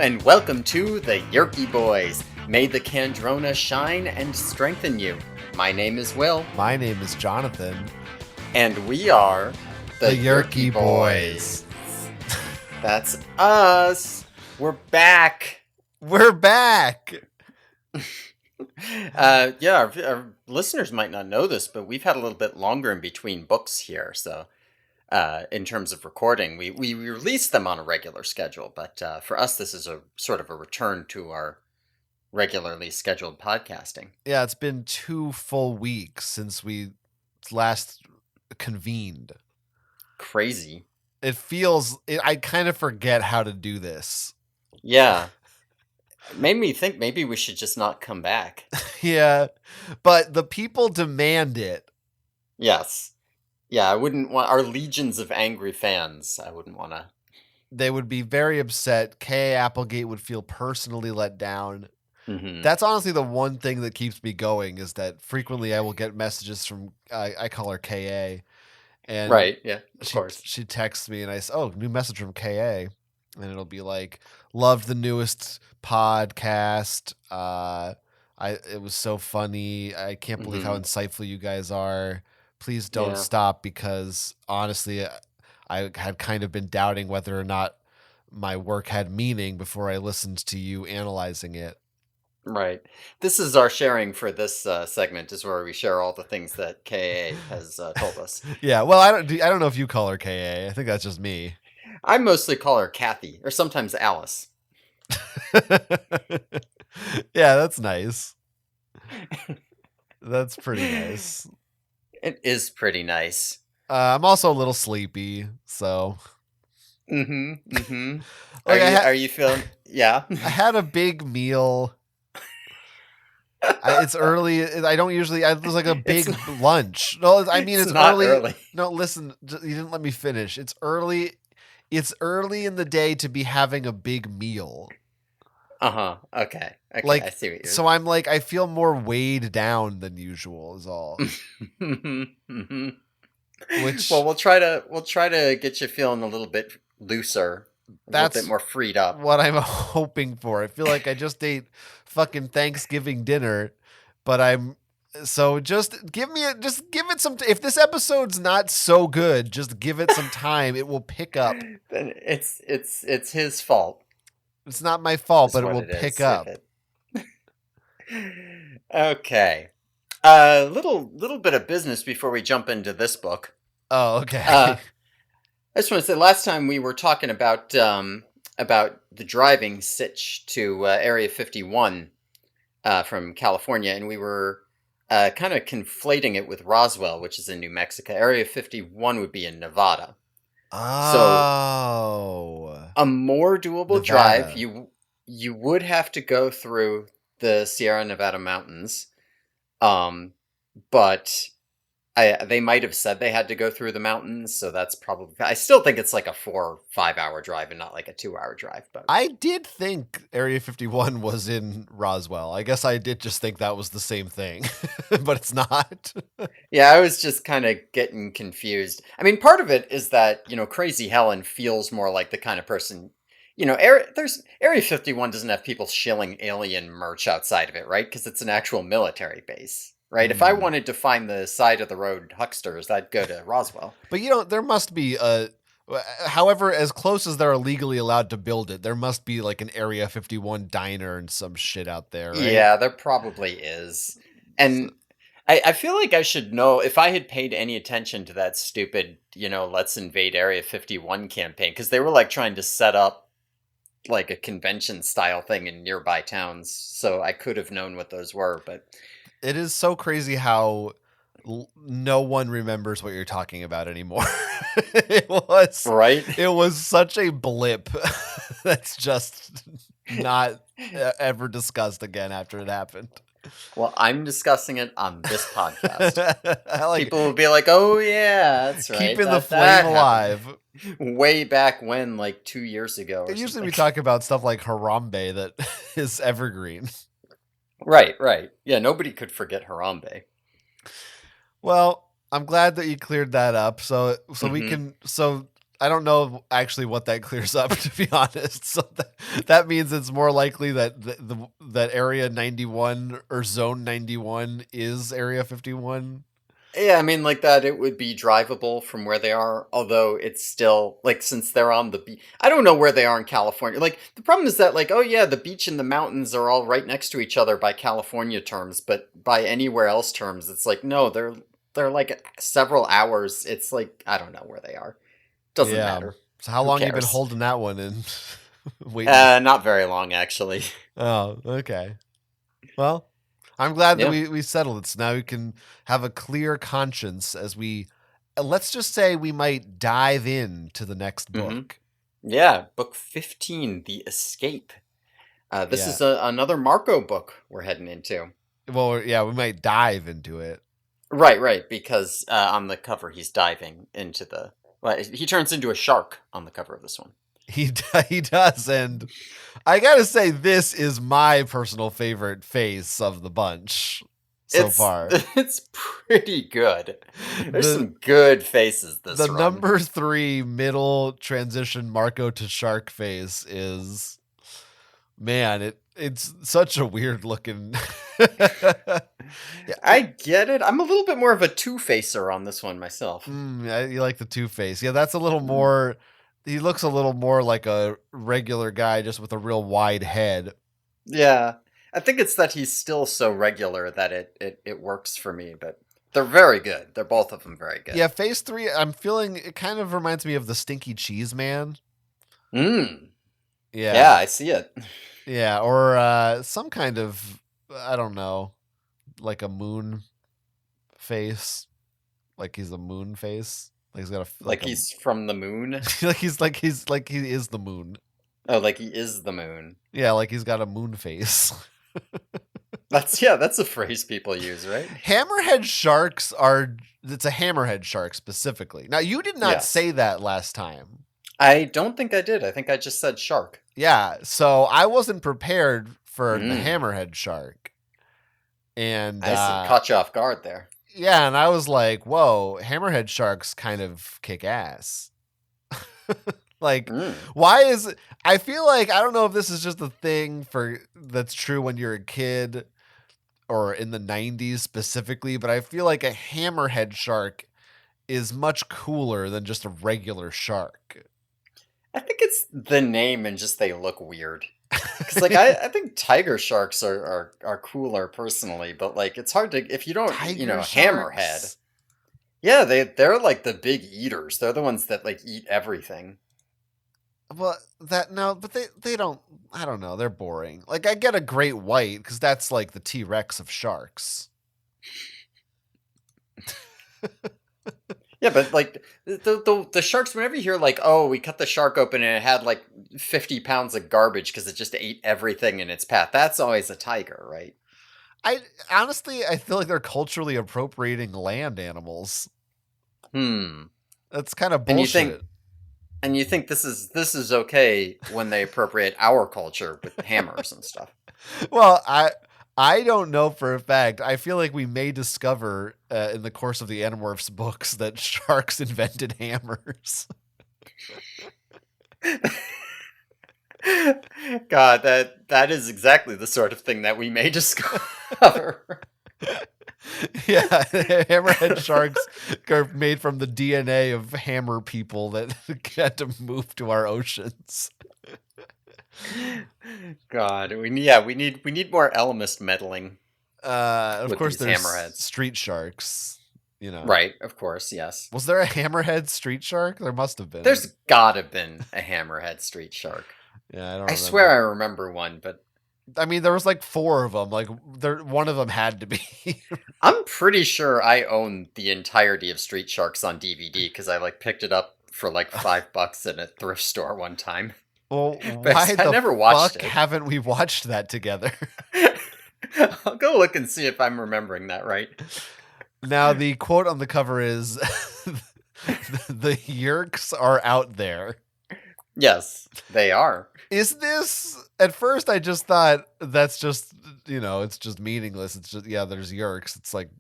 and welcome to the Yerky Boys. May the Kandrona shine and strengthen you. My name is Will. My name is Jonathan. And we are the Yerky Boys. That's us. We're back. We're back. Our listeners might not know this, but we've had a little bit longer in between books here, so in terms of recording, we release them on a regular schedule, but for us, this is a sort of a return to our regularly scheduled podcasting. Yeah, it's been 2 full weeks since we last convened. Crazy. I kind of forget how to do this. Yeah. Made me think maybe we should just not come back. Yeah, but the people demand it. Yes. Yeah, I wouldn't want our legions of angry fans. I wouldn't want to. They would be very upset. K.A. Applegate would feel personally let down. Mm-hmm. That's honestly the one thing that keeps me going, is that frequently I will get messages from, I call her K.A. And right, yeah, of course. She texts me and I say, oh, new message from K.A. And it'll be like, loved the newest podcast. It was so funny. I can't believe how insightful you guys are. Please don't stop, because honestly, I had kind of been doubting whether or not my work had meaning before I listened to you analyzing it. Right. This is our sharing for this segment, is where we share all the things that KA has told us. Yeah. Well, I don't know if you call her KA. I think that's just me. I mostly call her Kathy, or sometimes Alice. Yeah, that's nice. That's pretty nice. It is pretty nice. I'm also a little sleepy, so. Mm-hmm. Like are you feeling? Yeah. I had a big meal. It's early. I don't usually. It was like a big lunch. No, I mean it's early. No, listen. You didn't let me finish. It's early. It's early in the day to be having a big meal. Okay. Like, I see what you're. So I'm like, I feel more weighed down than usual. Is all. Which, well, we'll try to get you feeling a little bit looser, a little bit more freed up. What I'm hoping for. I feel like I just ate fucking Thanksgiving dinner, but just give it some. If this episode's not so good, just give it some time. It will pick up. Then it's his fault. It's not my fault, but it will pick up. Okay. Little bit of business before we jump into this book. Oh, okay. I just want to say, last time we were talking about the driving sitch to Area 51 from California, and we were kind of conflating it with Roswell, which is in New Mexico. Area 51 would be in Nevada. Oh. So a more doable drive. You would have to go through the Sierra Nevada mountains. But they might have said they had to go through the mountains, so that's probably. I still think it's like a 4 or 5 hour drive and not like a 2 hour drive. But I did think Area 51 was in Roswell. I guess I did just think that was the same thing, but it's not. Yeah, I was just kind of getting confused. I mean, part of it is that, Crazy Helen feels more like the kind of person. Area 51 doesn't have people shilling alien merch outside of it, right? Because it's an actual military base, right? If I wanted to find the side of the road hucksters, I'd go to Roswell. But there must be however, as close as they're legally allowed to build it, there must be like an Area 51 diner and some shit out there, right? Yeah, there probably is. And I feel like I should know, if I had paid any attention to that stupid, let's invade Area 51 campaign, because they were like trying to set up like a convention style thing in nearby towns, so I could have known what those were. But it is so crazy how no one remembers what you're talking about anymore. It was such a blip that's just not ever discussed again after it happened. Well, I'm discussing it on this podcast. People will be like, oh yeah, that's right. Keeping the flame alive. Way back when, like 2 years ago. Usually we talk about stuff like Harambe that is evergreen. Right. Yeah, nobody could forget Harambe. Well, I'm glad that you cleared that up. So we can. So I don't know actually what that clears up, to be honest. So that means it's more likely that that Area 91 or Zone 91 is Area 51. Yeah, I mean, like that, it would be drivable from where they are, although it's still, like, since they're on the beach. I don't know where they are in California. Like, the problem is that, like, oh yeah, the beach and the mountains are all right next to each other by California terms, but by anywhere else terms, it's like, no, they're like several hours. It's like, I don't know where they are. Doesn't Yeah. matter. So how Who long you been cares? holding that one and waiting? Not very long, actually. Oh, okay. Well, I'm glad that Yeah. we settled it. So now we can have a clear conscience as we, let's just say we might dive into the next hmm book. Yeah, book 15, The Escape. This Yeah. is another Marco book we're heading into. Well, yeah, we might dive into it. Right, right, because on the cover he's diving into the. Well, he turns into a shark on the cover of this one. He does, and I gotta say, this is my personal favorite face of the bunch so It's far. it's pretty good. There's The some good faces this the run. number 3 middle transition Marco to shark face is, man, it's such a weird looking. Yeah, I get it. I'm a little bit more of a two-facer on this one myself. you like the Two Face? Yeah, that's a little Mm. more. He looks a little more like a regular guy, just with a real wide head. Yeah, I think it's that he's still so regular that it works for me. But they're very good. They're both of them very good. Yeah, Phase 3. I'm feeling it kind of reminds me of the Stinky Cheese Man. Mm. Yeah, Yeah, I see it. yeah, or some kind of, I don't know, like a moon face, like he's a moon face, like he's got a Like he's from the moon. like he is the moon. Oh, like he is the moon. Yeah, like he's got a moon face. That's a phrase people use, right? Hammerhead sharks are. It's a hammerhead shark specifically. Now you did not Yes. say that last time. I don't think I did. I think I just said shark. Yeah, so I wasn't prepared for the Mm, hammerhead shark, and I see. Caught you off guard there. yeah, and I was like, "Whoa, hammerhead sharks kind of kick ass." Like, Mm. why is it? I feel like I don't know if this is just a thing for that's true when you're a kid or in the 90s specifically, but I feel like a hammerhead shark is much cooler than just a regular shark. I think it's the name and just they look weird. Because like I think tiger sharks are cooler personally, but like it's hard to if you don't Tiger hammerhead. sharks? Yeah, they're like the big eaters. They're the ones that like eat everything. Well, that no, but they don't. I don't know. They're boring. Like I get a great white because that's like the T-Rex of sharks. Yeah, but like the sharks, whenever you hear like, oh, we cut the shark open and it had like 50 pounds of garbage because it just ate everything in its path, that's always a tiger, right? I honestly, I feel like they're culturally appropriating land animals. Hmm. That's kind of And you think bullshit. and you think this is okay when they appropriate our culture with hammers and stuff. Well, I don't know for a fact. I feel like we may discover in the course of the Animorphs books that sharks invented hammers. God, that is exactly the sort of thing that we may discover. Yeah, hammerhead sharks are made from the DNA of hammer people that had to move to our oceans. God, we need more Ellimist meddling Of with course, these there's hammerheads. street sharks. You know, Right, of course, yes. was there a hammerhead street shark? There must have been. There's gotta been a hammerhead street shark. Yeah, I don't I remember. swear I remember one, but I mean, there was like 4 of them. Like, one of them had to be. I'm pretty sure I own the entirety of Street Sharks on DVD because I like picked it up for like $5 in a thrift store one time. Well, But why I the never watched fuck it. haven't we watched that together? I'll go look and see if I'm remembering that right. Now, the quote on the cover is the Yerks are out there. Yes, they are. Is this, at first I just thought that's just, it's just meaningless. It's just, yeah, there's Yerks. It's like,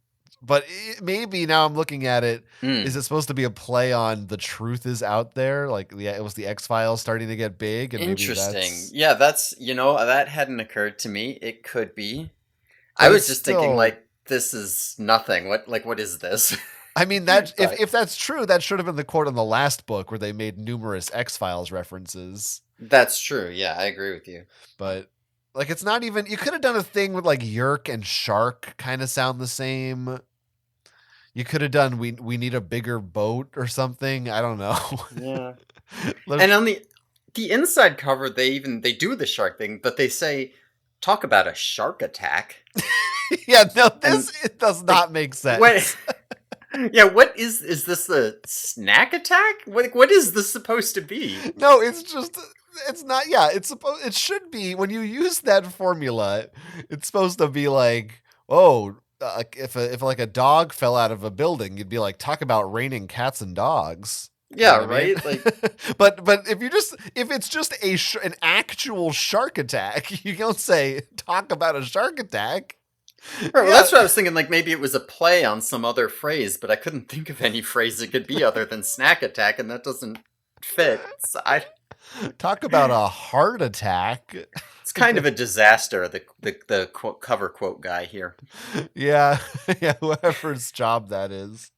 But maybe now I'm looking at it. Is Mm, it supposed to be a play on The Truth Is Out There? Like, yeah, it was the X-Files starting to get big, and maybe interesting. that's. Yeah, that's, that hadn't occurred to me. It could be. I But was it's just thinking still. like this is nothing. What is this? I mean, that But if that's true, that should have been the quote on the last book where they made numerous X-Files references. that's true. Yeah, I agree with you. But like, it's not even. You could have done a thing with like Yerk and Shark kind of sound the same. You could have done we need a bigger boat or something. I don't know. Yeah. Let's- And on the inside cover, they do the shark thing, but they say talk about a shark attack. yeah, no, And it does like not make what sense. yeah, what is this a snack attack? What is this supposed to be? No, it's just it's not. Yeah, it's supposed. It should be when you use that formula. It's supposed to be like, oh, if like a dog fell out of a building, you'd be like, talk about raining cats and dogs. You know Yeah, what I mean? right? Like but if it's just an actual shark attack, you don't say talk about a shark attack. right, well Yeah, that's what I was thinking, like maybe it was a play on some other phrase, but I couldn't think of any phrase it could be other than snack attack, and that doesn't fit. So talk about a heart attack. it's kind of a disaster, the quote, cover quote guy here. Yeah, yeah, whoever's job that is,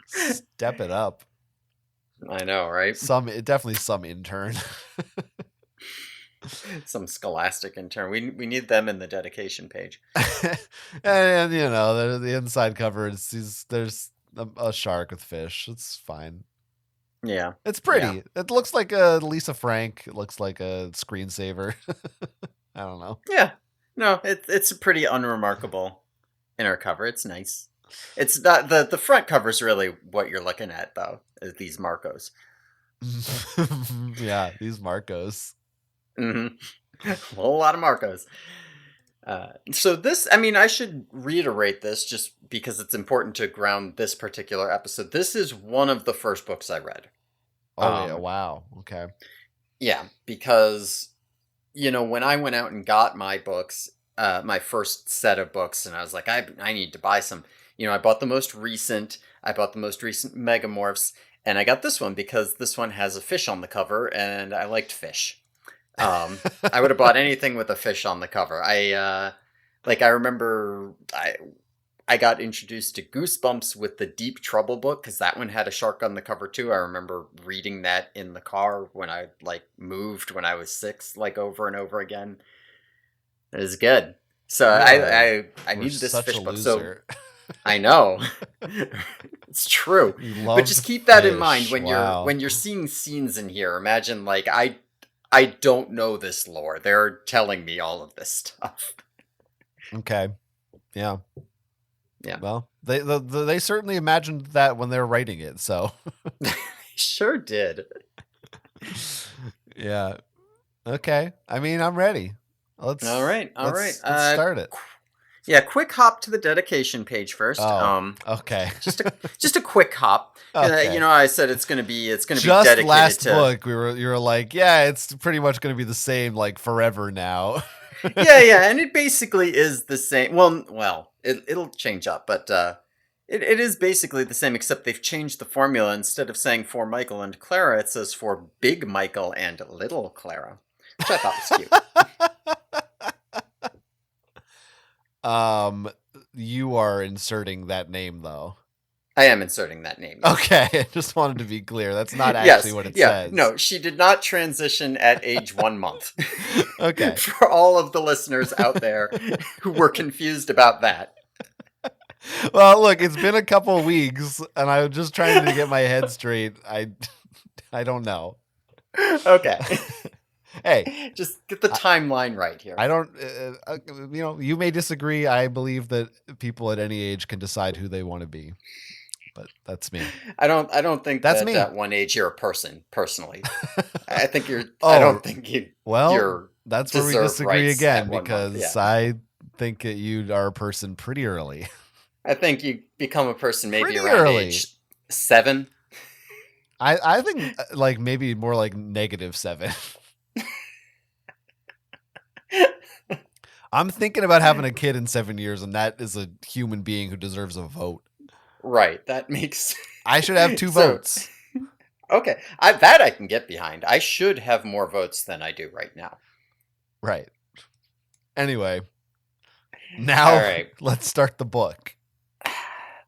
step it up. I know, right? Definitely some intern. Some scholastic intern. We need them in the dedication page. and the inside cover there's a shark with fish. It's fine. Yeah. It's Yeah. pretty. It looks like a Lisa Frank. It looks like a screensaver. I don't know. Yeah. No, it's a pretty unremarkable inner cover. It's nice. It's not the front cover's really what you're looking at though, is these Marcos. Yeah, these Marcos. Mm-hmm. A whole lot of Marcos. So this, I mean, I should reiterate this just because it's important to ground this particular episode. This is one of the first books I read. Oh yeah, wow. Okay. Yeah, because when I went out and got my books, my first set of books, and I was like, I need to buy some. I bought the most recent. I bought the most recent Megamorphs, and I got this one because this one has a fish on the cover, and I liked fish. I would have bought anything with a fish on the cover. I remember I got introduced to Goosebumps with the Deep Trouble book because that one had a shark on the cover too. I remember reading that in the car when I moved when I was 6, over and over again. It was good. So I We're needed this such fish a book. So loser. I know it's true, You but love just keep that in fish. mind when Wow. you're seeing scenes in here. Imagine I don't know this lore. They're telling me all of this stuff. Okay. Yeah. Yeah. Well, they certainly imagined that when they were writing it. So. Sure did. Yeah. Okay. I mean, I'm ready. All right. Let's start it. Yeah, quick hop to the dedication page first. Oh, okay. just a quick hop. Okay. I said it's gonna be Just dedicated last to book, you were like, yeah, it's pretty much going to be the same like forever now. yeah, and it basically is the same. Well, it'll change up, but it is basically the same, except they've changed the formula. Instead of saying for Michael and Clara, it says for Big Michael and Little Clara, which I thought was cute. You are inserting that name though. I am inserting that name. Okay, I just wanted to be clear. That's not actually what it says. No, she did not transition at age 1 month. Okay. For all of the listeners out there who were confused about that. Well, look, it's been a couple weeks, and I'm just trying to get my head straight. I don't know. Okay. Hey, just get the timeline right here. I don't. You may disagree. I believe that people at any age can decide who they want to be, but that's me. I don't think that's that me. At one age you're a person. Personally, I think you're. Oh, I don't think you. Well, that's where we disagree again because I think that you are a person pretty early. I think you become a person maybe pretty around early. age 7. I think like maybe more like -7. I'm thinking about having a kid in 7 years, and that is a human being who deserves a vote. Right, that makes I should have 2 so votes. okay. That I can get behind. I should have more votes than I do right now. Right. Anyway, All now right. let's start the book.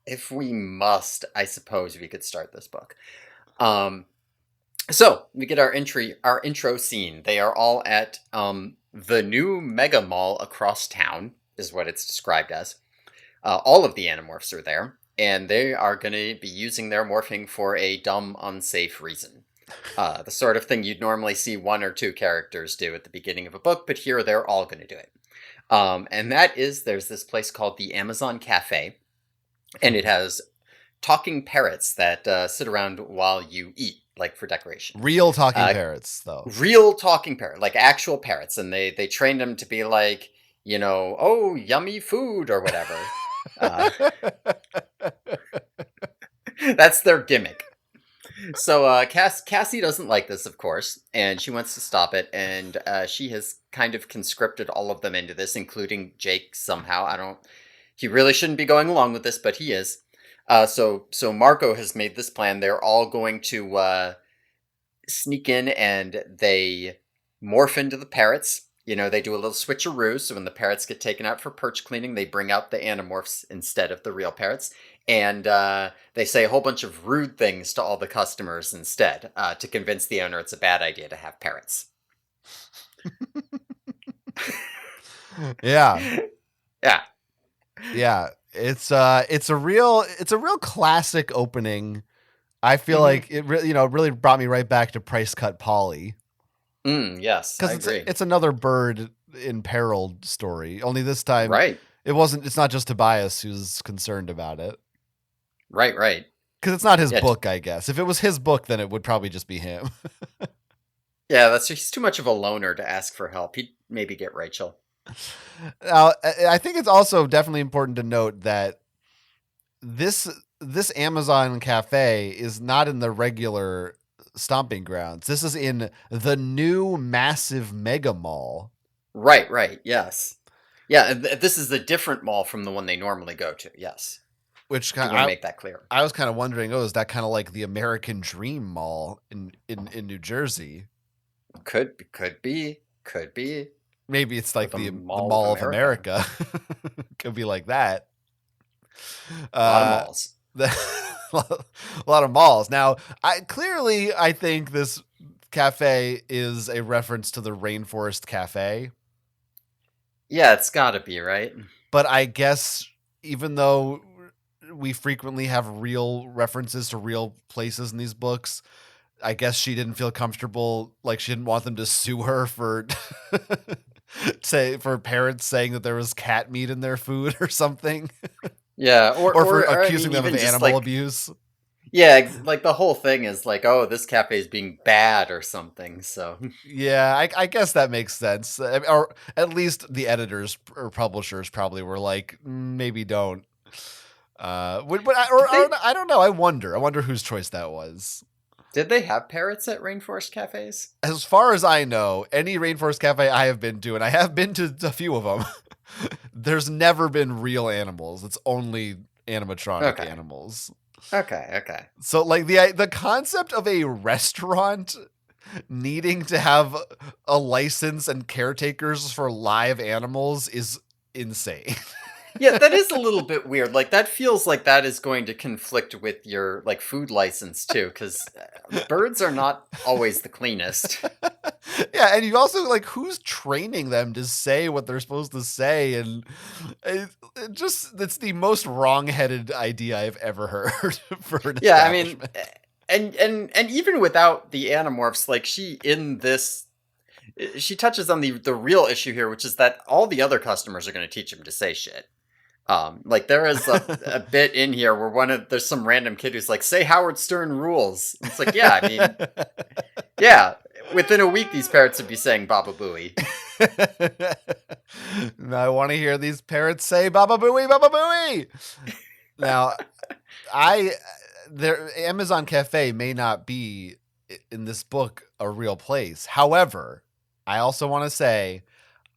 If we must, I suppose we could start this book. Um, so we get our intro scene. They are all at the new mega mall across town, is what it's described as. All of the Animorphs are there, and they are going to be using their morphing for a dumb, unsafe reason. The sort of thing you'd normally see one or two characters do at the beginning of a book, but here they're all going to do it. And that is, there's this place called the Amazon Cafe, and it has talking parrots that sit around while you eat, like for decoration. Real talking parrots, though. Real talking parrot, like actual parrots, and they trained them to be like, oh, yummy food or whatever. That's their gimmick. So Cassie doesn't like this, of course, and she wants to stop it, and she has kind of conscripted all of them into this, including Jake somehow. He really shouldn't be going along with this, but he is. So Marco has made this plan. They're all going to sneak in, and they morph into the parrots. They do a little switcheroo, so when the parrots get taken out for perch cleaning, they bring out the Animorphs instead of the real parrots. And they say a whole bunch of rude things to all the customers instead, to convince the owner it's a bad idea to have parrots. Yeah. Yeah. Yeah. It's a real classic opening. I feel like it really brought me right back to Price Cut Polly. Yes, I agree. It's another bird in peril story. Only this time, right? It's not just Tobias who's concerned about it. Right. Because it's not his book, I guess. If it was his book, then it would probably just be him. Yeah, he's too much of a loner to ask for help. He'd maybe get Rachel. Now, I think it's also definitely important to note that this Amazon Cafe is not in the regular stomping grounds. This is in the new massive mega mall. Right. Yes. Yeah, this is a different mall from the one they normally go to. Yes. Which kind of make that clear. I was kind of wondering, is that kind of like the American Dream Mall in New Jersey? Could be. Maybe it's like the Mall of America. Could be like that. A lot of malls. A lot of malls. Now, I think this cafe is a reference to the Rainforest Cafe. Yeah, it's got to be, right? But I guess even though we frequently have real references to real places in these books, I guess she didn't feel comfortable, like she didn't want them to sue her for for parents saying that there was cat meat in their food or something. Yeah, or for accusing them of animal abuse. Yeah, like the whole thing is like, oh, this cafe is being bad or something. So yeah, I guess that makes sense. Or at least the editors or publishers probably were like, maybe don't. I don't know. I wonder whose choice that was. Did they have parrots at Rainforest Cafes? As far as I know, any Rainforest Cafe I have been to, and I have been to a few of them, there's never been real animals. It's only animatronic animals. Okay. So like the concept of a restaurant needing to have a license and caretakers for live animals is insane. Yeah, that is a little bit weird. Like that feels like that is going to conflict with your like food license too, because birds are not always the cleanest. Yeah, and you also like who's training them to say what they're supposed to say, and it's the most wrong-headed idea I've ever heard for an I mean, and even without the Animorphs, like she touches on the real issue here, which is that all the other customers are going to teach him to say shit. Like there is a bit in here where there's some random kid who's like, say Howard Stern rules. It's like, yeah, I mean, yeah, within a week, these parrots would be saying Baba Booey. I want to hear these parrots say Baba Booey, Baba Booey. Now, Amazon Cafe may not be in this book a real place. However, I also want to say,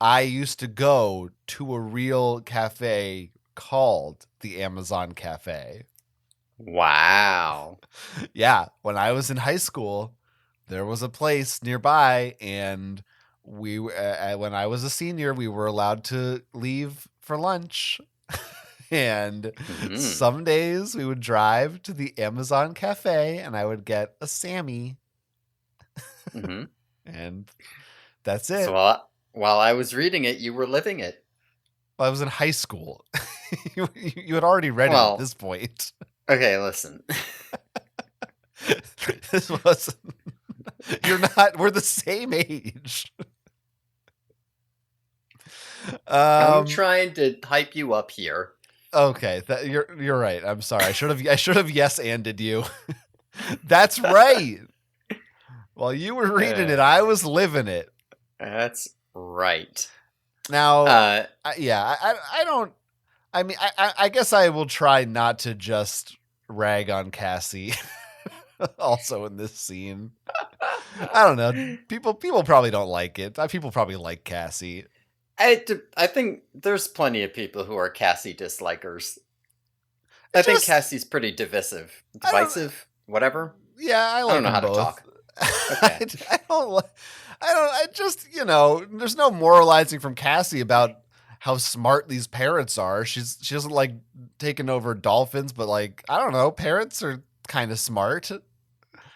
I used to go to a real cafe called the Amazon Cafe. Wow. Yeah, when I was in high school, there was a place nearby, and when I was a senior, we were allowed to leave for lunch. And Hmm. some days we would drive to the Amazon Cafe, and I would get a Sammy, Hmm. and that's So it. while I was reading it, you were living it. Well, I was in high school. You had already read it at Well, this point. okay, listen. This was you're not. We're the same age. I'm Um. trying to hype you up here. Okay, you're right. I'm sorry. I should have yes-anded you. That's right. While you were reading it, Uh, I was living it. that's right. Now, Uh, I don't. I mean, I guess I will try not to just rag on Cassie. Also in this scene, I don't know. People probably don't like it. People probably like Cassie. I think there's plenty of people who are Cassie dislikers. It I think just Cassie's pretty I don't. divisive, whatever. Yeah, I I don't like know them how to both. talk. I, Okay. I don't. I just there's no moralizing from Cassie about how smart these parrots are. She doesn't like taking over dolphins, but like I don't know, parrots are kind of smart.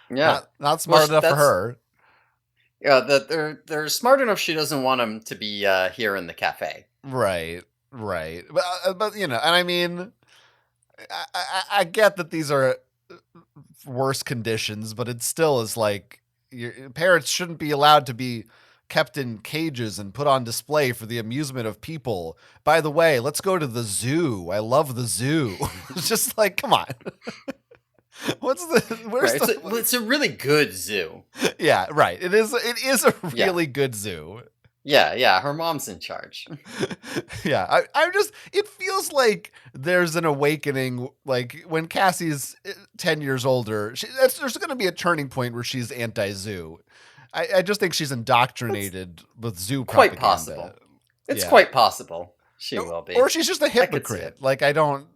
Yeah. Not Well, smart enough for that's her. yeah. That they're smart enough. She doesn't want them to be here in the cafe. Right, right. But and I mean, I get that these are worse conditions, but it still is like parrots shouldn't be allowed to be kept in cages and put on display for the amusement of people. By the way, let's go to the zoo. I love the zoo. It's just like, come on. Where's Right. the It's a really good zoo. Yeah, right. It is a Yeah. really good zoo. Yeah. Yeah. Her mom's in charge. Yeah, I'm just. It feels like there's an awakening. Like when Cassie's 10 years older, there's going to be a turning point where she's anti-zoo. I just think she's That's indoctrinated with zoo quite propaganda. possible. It's Yeah, quite possible she will or be. she's just a I could see it. hypocrite. Like I don't.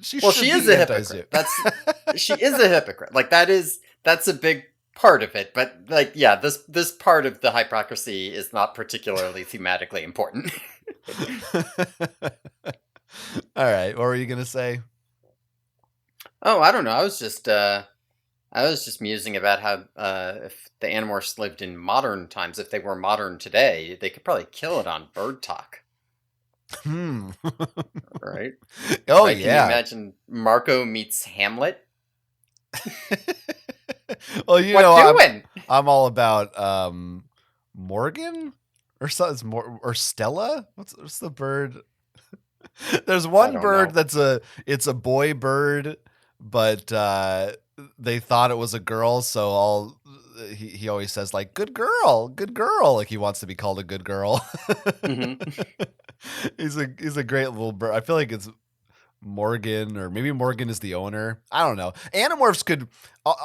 She Well, should she is be a anti-zoo. hypocrite. She is a hypocrite. Like that's a big part of it. But like, yeah, this part of the hypocrisy is not particularly thematically important. All right, what were you gonna say? Oh, I don't know. I was just musing about how if the Animorphs lived in modern times, if they were modern today, they could probably kill it on bird talk, Hmm. right? Oh Right? Can you yeah. imagine Marco meets Hamlet? Well, What doing? I'm all about Morgan or so it's or Stella. What's the bird? There's I one don't bird know. it's a boy bird, but they thought it was a girl, so he always says like good girl, like he wants to be called a good girl. Hmm. He's a great little bird. I feel like it's Morgan, or maybe Morgan is the owner. I don't know. Animorphs could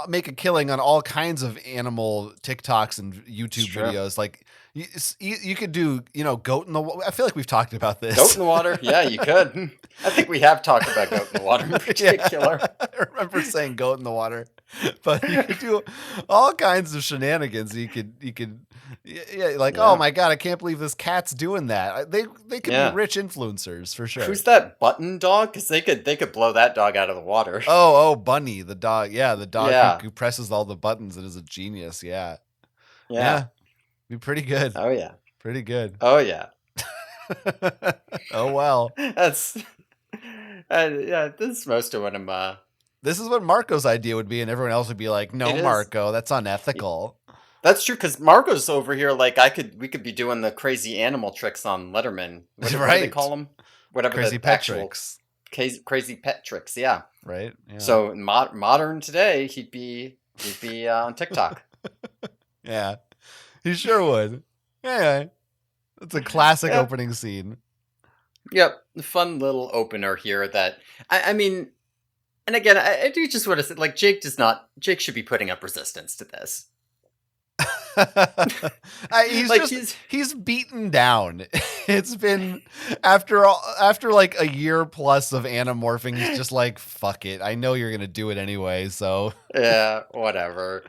make a killing on all kinds of animal TikToks and It's YouTube true. videos. Like you could do, goat in the. I feel like we've talked about Goat this. in the water? Yeah, you could. I think we have talked about goat in the water in Yeah, particular. I remember saying goat in the water, but you could do all kinds of shenanigans. Yeah, like oh Yeah, my god, I can't believe this cat's doing that. They could be yeah. rich influencers for sure. Who's that button dog? Because they could blow that dog out of the water. Oh, Bunny, the dog. Yeah, the dog who, Yeah, who presses all the buttons and is a genius. Yeah. yeah. Yeah. Be pretty good. Oh yeah. Pretty good. Oh yeah. Oh, well. That's yeah. This is most of what I'm. This is what Marco's idea would be, and everyone else would be like, no, It is. Marco, that's unethical. That's true. Because Marco's over here. Like we could be doing the crazy animal tricks on Letterman. What do they Right. call them? Whatever Crazy the actual Petrix. crazy pet tricks. Yeah. Right? Yeah. So in modern today, he'd be on TikTok. Yeah. He sure would. Yeah. It's a classic Yeah. opening scene. Yep. Fun little opener here. That I mean, and again, I do just want to say, like, Jake should be putting up resistance to this. He's Like just he's beaten down. It's been after like a year plus of anamorphing, he's just like, fuck it. I know you're gonna do it anyway, so Yeah, whatever.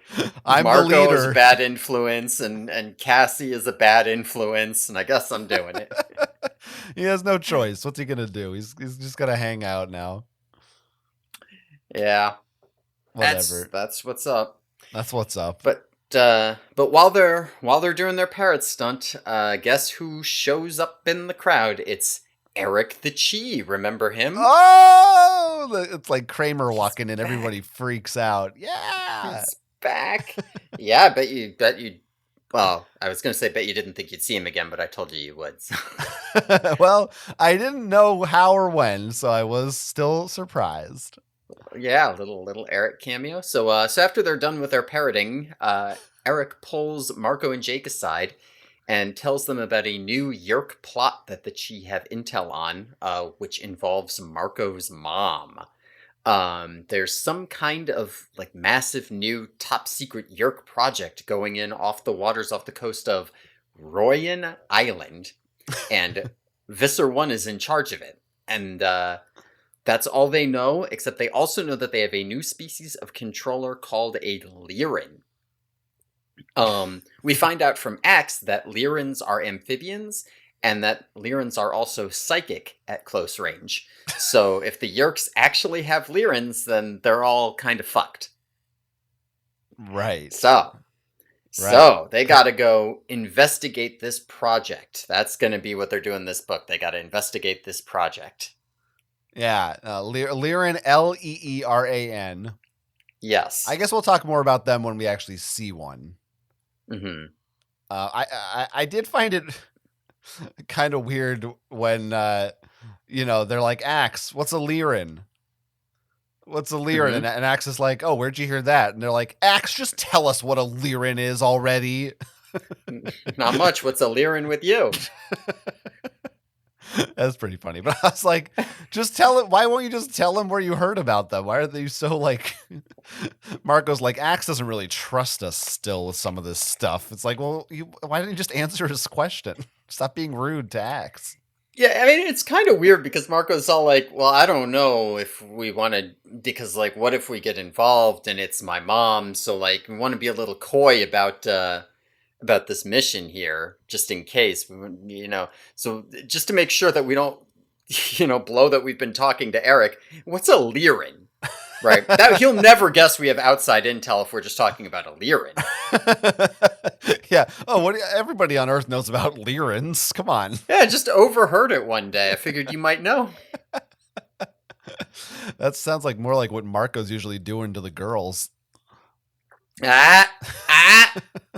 I'm the Marco is a leader. bad influence, and Cassie is a bad influence, and I guess I'm doing it. He has no choice. What's he gonna do? He's just gonna hang out now. Yeah, that's Whatever. that's what's up. That's what's up. But while they're doing their parrot stunt, guess who shows up in the crowd? It's Eric the Chi. Remember him? Oh, it's like Kramer He's walking in. Everybody back. freaks out. Yeah. He's back. Yeah, bet you. Well, I was gonna say bet you didn't think you'd see him again, but I told you you would. So. Well, I didn't know how or when, so I was still surprised. Yeah, little Eric cameo. So after they're done with their parroting, Eric pulls Marco and Jake aside and tells them about a new Yerk plot that the Chi have intel on, which involves Marco's mom. There's some kind of like massive new top secret Yerk project going in off the waters off the coast of Royan Island, and Visser One is in charge of it. And that's all they know, except they also know that they have a new species of controller called a Lyran. We find out from Axe that Lyrans are amphibians, and that Lyrans are also psychic at close range. So if the Yerks actually have Lyrans, then they're all kind of fucked. Right. So they gotta go investigate this project. That's gonna be what they're doing in this book. They gotta investigate this project. Yeah. Lyran, Leeran. Yes. I guess we'll talk more about them when we actually see one. Mm-hmm. I did find it kind of weird when they're like, Axe, what's a Lyran? What's a Lyran? Mm-hmm. And Axe is like, oh, where'd you hear that? And they're like, Axe, just tell us what a Lyran is already. Not much. What's a Lyran with you? That's pretty funny. But I was like, just tell it. Why won't you just tell him where you heard about them? Why are they so like? Marco's like, Axe doesn't really trust us still with some of this stuff. It's like, well, why didn't you just answer his question? Stop being rude to Axe. Yeah, I mean, it's kind of weird because Marco's all like, well, I don't know if we want to, because, like, what if we get involved and it's my mom? So, like, we want to be a little coy about this mission here, just in case, So, just to make sure that we don't, blow that we've been talking to Eric, what's a Lyran? Right. That he'll never guess we have outside intel if we're just talking about a Lyran. Yeah. Oh, everybody on Earth knows about Lyrans. Come on. Yeah, I just overheard it one day. I figured you might know. That sounds like more like what Marco's usually doing to the girls. Ah.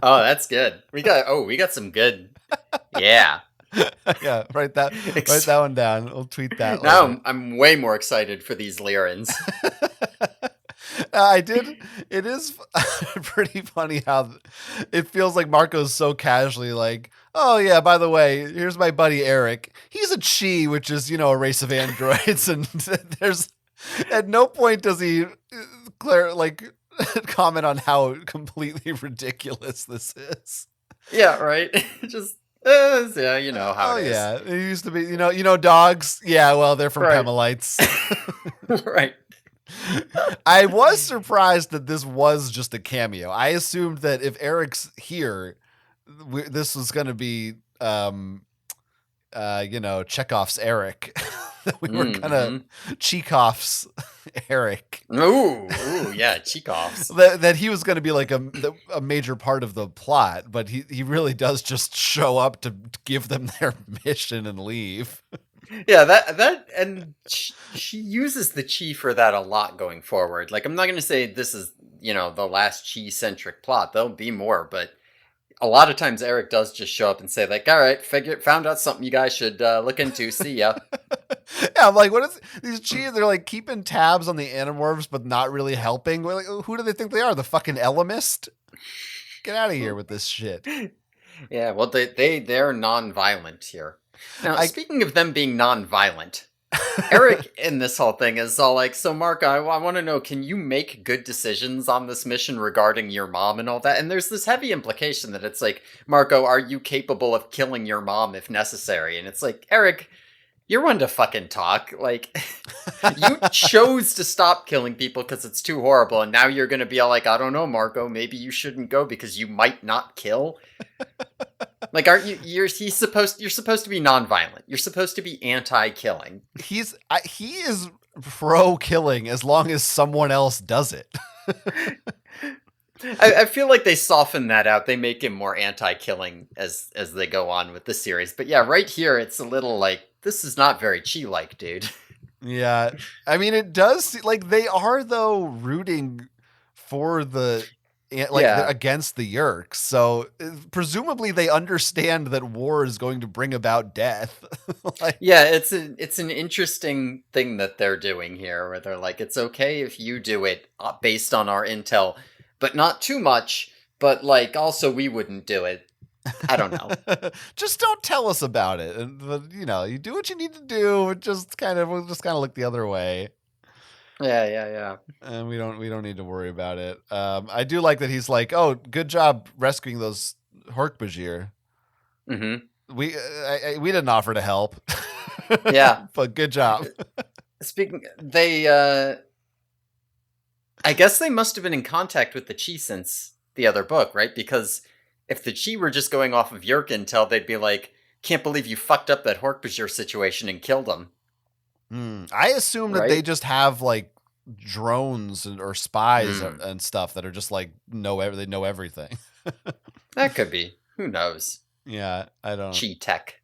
Oh, that's good. We got some good. Yeah. Yeah, write that one down. We'll tweet that. Now I'm way more excited for these Lyrans. I did. It is pretty funny how it feels like Marco's so casually like, oh yeah, by the way, here's my buddy Eric. He's a Chi, which is, a race of androids. And there's at no point does he comment on how completely ridiculous this is. Yeah, right. Just yeah, you know how it is. Yeah, it used to be, dogs. Yeah, well, they're from Right. Pemalites. Right. I was surprised that this was just a cameo. I assumed that if Eric's here, this was going to be, Chekhov's Eric. That we were gonna Chekhov's Eric. Ooh, yeah, Chekhov's. that he was going to be like a major part of the plot, but he really does just show up to give them their mission and leave. Yeah, that and she uses the Chi for that a lot going forward. Like, I'm not going to say this is, the last Chi-centric plot. There'll be more, but a lot of times Eric does just show up and say, like, all right, found out something you guys should look into. See ya. Yeah, I'm like, what is these Chi? They're like keeping tabs on the Animorphs, but not really helping. We're like, who do they think they are? The fucking Elemist? Get out of here with this shit. Yeah, well, they're non-violent here. Now, speaking of them being non-violent, Eric in this whole thing is all like, so Marco, I want to know, can you make good decisions on this mission regarding your mom and all that? And there's this heavy implication that it's like, Marco, are you capable of killing your mom if necessary? And it's like, Eric, you're one to fucking talk. Like, you chose to stop killing people because it's too horrible, and now you're gonna be all like, I don't know, Marco, maybe you shouldn't go because you might not kill. Like, aren't you? You're supposed to be nonviolent. You're supposed to be anti-killing. He is pro killing as long as someone else does it. I feel like they soften that out. They make him more anti-killing as they go on with the series. But yeah, right here it's a little like, this is not very Chi-like, dude. Yeah, I mean, it does, like, they are though rooting for the against the Yeerks, so presumably they understand that war is going to bring about death. Like, yeah, it's an interesting thing that they're doing here, where they're like, it's okay if you do it based on our intel, but not too much. But like, also we wouldn't do it. I don't know. Just don't tell us about it, and you do what you need to do. We'll just kind of look the other way. Yeah. And we don't need to worry about it. I do like that he's like, oh, good job rescuing those Hork-Bajir. Mm-hmm. We didn't offer to help. Yeah, but good job. Speaking, I guess they must have been in contact with the Chi since the other book, right? Because if the Chi were just going off of Yeerk intel, they'd be like, can't believe you fucked up that Hork-Bajir situation and killed him. I assume that they just have like drones or spies and stuff that are just like they know everything. That could be. Who knows? Yeah, I don't. Chi tech.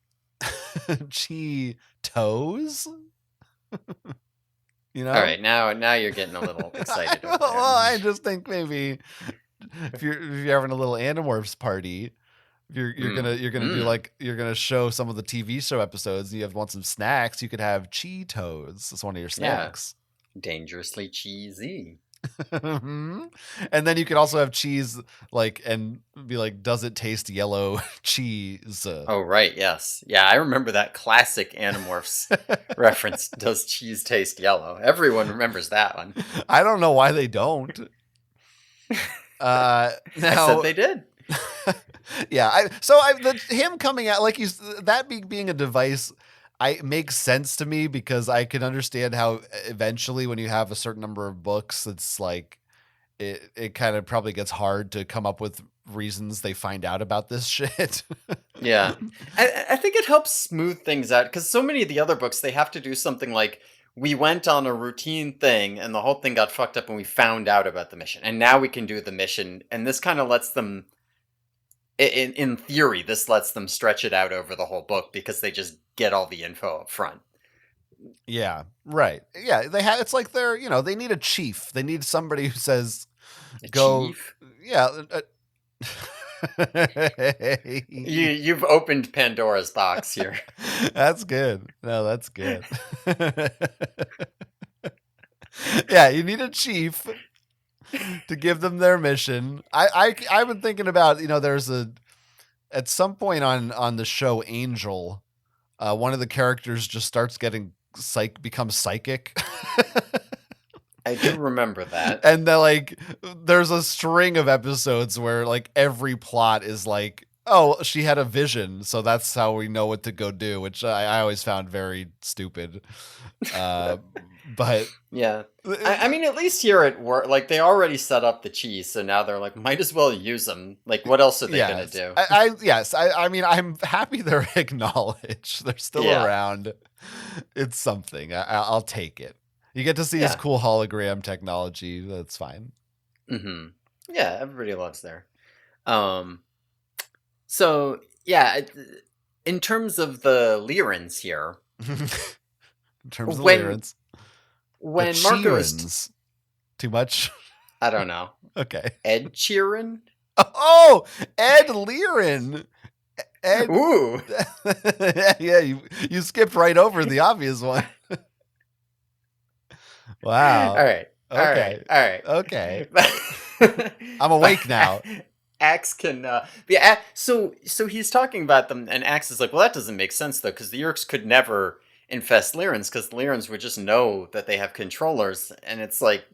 Chi toes. All right, now you're getting a little excited. Well, I just think maybe if you're having a little Animorphs party, you're gonna do like, you're gonna show some of the TV show episodes. And you want some snacks. You could have Cheetos as one of your snacks. Yeah. Dangerously cheesy. And then you could also have cheese, like, and be like, does it taste yellow cheese? Oh right, yes, yeah. I remember that classic Animorphs reference. Does cheese taste yellow? Everyone remembers that one. I don't know why they don't. Now, I said they did. Yeah, him coming out like being a device, makes sense to me, because I can understand how eventually when you have a certain number of books, it's like it kind of probably gets hard to come up with reasons they find out about this shit. Yeah, I think it helps smooth things out, because so many of the other books, they have to do something like, we went on a routine thing and the whole thing got fucked up and we found out about the mission, and now we can do the mission, and this kind of lets them, in theory, this lets them stretch it out over the whole book because they just get all the info up front. Yeah, right. Yeah, it's like they need a chief. They need somebody who says, "Go." Chief? Yeah. You've opened Pandora's box here. That's good. No, that's good. Yeah, you need a chief to give them their mission. I've been thinking about, there's at some point on the show Angel, one of the characters just starts becomes psychic. I do remember that. And there's a string of episodes where like every plot is like, oh, she had a vision, so that's how we know what to go do, which I always found very stupid. But yeah, I mean, at least here at work, like, they already set up the cheese, so now they're like, might as well use them. Like, what else are they gonna do? I mean, I'm happy they're acknowledged. They're still around. It's something. I'll take it. You get to see his cool hologram technology. That's fine. Mm-hmm. Yeah, everybody loves there. So yeah, in terms of the Lyrans here, in terms of the Lyrans, when Marco is too much, I don't know. Okay, Ed Sheeran. Oh, Ed Lyran. Ed. Ooh. Yeah, you skipped right over the obvious one. Wow. All right. Okay. All right. Okay. I'm awake now. Axe can so he's talking about them, and Axe is like, well, that doesn't make sense though, because the Yeerks could never infest Lyrans, because Lyrans would just know that they have controllers, and it's like,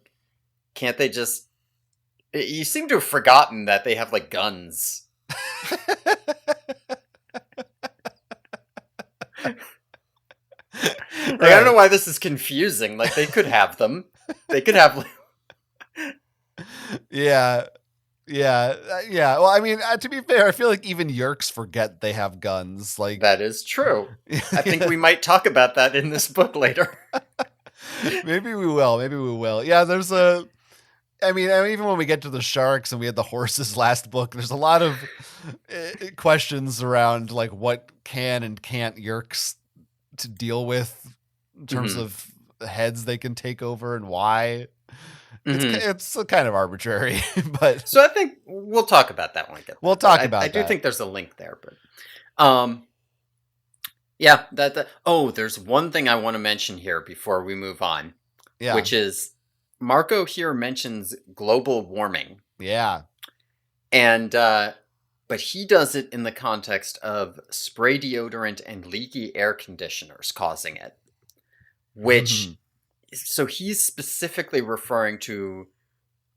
can't they just... You seem to have forgotten that they have, like, guns. Like, I don't know why this is confusing. Like, they could have them. They could have... Yeah. Well, I mean, to be fair, I feel like even Yerks forget they have guns. Like, That is true. I think we might talk about that in this book later. Maybe we will. Yeah, there's a... I mean, even when we get to the sharks and we had the horses last book, there's a lot of questions around like what can and can't Yerks to deal with in terms of heads they can take over and why. It's kind of arbitrary, but so I think we'll talk about that when we get there. We'll talk about I that. do think there's a link there, but yeah, there's one thing I want to mention here before we move on. Yeah. Which is Marco here mentions global warming. Yeah. And but he does it in the context of spray deodorant and leaky air conditioners causing it. Which so he's specifically referring to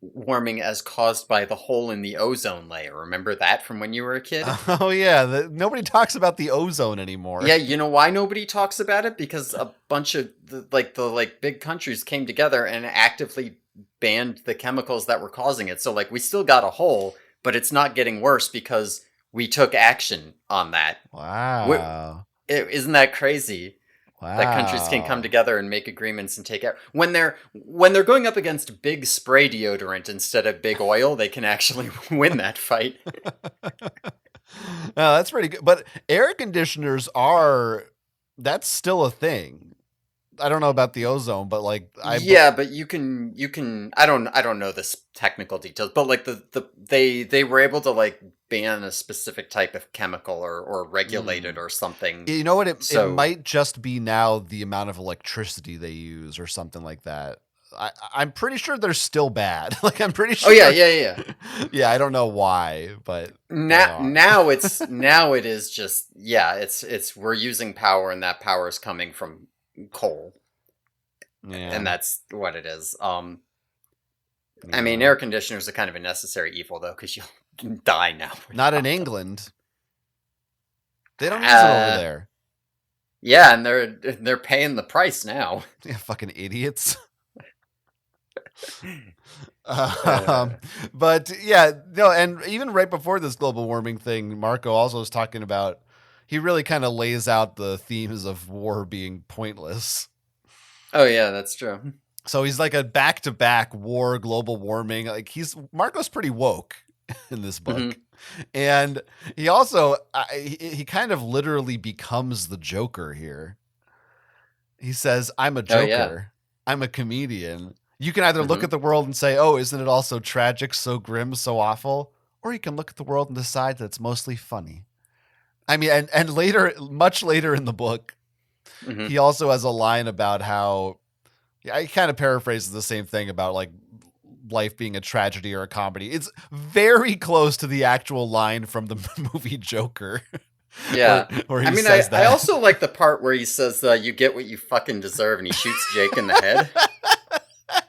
warming as caused by the hole in the ozone layer. Remember that from when you were a kid? Oh yeah, nobody talks about the ozone anymore. Yeah, you know why nobody talks about it? Because a bunch of the big countries came together and actively banned the chemicals that were causing it. So like we still got a hole, but it's not getting worse because we took action on that. Wow. Isn't that crazy? Wow. That countries can come together and make agreements and take out when they're going up against big spray deodorant instead of big oil, they can actually win that fight. Oh, that's pretty good. But air conditioners that's still a thing. I don't know about the ozone, but like but you can I don't know this technical details, but like they were able to like ban a specific type of chemical or regulate it or something. You know what? It might just be now the amount of electricity they use or something like that. I'm pretty sure they're still bad. Like I'm pretty sure. Oh yeah. Yeah, I don't know why, but now it is just it's we're using power and that power is coming from coal. Yeah. And that's what it is. I mean, air conditioners are kind of a necessary evil though, because you'll die now. Not in England. They don't use it over there. Yeah, and they're paying the price now. Yeah, fucking idiots. But yeah, no, and even right before this global warming thing, Marco also was talking about, he really kind of lays out the themes of war being pointless. Oh yeah, that's true. So he's like a back-to-back war, global warming. Like Marco's pretty woke in this book. And he also, he kind of literally becomes the Joker here. He says, I'm a Joker. Oh, yeah. I'm a comedian. You can either look at the world and say, oh, isn't it all so tragic, so grim, so awful? Or you can look at the world and decide that it's mostly funny. I mean, and later, much later in the book, he also has a line about how, he kind of paraphrases the same thing about like life being a tragedy or a comedy. It's very close to the actual line from the movie Joker. Yeah. where he says that. I also like the part where he says, you get what you fucking deserve, and he shoots Jake in the head.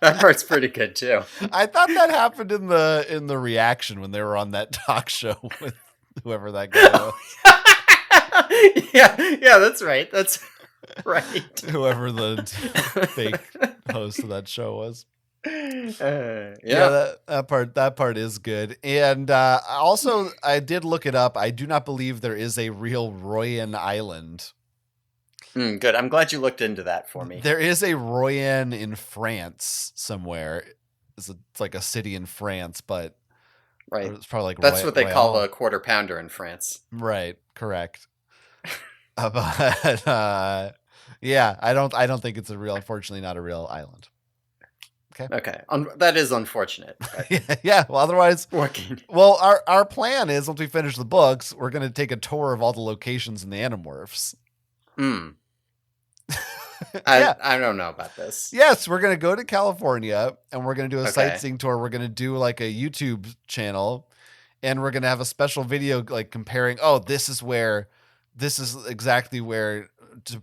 That part's pretty good too. I thought that happened in the reaction when they were on that talk show with whoever that guy was. Yeah, that's right. That's right. Whoever the fake host of that show was. That part is good. And also, I did look it up. I do not believe there is a real Royan Island. Good. I'm glad you looked into that for me. There is a Royan in France somewhere. It's like a city in France, but it's probably like that's what they call a quarter pounder in France. Right. Correct. But yeah, I don't think it's unfortunately not a real island. Okay. That is unfortunate. Yeah. Well, otherwise, working. Well, our plan is once we finish the books, we're going to take a tour of all the locations in the Animorphs. I don't know about this. Yes, we're going to go to California and we're going to do a sightseeing tour. We're going to do like a YouTube channel and we're going to have a special video like comparing, this is exactly where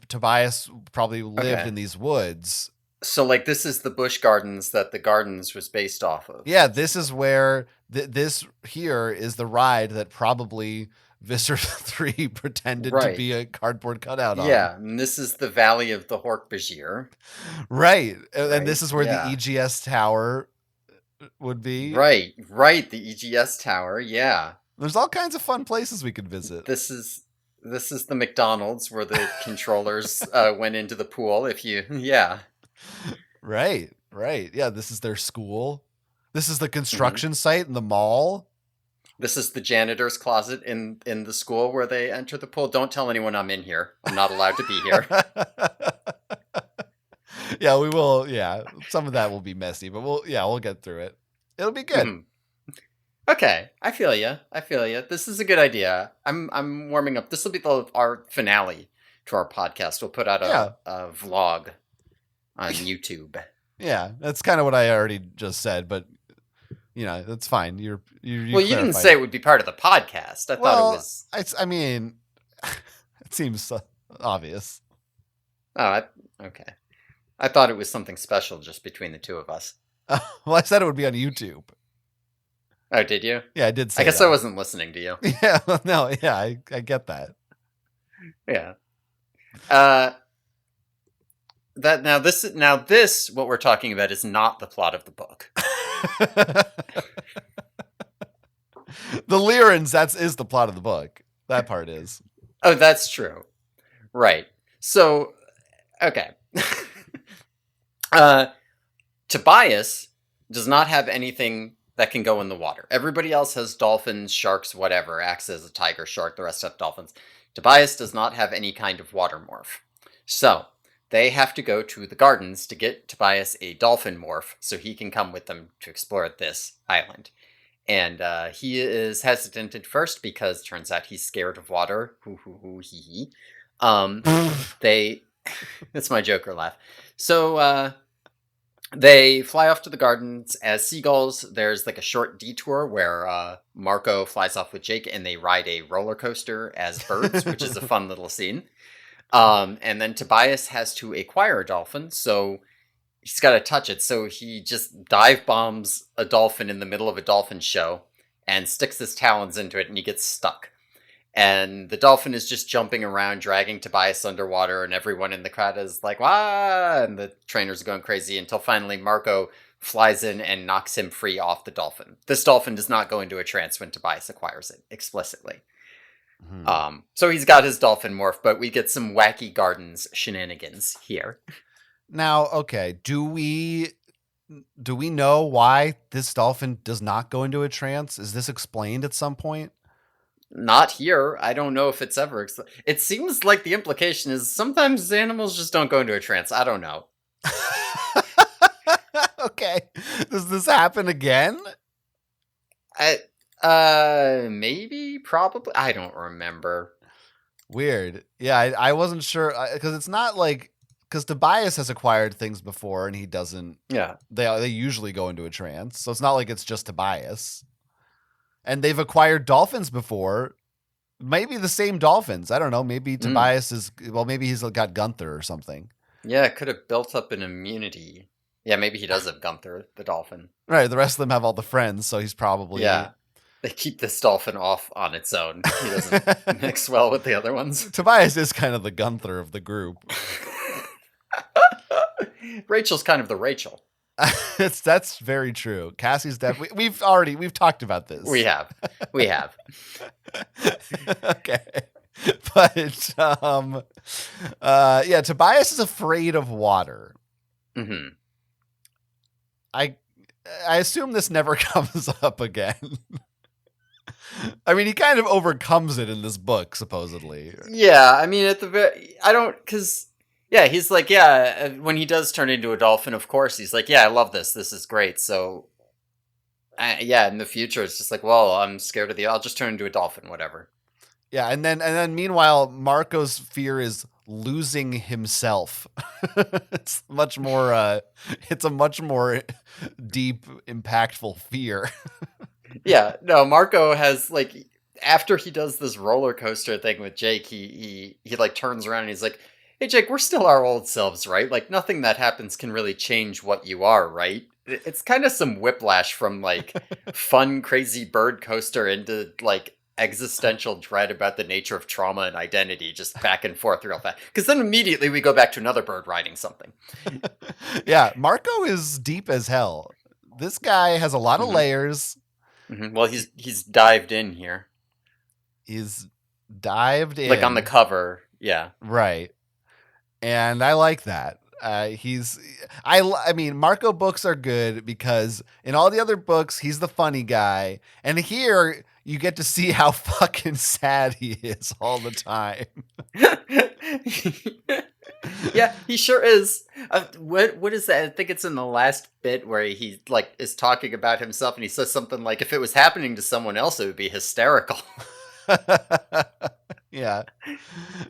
Tobias probably lived Okay. in these woods. So, like, this is the Busch Gardens that the Gardens was based off of. Yeah, this is where this here is the ride that probably Visser 3 pretended to Right. be a cardboard cutout on. Yeah, and this is the Valley of the Hork-Bajir. Right. And Right? this is where the Yeah. EGS tower would be. Right, right, the EGS tower, yeah. There's all kinds of fun places we could visit. This is this is the McDonald's where the controllers went into the pool. If you, yeah. Right. Right. Yeah, this is their school. This is the hmm construction site in the mall. This is the janitor's closet in the school where they enter the pool. Don't tell anyone I'm in here. I'm not allowed to be here. Yeah, we will. Yeah, some of that will be messy, but we'll get through it. It'll be good. Mhm. Okay, I feel you. I feel you. This is a good idea. I'm warming up. This will be our finale to our podcast. We'll put out Yeah. a vlog on YouTube. Yeah, that's kind of what I already just said, but that's fine. You Well, you didn't clarified say it. it would be part of the podcast. I thought it Well, was. I mean, it seems obvious. Oh, okay. I thought it was something special just between the two of us. Well, I said it would be on YouTube. Oh, did you? Yeah, I did say I guess that. I wasn't listening to you. Yeah, no, yeah, I get that. Yeah. That now this what we're talking about is not the plot of the book. The Lyrans, is the plot of the book. That part is. Oh, that's true. Right. So, okay. Tobias does not have anything that can go in the water. Everybody else has dolphins, sharks, whatever, acts as a tiger, shark, the rest have dolphins. Tobias does not have any kind of water morph. So, they have to go to the gardens to get Tobias a dolphin morph so he can come with them to explore this island. And he is hesitant at first because turns out he's scared of water. Hoo hoo hoo hee hee. They that's my Joker laugh. So they fly off to the gardens as seagulls. There's like a short detour where Marco flies off with Jake and they ride a roller coaster as birds, which is a fun little scene. And then Tobias has to acquire a dolphin, so he's got to touch it. So he just dive bombs a dolphin in the middle of a dolphin show and sticks his talons into it and he gets stuck. And the dolphin is just jumping around, dragging Tobias underwater, and everyone in the crowd is like, "Wah!" And the trainers are going crazy until finally Marco flies in and knocks him free off the dolphin. This dolphin does not go into a trance when Tobias acquires it, explicitly. So he's got his dolphin morph, but we get some wacky gardens shenanigans here. Now, okay, do we know why this dolphin does not go into a trance? Is this explained at some point? Not here. I don't know if it's ever. It seems like the implication is sometimes animals just don't go into a trance. I don't know. Okay. Does this happen again? Maybe, probably. I don't remember. Weird. Yeah, I wasn't sure because it's not like because Tobias has acquired things before and he doesn't. Yeah. They usually go into a trance, so it's not like it's just Tobias. And they've acquired dolphins before. Maybe the same dolphins. I don't know. Maybe Tobias is maybe he's got Gunther or something. Yeah, it could have built up an immunity. Yeah, maybe he does have Gunther, the dolphin. Right. The rest of them have all the friends, so he's probably They keep this dolphin off on its own. He doesn't mix well with the other ones. Tobias is kind of the Gunther of the group. Rachel's kind of the Rachel. That's very true. Cassie's definitely we've talked about this. We have. Okay. But yeah, Tobias is afraid of water. Mm-hmm. I assume this never comes up again. I mean, he kind of overcomes it in this book, supposedly. Yeah, I mean, he's like, when he does turn into a dolphin, of course, he's like, yeah, I love this. This is great. So, in the future, it's just like, well, I'm scared of I'll just turn into a dolphin, whatever. Yeah, and then meanwhile, Marco's fear is losing himself. It's much more. It's a much more deep, impactful fear. Yeah, no, Marco has after he does this roller coaster thing with Jake, he like turns around and he's like, hey Jake, we're still our old selves, right? Like nothing that happens can really change what you are, right? It's kind of some whiplash from like fun, crazy bird coaster into like existential dread about the nature of trauma and identity, just back and forth real fast. Because then immediately we go back to another bird riding something. Yeah, Marco is deep as hell. This guy has a lot of Hmm. layers. Well, he's dived in here, He's dived like on the in. cover. Yeah. Right. And I like that. I mean, Marco books are good because in all the other books, he's the funny guy. And here you get to see how fucking sad he is all the time. Yeah, he sure is. What is that? I think it's in the last bit where he like is talking about himself, and he says something like, "If it was happening to someone else, it would be hysterical." Yeah.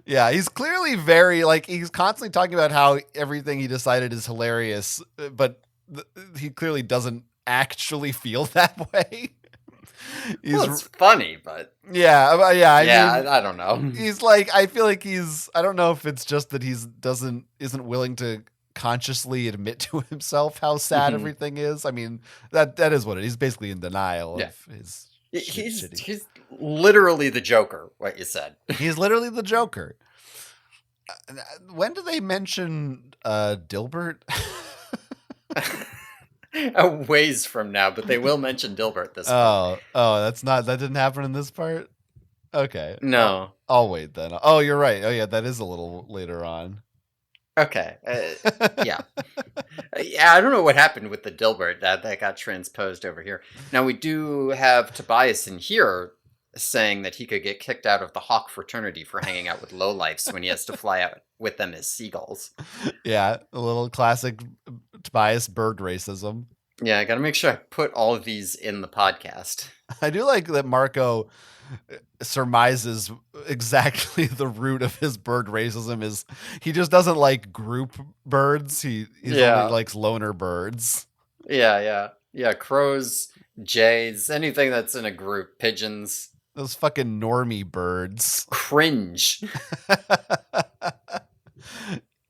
Yeah, he's clearly very like he's constantly talking about how everything he decided is hilarious, but he clearly doesn't actually feel that way. Well, He's it's funny, but yeah, I yeah, mean I don't know. he's like I feel like I don't know if it's just that isn't willing to consciously admit to himself how sad Mhm. everything is. I mean, that is what it is. He's basically in denial Yeah, of his he's shitty. he's literally the Joker. What you said. He's literally the Joker. When do they mention Dilbert? A ways from now, but they will mention Dilbert this book. That didn't happen in this part. Okay, No. I'll wait then. Oh, you're right. Oh yeah, that is a little later on. Okay. Yeah. Yeah, I don't know what happened with the Dilbert that got transposed over here. Now we do have Tobias in here saying that he could get kicked out of the Hawk fraternity for hanging out with lowlifes when he has to fly out with them as seagulls. Yeah, a little classic Tobias bird racism. Yeah, I gotta make sure I put all of these in the podcast. I do like that Marco surmises exactly the root of his bird racism is he just doesn't like group birds. He's only Yeah, likes loner birds. yeah. Crows, jays, anything that's in a group. Pigeons. Those fucking normie birds. Cringe.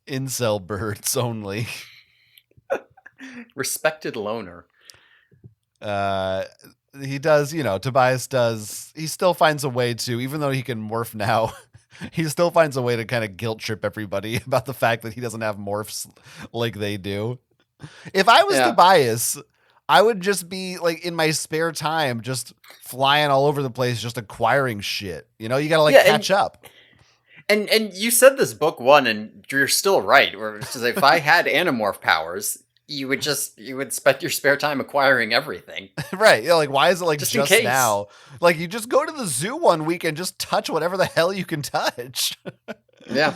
Incel birds only. Respected loner. Uh, he does, Tobias does. He still finds a way to, even though he can morph now, he still finds a way to kind of guilt trip everybody about the fact that he doesn't have morphs like they do. If I was Yeah. Tobias, I would just be like in my spare time, just flying all over the place, just acquiring shit. You gotta like Yeah, catch up. And you said this book one, and you're still right. Which is, if I had Animorph powers, you would spend your spare time acquiring everything, Right. Yeah, like why is it like just in just case. now? Like you just go to the zoo one week and just touch whatever the hell you can touch. Yeah,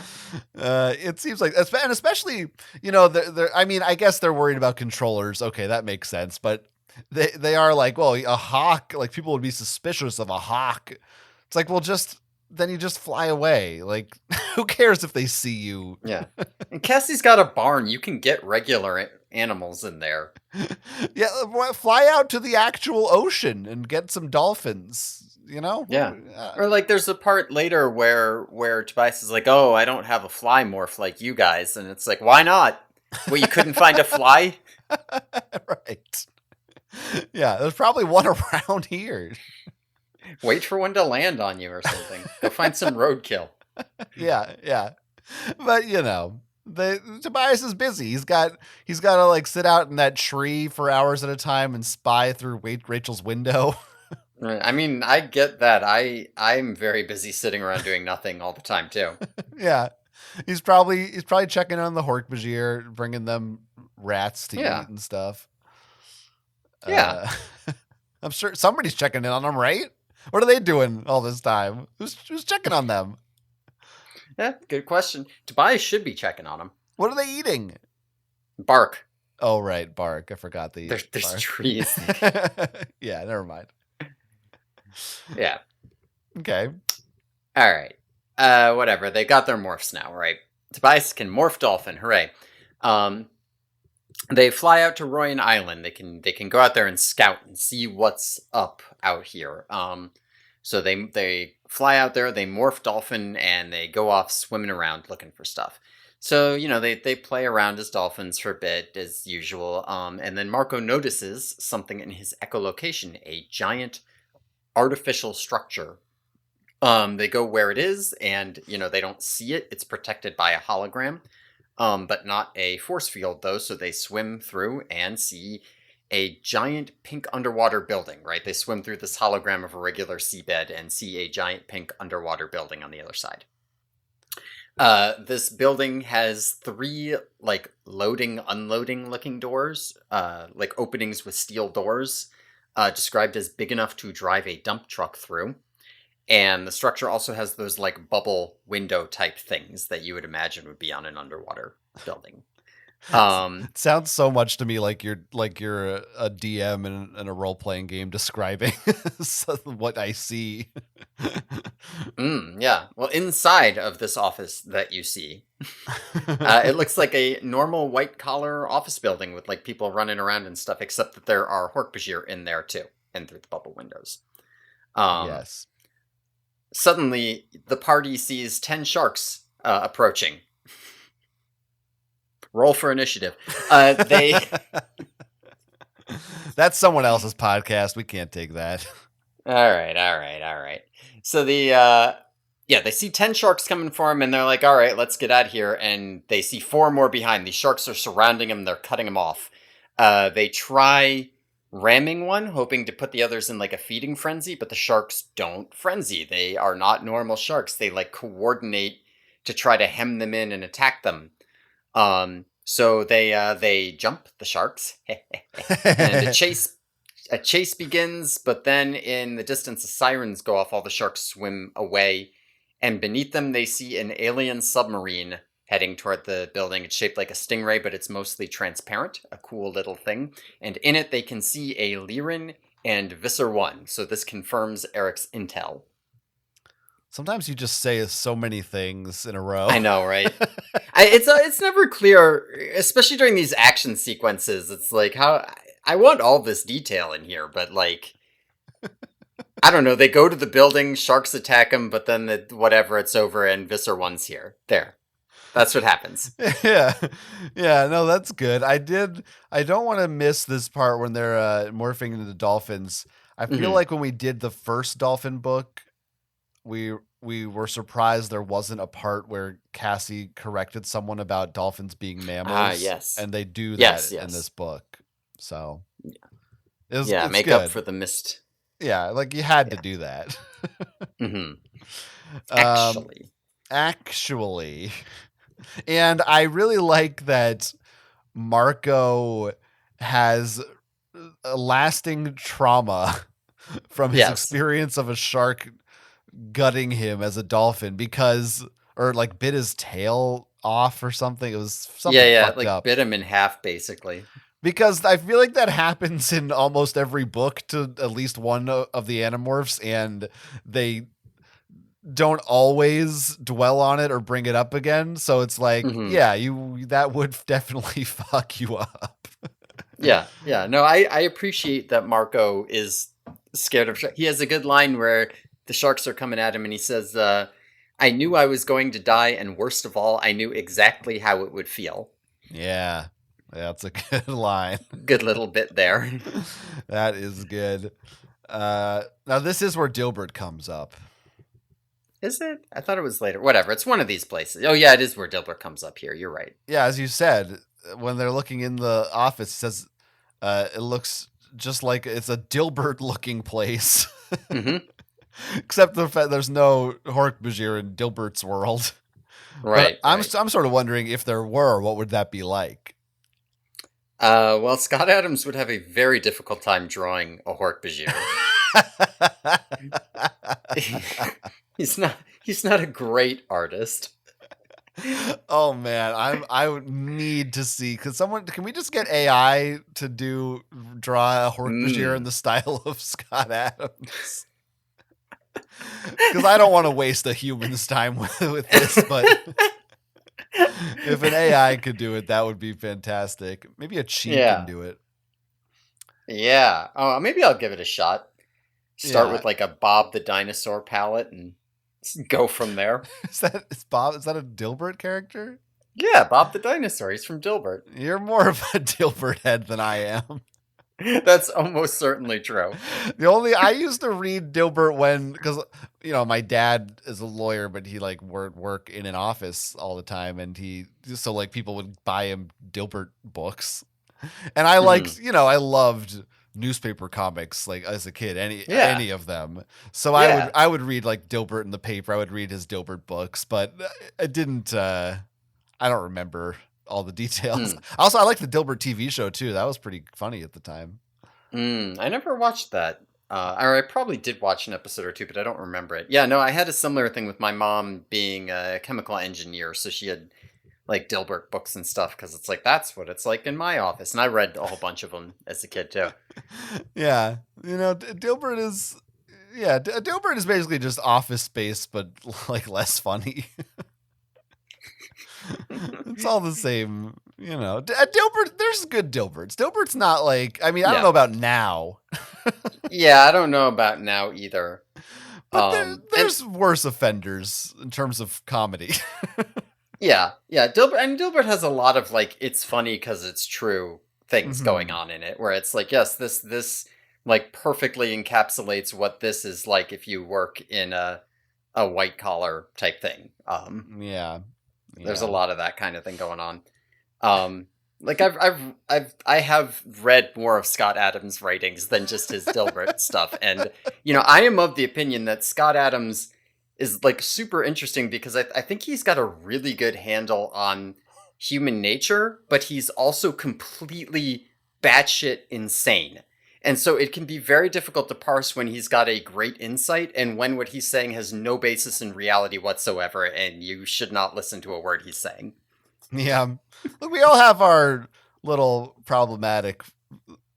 It seems like, and especially, I mean, I guess they're worried about controllers. Okay, that makes sense. But they are like, well, a hawk, like people would be suspicious of a hawk. It's like, well, then you just fly away. Like, who cares if they see you? yeah. And Cassie's got a barn. You can get regular animals in there. Yeah, fly out to the actual ocean and get some dolphins. Yeah. Or like, there's a part later where Tobias is like, "Oh, I don't have a fly morph like you guys," and it's like, "Why not? Well, you couldn't find a fly." Right. Yeah, there's probably one around here. Wait for one to land on you or something. Go find some roadkill. Yeah. But Tobias is busy. He's got to like sit out in that tree for hours at a time and spy through Rachel's window. Right. I mean, I get that. I'm very busy sitting around doing nothing all the time too. Yeah. He's probably checking on the Hork-Bajir, bringing them rats to Yeah. eat and stuff. Yeah. I'm sure somebody's checking in on them, right? What are they doing all this time? Who's checking on them? Yeah, good question. Tobias should be checking on him. What are they eating? Bark. Oh, right, bark. I forgot the There's bark. trees. Yeah, never mind. Yeah. Okay. All right. Whatever. They got their morphs now, right? Tobias can morph dolphin. Hooray. They fly out to Royan Island. They can go out there and scout and see what's up out here. So they fly out there, they morph dolphin, and they go off swimming around looking for stuff. So, they play around as dolphins for a bit, as usual. And then Marco notices something in his echolocation, a giant artificial structure. They go where it is, and, they don't see it. It's protected by a hologram, but not a force field, though. So they swim through and see a giant pink underwater building, right? They swim through this hologram of a regular seabed and see a giant pink underwater building on the other side. This building has 3 like loading, unloading looking doors, like openings with steel doors, described as big enough to drive a dump truck through. And the structure also has those like bubble window type things that you would imagine would be on an underwater building. It sounds so much to me like you're a DM in a role playing game describing what I see. Yeah. Well, inside of this office that you see, it looks like a normal white collar office building with like people running around and stuff, except that there are Hork-Bajir in there too, and through the bubble windows. Yes. Suddenly, the party sees 10 sharks approaching. Roll for initiative. They. That's someone else's podcast. We can't take that. All right. So they see 10 sharks coming for him, and they're like, all right, let's get out of here. And they see 4 more behind. These sharks are surrounding him. They're cutting him off. They try ramming one, hoping to put the others in like a feeding frenzy, but the sharks don't frenzy. They are not normal sharks. They like coordinate to try to hem them in and attack them. So they jump the sharks, and a chase begins. But then in the distance, the sirens go off. All the sharks swim away, and beneath them they see an alien submarine heading toward the building. It's shaped like a stingray, but it's mostly transparent. A cool little thing. And in it, they can see a Lyran and Visser 1. So this confirms Eric's intel. Sometimes you just say so many things in a row. I know, right? It's never clear, especially during these action sequences. It's like, how I want all this detail in here, but like, I don't know. They go to the building, sharks attack them, but then it's over, and Visser 1's here. There. That's what happens. Yeah. No, that's good. I don't want to miss this part when they're morphing into dolphins. I feel like when we did the first dolphin book, we were surprised there wasn't a part where Cassie corrected someone about dolphins being mammals. Yes. And they do that in this book. So it's make good. up for the missed. Yeah, like you had to do that. Actually. And I really like that Marco has a lasting trauma from his experience of a shark gutting him as a dolphin or like bit his tail off or something. It was something fucked up. Bit him in half basically. Because I feel like that happens in almost every book to at least one of the Animorphs, and they don't always dwell on it or bring it up again. So it's like, that would definitely fuck you up. Yeah. No, I appreciate that Marco is scared of sharks. He has a good line where the sharks are coming at him and he says, I knew I was going to die, and worst of all, I knew exactly how it would feel. Yeah, that's a good line. Good little bit there. That is good. Now this is where Dilbert comes up. Is it? I thought it was later. Whatever. It's one of these places. Oh, yeah, it is where Dilbert comes up here. You're right. Yeah, as you said, when they're looking in the office, it says it looks just like it's a Dilbert-looking place. Except the fact there's no Hork-Bajir in Dilbert's world. Right. I'm sort of wondering if there were, what would that be like? Well, Scott Adams would have a very difficult time drawing a Hork-Bajir. He's not a great artist. Oh man, I would need to see, can we just get AI to draw a Hork-Bajir in the style of Scott Adams? Because I don't want to waste a human's time with this, but if an AI could do it, that would be fantastic. Maybe a cheat can do it. Yeah. Oh, maybe I'll give it a shot. Start Yeah. with like a Bob the Dinosaur palette and go from there. Is that a Dilbert character? Yeah, Bob the Dinosaur. He's from Dilbert. You're more of a Dilbert head than I am. That's almost certainly true. I used to read Dilbert because my dad is a lawyer, but he like work in an office all the time, and so like people would buy him Dilbert books, and I liked I loved newspaper comics like as a kid, Yeah. any of them. So Yeah. I would read like Dilbert in the paper. I would read his Dilbert books, but I didn't. I don't remember all the details. Also, I liked the Dilbert TV show too. That was pretty funny at the time. I never watched that. Or I probably did watch an episode or two, but I don't remember it. Yeah, no, I had a similar thing with my mom being a chemical engineer, so she had like Dilbert books and stuff because it's like that's what it's like in my office, and I read a whole bunch of them as a kid too. Yeah, Dilbert is Dilbert is basically just Office Space, but like less funny. It's all the same, Dilbert, there's good Dilberts. Dilbert's not like, I mean, I don't know about now. Yeah, I don't know about now either. But there's worse offenders in terms of comedy. Yeah. Dilbert has a lot of like it's funny because it's true things going on in it, where it's like, yes, this like perfectly encapsulates what this is like if you work in a white collar type thing. Yeah. There's a lot of that kind of thing going on. Like I have read more of Scott Adams' writings than just his Dilbert stuff, and I am of the opinion that Scott Adams is like super interesting because I think he's got a really good handle on human nature, but he's also completely batshit insane. And so it can be very difficult to parse when he's got a great insight and when what he's saying has no basis in reality whatsoever, and you should not listen to a word he's saying. Yeah. Look, we all have our little problematic,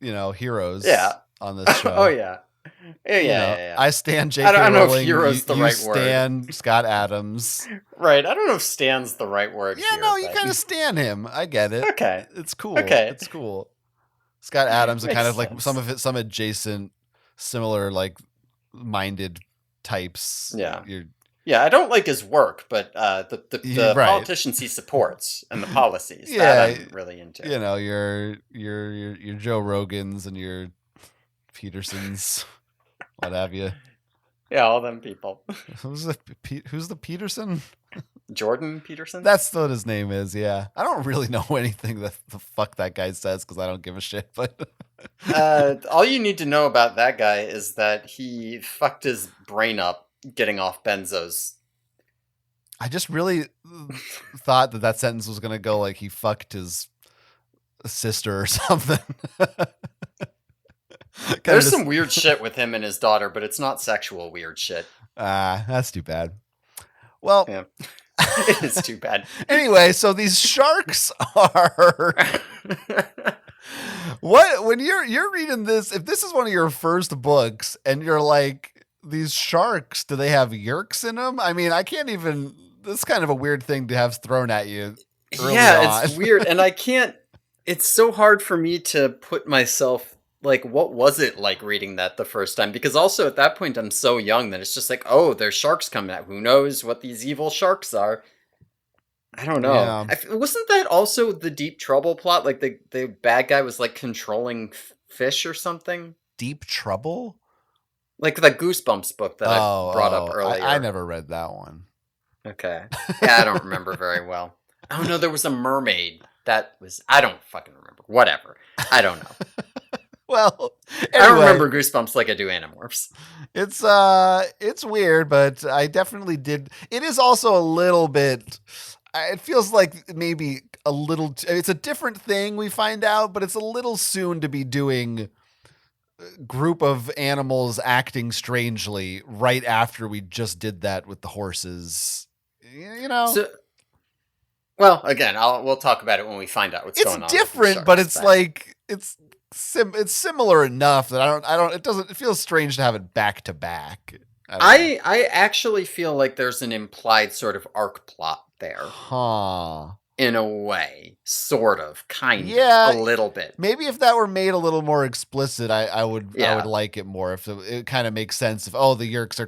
heroes on this show. Oh, yeah. Yeah. I stand J.K. I don't know Rowling, if hero's the right word. You stand Scott Adams. Right. I don't know if stand's the right word. Yeah, here, no, you kind of stand him. I get it. Okay. It's cool. Okay. It's cool. Scott Adams and kind of like sense. some adjacent, similar, like minded types. Yeah. Yeah, I don't like his work, but the right. politicians he supports and the policies that I'm really into. Your Joe Rogans and your Petersons, what have you. Yeah, all them people. Who's the Peterson? Jordan Peterson? That's what his name is, yeah. I don't really know anything that the fuck that guy says because I don't give a shit, but... all you need to know about that guy is that he fucked his brain up getting off benzos. I just really thought that sentence was going to go like he fucked his sister or something. There's some weird shit with him and his daughter, but it's not sexual weird shit. That's too bad. Well... Yeah. It is too bad. Anyway, so these sharks are... when you're reading this, if this is one of your first books and you're like, these sharks, do they have yerks in them? I mean, I can't even... This is kind of a weird thing to have thrown at you early on. It's weird, and I can't... It's so hard for me to put myself... Like, what was it like reading that the first time? Because also at that point, I'm so young that it's just like, oh, there's sharks coming out. Who knows what these evil sharks are? I don't know. Yeah. Wasn't that also the Deep Trouble plot? Like, the bad guy was, like, controlling fish or something? Deep Trouble? Like the Goosebumps book that I brought up earlier. I never read that one. Okay. Yeah, I don't remember very well. Oh, no, there was a mermaid. I don't fucking remember. Whatever. I don't know. Well, anyway, I don't remember Goosebumps like I do Animorphs. It's weird, but I definitely did. It is also a little bit. It feels like maybe a little. It's a different thing we find out, but it's a little soon to be doing group of animals acting strangely right after we just did that with the horses. So, well, again, we'll talk about it when we find out what's going on. It's different, but it's like it's similar enough that I don't. It feels strange to have it back to back. I actually feel like there's an implied sort of arc plot there. Huh. in a way, sort of, kind of, a Yeah, little bit. maybe if that were made a little more explicit, I would Yeah. like it more. If it kind of makes sense. If the Yerks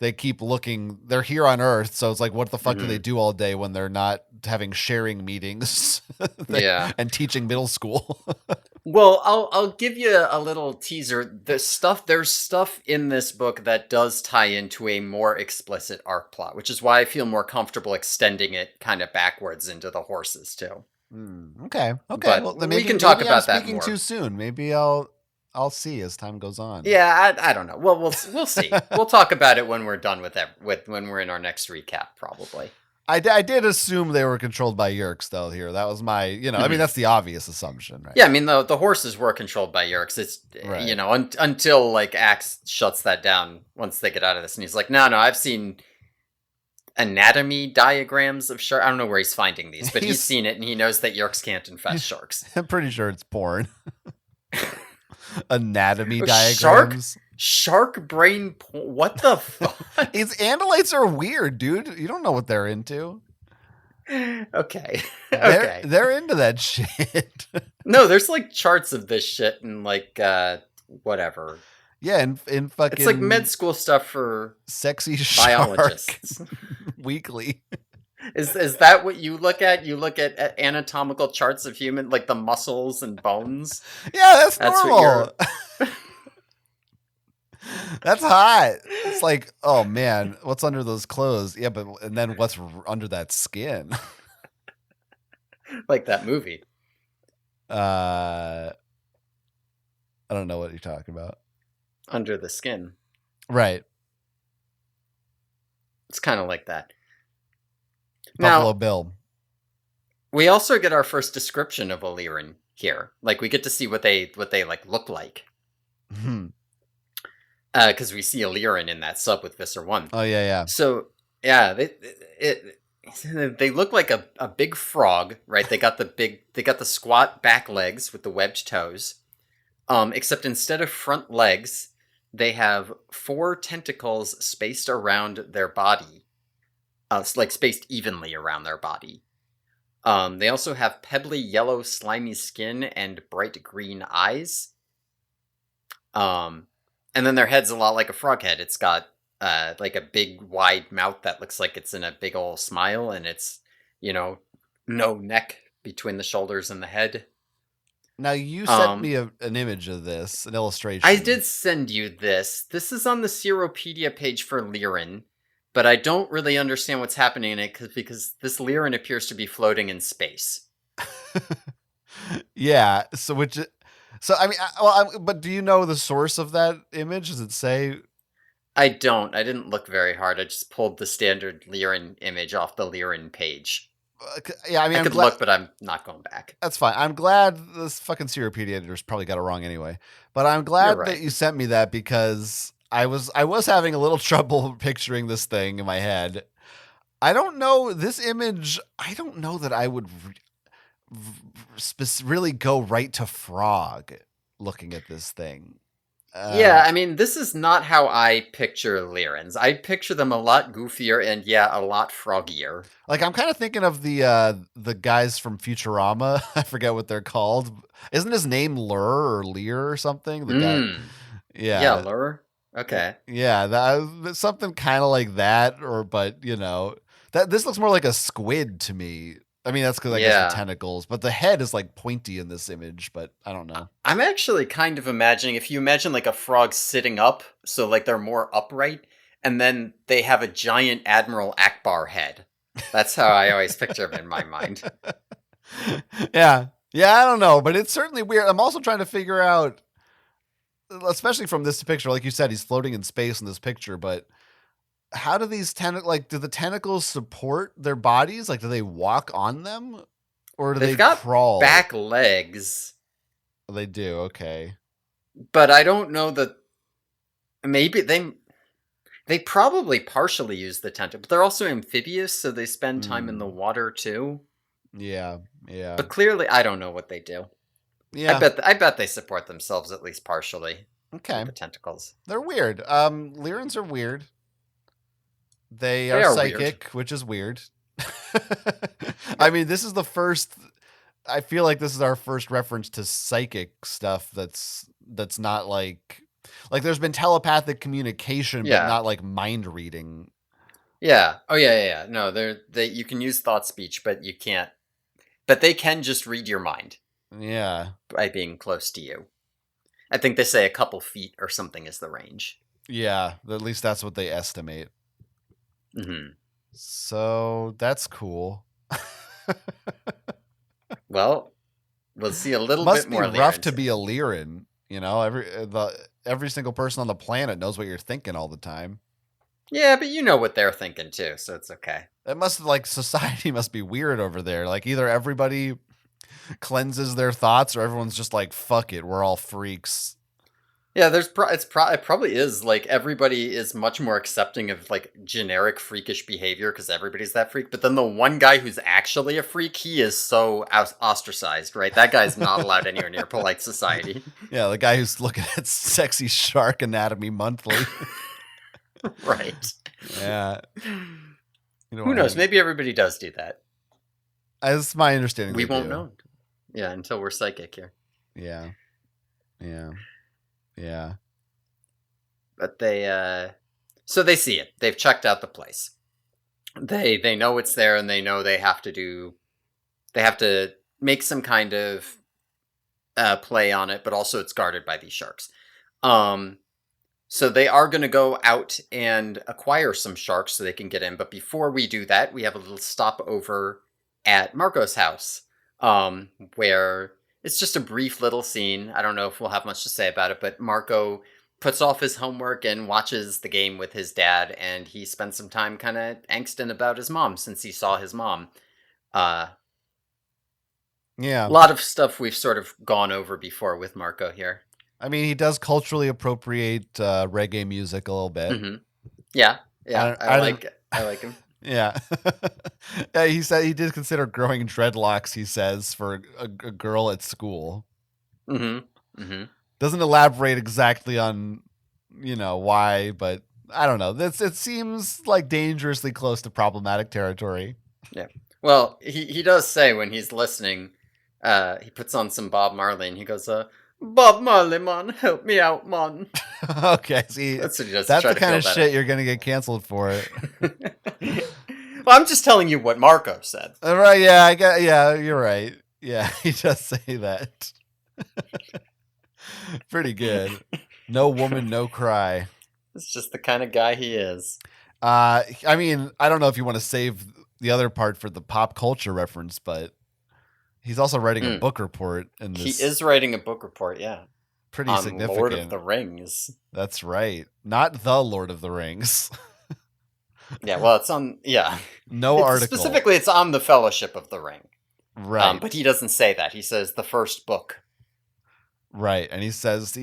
they keep looking, they're here on Earth, so it's like, what the fuck do they Hmm. do all day when they're not having sharing meetings Yeah. and teaching middle school? Well, I'll give you a little teaser. There's stuff in this book that does tie into a more explicit arc plot, which is why I feel more comfortable extending it kind of backwards into the horses too. Okay, okay. But Well, then we maybe can talk maybe I'm about that speaking too more. soon. Maybe I'll see as time goes on. Yeah, I don't know. Well, we'll see. We'll talk about it when we're done with when we're in our next recap, probably. I did assume they were controlled by Yerks, though. Here, that was my, I mean, Mhm. that's the obvious assumption, right? Yeah, I mean the horses were controlled by Yerks. It's Right. until like Axe shuts that down once they get out of this, and he's like, no, I've seen anatomy diagrams of sharks. I don't know where he's finding these, but he's He's, seen it and he knows that Yerks can't infest sharks. I'm pretty sure it's porn. Anatomy Shark, diagrams. shark brain. What the fuck? These Andalites are weird, dude. You don't know what they're into. Okay, They're okay. they're into that shit. No, there's like charts of this shit and like whatever. Yeah, in It's like med fucking school stuff for Sexy Shark biologists. Weekly. Is that what you look at? You look at anatomical charts of human, like the muscles and bones. Yeah, that's That's what normal. you're That's hot. It's like, oh man, what's under those clothes? Yeah, but and then what's under that skin? like that movie. I don't know what you're talking about. Under the Skin. Right. It's kind of like that. Buffalo Now, Bill. we also get our first description of Illyrin here. Like we get to see what they like look like. Hmm. Because we see Illyrin in that sub with Visser 1. Oh yeah, So, yeah, they look like a big frog, right? They got the squat back legs with the webbed toes. Except instead of front legs, they have 4 tentacles spaced around their body. Like spaced evenly around their body. They also have pebbly yellow slimy skin and bright green eyes. And then their head's a lot like a frog head. It's got like a big wide mouth that looks like it's in a big old smile, and it's, no neck between the shoulders and the head. Now you sent Um, me an image of this, an illustration. I did send you this. This is on the Seropedia page for Lyran, but I don't really understand what's happening in it because this Lyran appears to be floating in space. Yeah. So I mean, but do you know the source of that image? Does it say? I don't. I didn't look very hard. I just pulled the standard Lyran image off the Lyran page. Yeah, I mean, I I'm could glad. look, but I'm not going back. That's fine. I'm glad this fucking Seropedia editor's probably got it wrong anyway. But I'm You're glad that right. you sent me that because I was having a little trouble picturing this thing in my head. I don't know this image. I don't know that I would really go right to frog looking at this thing. Yeah, I mean, this is not how I picture Lyrans. I picture them a lot goofier and, yeah, a lot froggier. Like I'm kind of thinking of the guys from Futurama. I forget what they're called. Isn't his name Lur or Lear or something? The guy. Yeah, Yeah. lure. Okay. Yeah, that's something kind of like that, but that this looks more like a squid to me. I mean, that's because I guess the Yeah. tentacles, but the head is like pointy in this image. But I don't know. I'm actually kind of imagining, if you imagine like a frog sitting up, so like they're more upright, and then they have a giant Admiral Akbar head. That's how I always picture them in my mind. Yeah, I don't know, but it's certainly weird. I'm also trying to figure out, especially from this picture, like you said, he's floating in space in this picture, but how do these do the tentacles support their bodies? Like, do they walk on them, or do They've they got crawl? back legs, They do. Okay. but I don't know that. Maybe they probably partially use the tentacle, but they're also amphibious, so they spend time in the water too. Yeah. But clearly, I don't know what they do. Yeah. I bet they support themselves at least partially. Okay. With the tentacles. They're weird. Lyrans are weird. They are are psychic, weird. which is weird. I Yep. mean, this is the first. I feel like this is our first reference to psychic stuff that's not like there's been telepathic communication, but Yeah. not like mind reading. Yeah. Oh yeah, yeah, yeah. No, they you can use thought speech, but you can't. But they can just read your mind Yeah, by being close to you. I think they say a couple feet or something is the range. yeah. At least that's what they estimate. Hmm. So that's cool. Well, we'll see a little bit Must be more there rough to into. be a Lyran. You know, every single person on the planet knows what you're thinking all the time. Yeah, but you know what they're thinking too, so it's okay. It must like society must be weird over there. Like either everybody cleanses their thoughts or everyone's just like fuck it, we're all freaks. Yeah, it probably is like everybody is much more accepting of like generic freakish behavior because everybody's that freak. But then the one guy who's actually a freak, he is so ostracized, right? That guy's not allowed anywhere near polite society. Yeah, the guy who's looking at sexy shark anatomy monthly. Right. Yeah. You don't Who want knows? him. Maybe everybody does do that. As my understanding, We they won't do. know. Yeah, until we're psychic here. Yeah. Yeah. Yeah. But so they see it. They've checked out the place. They know it's there and they know they have to make some kind of play on it, but also it's guarded by these sharks. Um so they are going to go out and acquire some sharks so they can get in, but before we do that, we have a little stopover at Marco's house. Where it's just a brief little scene. I don't know if we'll have much to say about it, but Marco puts off his homework and watches the game with his dad, and he spends some time kind of angsting about his mom since he saw his mom. A Yeah. lot of stuff we've sort of gone over before with Marco here. I mean, he does culturally appropriate reggae music a little bit. Hmm. Yeah, yeah, I don't. I like him. Yeah. Yeah, he said he did consider growing dreadlocks, he says, for a girl at school. Hmm. Hmm. Doesn't elaborate exactly on, why, but I don't know. It seems like dangerously close to problematic territory. Yeah. Well, he does say when he's listening, he puts on some Bob Marley and he goes, Bob Marley, man, help me out, man. Okay, see, That's what he does to that's try the to kind feel of better. shit you're going to get canceled for. Well, I'm just telling you what Marco said. Right, yeah, yeah, you're right. Yeah, he does say that. Pretty good. No woman, no cry. It's just the kind of guy he is. I mean, I don't know if you want to save the other part for the pop culture reference, but he's also writing a book report in He this. is writing a book report, yeah. Pretty On significant. Lord of the Rings. That's right. Not the Lord of the Rings. Yeah, well, it's on, yeah. No article. Specifically, it's on the Fellowship of the Ring. Right. But he doesn't say that. He says the first book. Right. And he says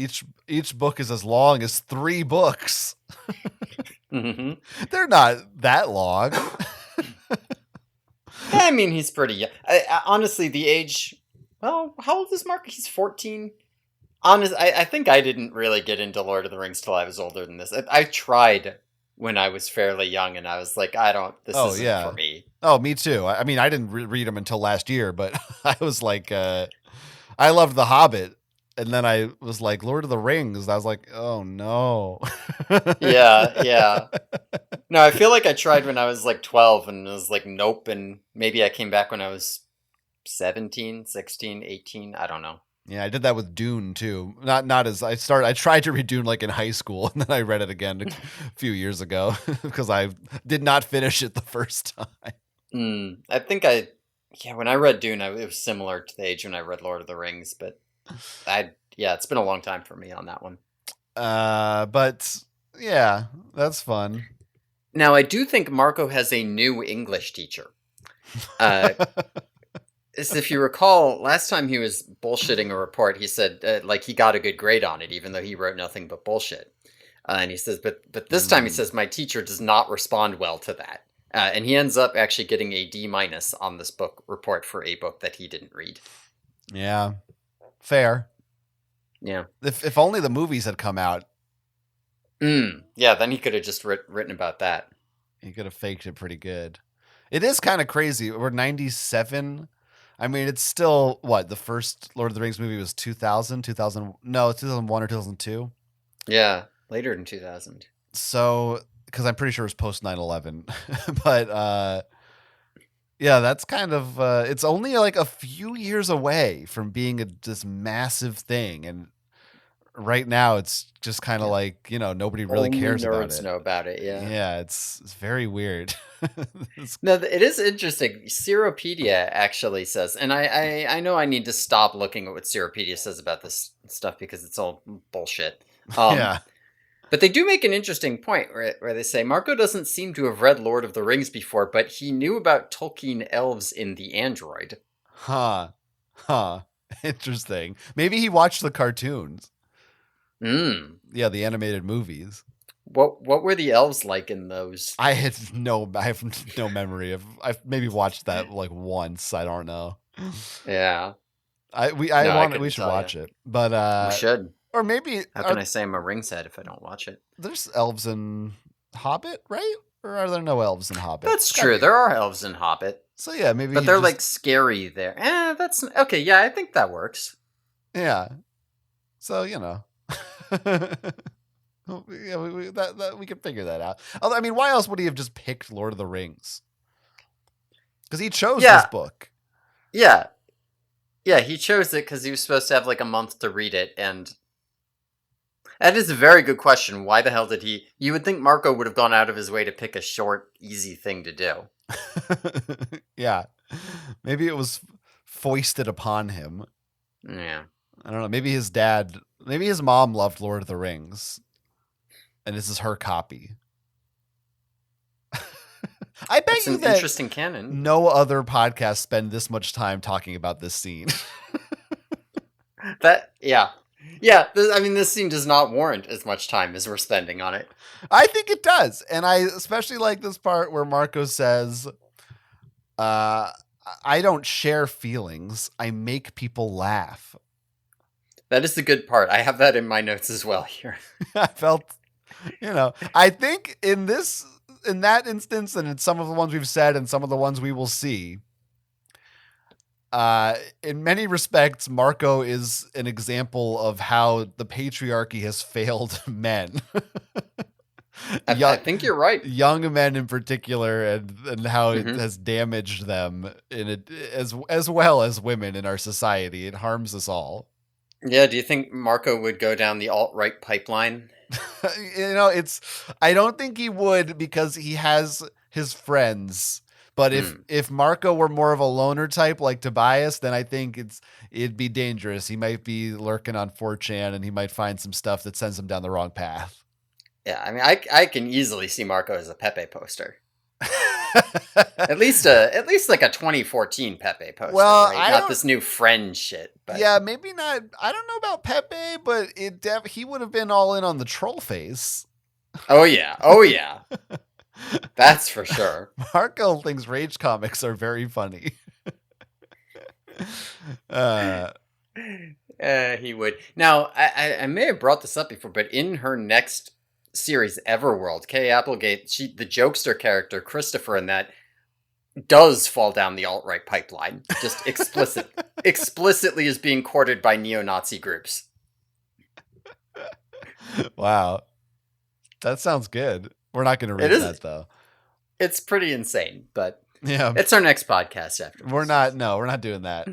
each book is as long as 3 books. Mm-hmm. They're not that long. I mean, he's pretty young. Honestly, the age... Well, how old is Mark? He's 14. I think I didn't really get into Lord of the Rings till I was older than this. I tried when I was fairly young, and I was like, this isn't for me. Oh, me too. I mean, I didn't read them until last year, but I was like, I loved The Hobbit. And then I was like, Lord of the Rings. And I was like, oh no. Yeah. No, I feel like I tried when I was like 12 and was like, nope. And maybe I came back when I was 17, 16, 18. I don't know. Yeah, I did that with Dune too. Not as I tried to read Dune like in high school, and then I read it again a few years ago because I did not finish it the first time. I think when I read Dune, it was similar to the age when I read Lord of the Rings, but it's been a long time for me on that one. But yeah, that's fun. Now, I do think Marco has a new English teacher. As if you recall, last time he was bullshitting a report, he said he got a good grade on it, even though he wrote nothing but bullshit. And he says, but this time he says, my teacher does not respond well to that. And he ends up actually getting a D- on this book report for a book that he didn't read. Yeah, fair. Yeah. If only the movies had come out. Yeah, then he could have just written about that. He could have faked it pretty good. It is kind of crazy. We're 97. I mean, it's still what the first Lord of the Rings movie was 2000, 2000. No, 2001 or 2002. Yeah, later in 2000. So, because I'm pretty sure it was post 9/11, but yeah, that's kind of it's only like a few years away from being this massive thing, and right now it's just kind of Yeah. like nobody really Only cares about nerds it. know about it, yeah. Yeah, it's very weird. No, it is interesting. Seropedia actually says, and I know I need to stop looking at what Seropedia says about this stuff because it's all bullshit. Um, Yeah. but they do make an interesting point where they say Marco doesn't seem to have read Lord of the Rings before, but he knew about Tolkien elves in The Android. Huh. Huh. Interesting. Maybe he watched the cartoons. Hmm. Yeah, the animated movies. What were the elves like in those? I have no memory of. I've maybe watched that like once. I don't know. Yeah. I No, I want it. We couldn't should tell you. watch it, but We should. or maybe How can I say I'm a Rings head if I don't watch it? there's elves in Hobbit, right? Or are there no elves in Hobbit? That's true. There are elves in Hobbit, So yeah, maybe but he they're just like scary there. That's okay. Yeah, I think that works. yeah. So yeah, that we can figure that out. Although, I mean, why else would he have just picked Lord of the Rings? Because he chose this Yeah, book. yeah, yeah. He chose it because he was supposed to have like a month to read it, and that is a very good question. Why the hell did he? You would think Marco would have gone out of his way to pick a short, easy thing to do. Yeah, maybe it was foisted upon him. Yeah, I don't know. Maybe his mom loved Lord of the Rings, and this is her copy. I bet that's you an that interesting canon. no other podcast spend this much time talking about this scene. Yeah. Yeah, I mean, this scene does not warrant as much time as we're spending on it. I think it does, and I especially like this part where Marco says, "I don't share feelings. I make people laugh." That is the good part. I have that in my notes as well here. I felt, I think in that instance, and in some of the ones we've said, and some of the ones we will see, in many respects, Marco is an example of how the patriarchy has failed men. I think you're right. Young men in particular, and how it Mhm. has damaged them in it as well as women in our society. It harms us all. Yeah, do you think Marco would go down the alt-right pipeline? I don't think he would because he has his friends. But if Marco were more of a loner type like Tobias, then I think it'd be dangerous. He might be lurking on 4chan and he might find some stuff that sends him down the wrong path. Yeah, I mean, I can easily see Marco as a Pepe poster. At least like a 2014 Pepe poster, Well, right? Not this new friend shit. But yeah, maybe not. I don't know about Pepe, but he would have been all in on the troll face. oh yeah, that's for sure. Marco thinks Rage comics are very funny. He would. Now, I may have brought this up before, but in her next series, Everworld, Kay Applegate, the jokester character Christopher in that does fall down the alt-right pipeline. Just explicitly is being courted by neo-Nazi groups. Wow. That sounds good. We're not going to read that though. It's pretty insane, but yeah, it's our next podcast after this. We're not doing that.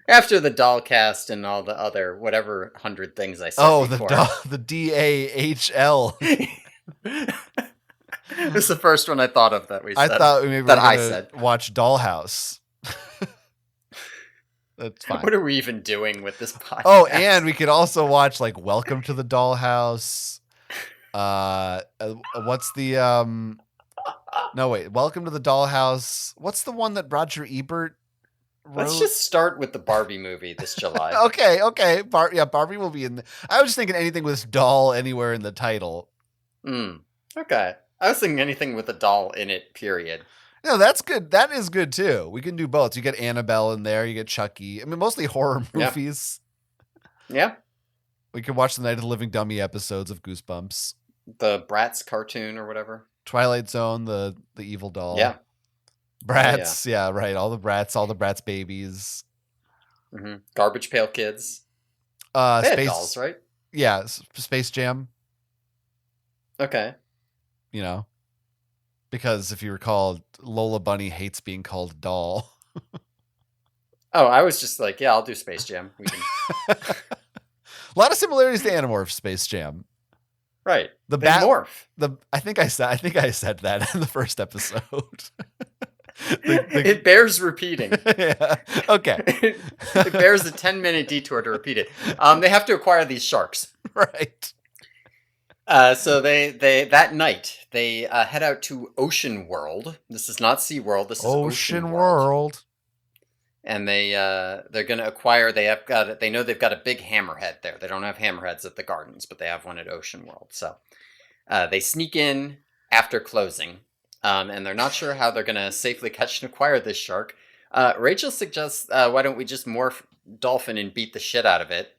After the doll cast and all the other whatever 100 things I said before. The DAHL. It's the first one I thought of that we said. I thought maybe that I said. Watch Dollhouse. That's fine. What are we even doing with this podcast? Oh, and we could also watch like Welcome to the Dollhouse. What's the No wait, Welcome to the Dollhouse. What's the one that Roger Ebert wrote? Let's just start with the Barbie movie this July. Okay. Barbie will be in. I was just thinking anything with doll anywhere in the title. Okay. I was thinking anything with a doll in it, period. No, that's good. That is good too. We can do both. You get Annabelle in there. You get Chucky. I mean, mostly horror movies. Yeah. We can watch the Night of the Living Dummy episodes of Goosebumps. The Bratz cartoon or whatever. Twilight Zone, the evil doll. Yeah. Oh yeah. Brats, yeah, right. All the Brats babies. Garbage Pail Kids. They had dolls, Space, right? yeah, Space Jam. Okay. You know, because if you recall, Lola Bunny hates being called a doll. Oh, I was just like, yeah, I'll do Space Jam. We can. A lot of similarities to Animorphs Space Jam. Right. The They bat. morph. I think I said that in the first episode. It bears repeating. Yeah. Okay. It bears a 10-minute detour to repeat it. They have to acquire these sharks. Right. So they that night they head out to Ocean World. This is not Sea World. This is Ocean Ocean World. World. And they're going to acquire. They know they've got a big hammerhead there. They don't have hammerheads at the gardens, but they have one at Ocean World. So they sneak in after closing, and they're not sure how they're going to safely catch and acquire this shark. Rachel suggests, why don't we just morph dolphin and beat the shit out of it?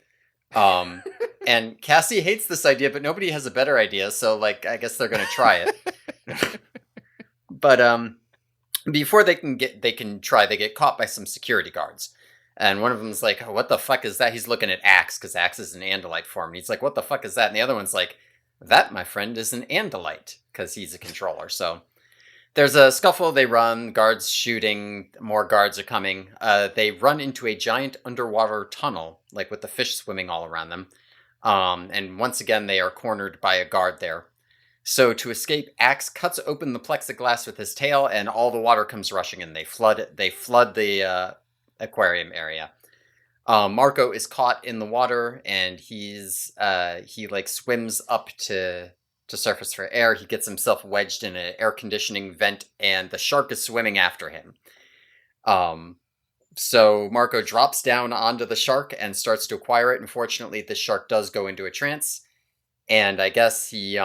And Cassie hates this idea, but nobody has a better idea. So like, I guess they're going to try it. But before they get caught by some security guards. And one of them's like, oh, what the fuck is that? He's looking at Axe, because Axe is an Andalite form. And he's like, what the fuck is that? And the other one's like, that, my friend, is an Andalite, because he's a controller. So there's a scuffle, they run, guards shooting, more guards are coming. They run into a giant underwater tunnel, like with the fish swimming all around them. And once again, they are cornered by a guard there. So to escape, Axe cuts open the plexiglass with his tail, and all the water comes rushing in. They flood the aquarium area. Marco is caught in the water, and he like swims up to surface for air. He gets himself wedged in an air conditioning vent, and the shark is swimming after him. So Marco drops down onto the shark and starts to acquire it. Unfortunately, the shark does go into a trance, and I guess he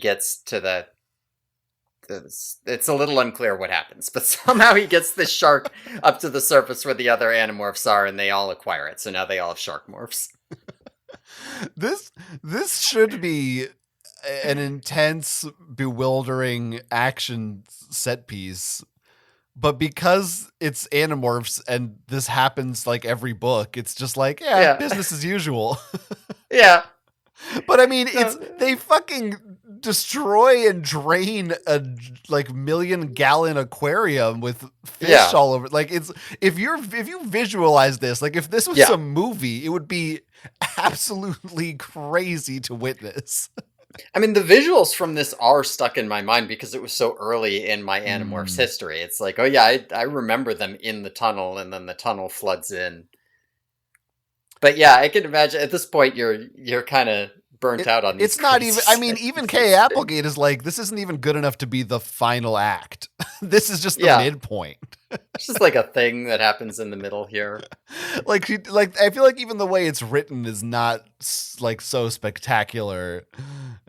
gets to it's a little unclear what happens, but somehow he gets the shark up to the surface where the other Animorphs are, and they all acquire it. So now they all have shark morphs. This should be an intense, bewildering action set piece. But because it's Animorphs and this happens like every book, it's just like, yeah. Business as usual. Yeah. But I mean, they fucking destroy and drain a like 1,000,000-gallon aquarium with fish all over. Like if you visualize this, like if this was a movie, it would be absolutely crazy to witness. I mean, the visuals from this are stuck in my mind because it was so early in my Animorphs history. It's like, oh yeah, I remember them in the tunnel, and then the tunnel floods in. But yeah, I can imagine at this point you're kind of burnt out on these. It's not even. I mean, even Kay Applegate is like, this isn't even good enough to be the final act. This is just the midpoint. It's just like a thing that happens in the middle here. Like I feel like even the way it's written is not like so spectacular.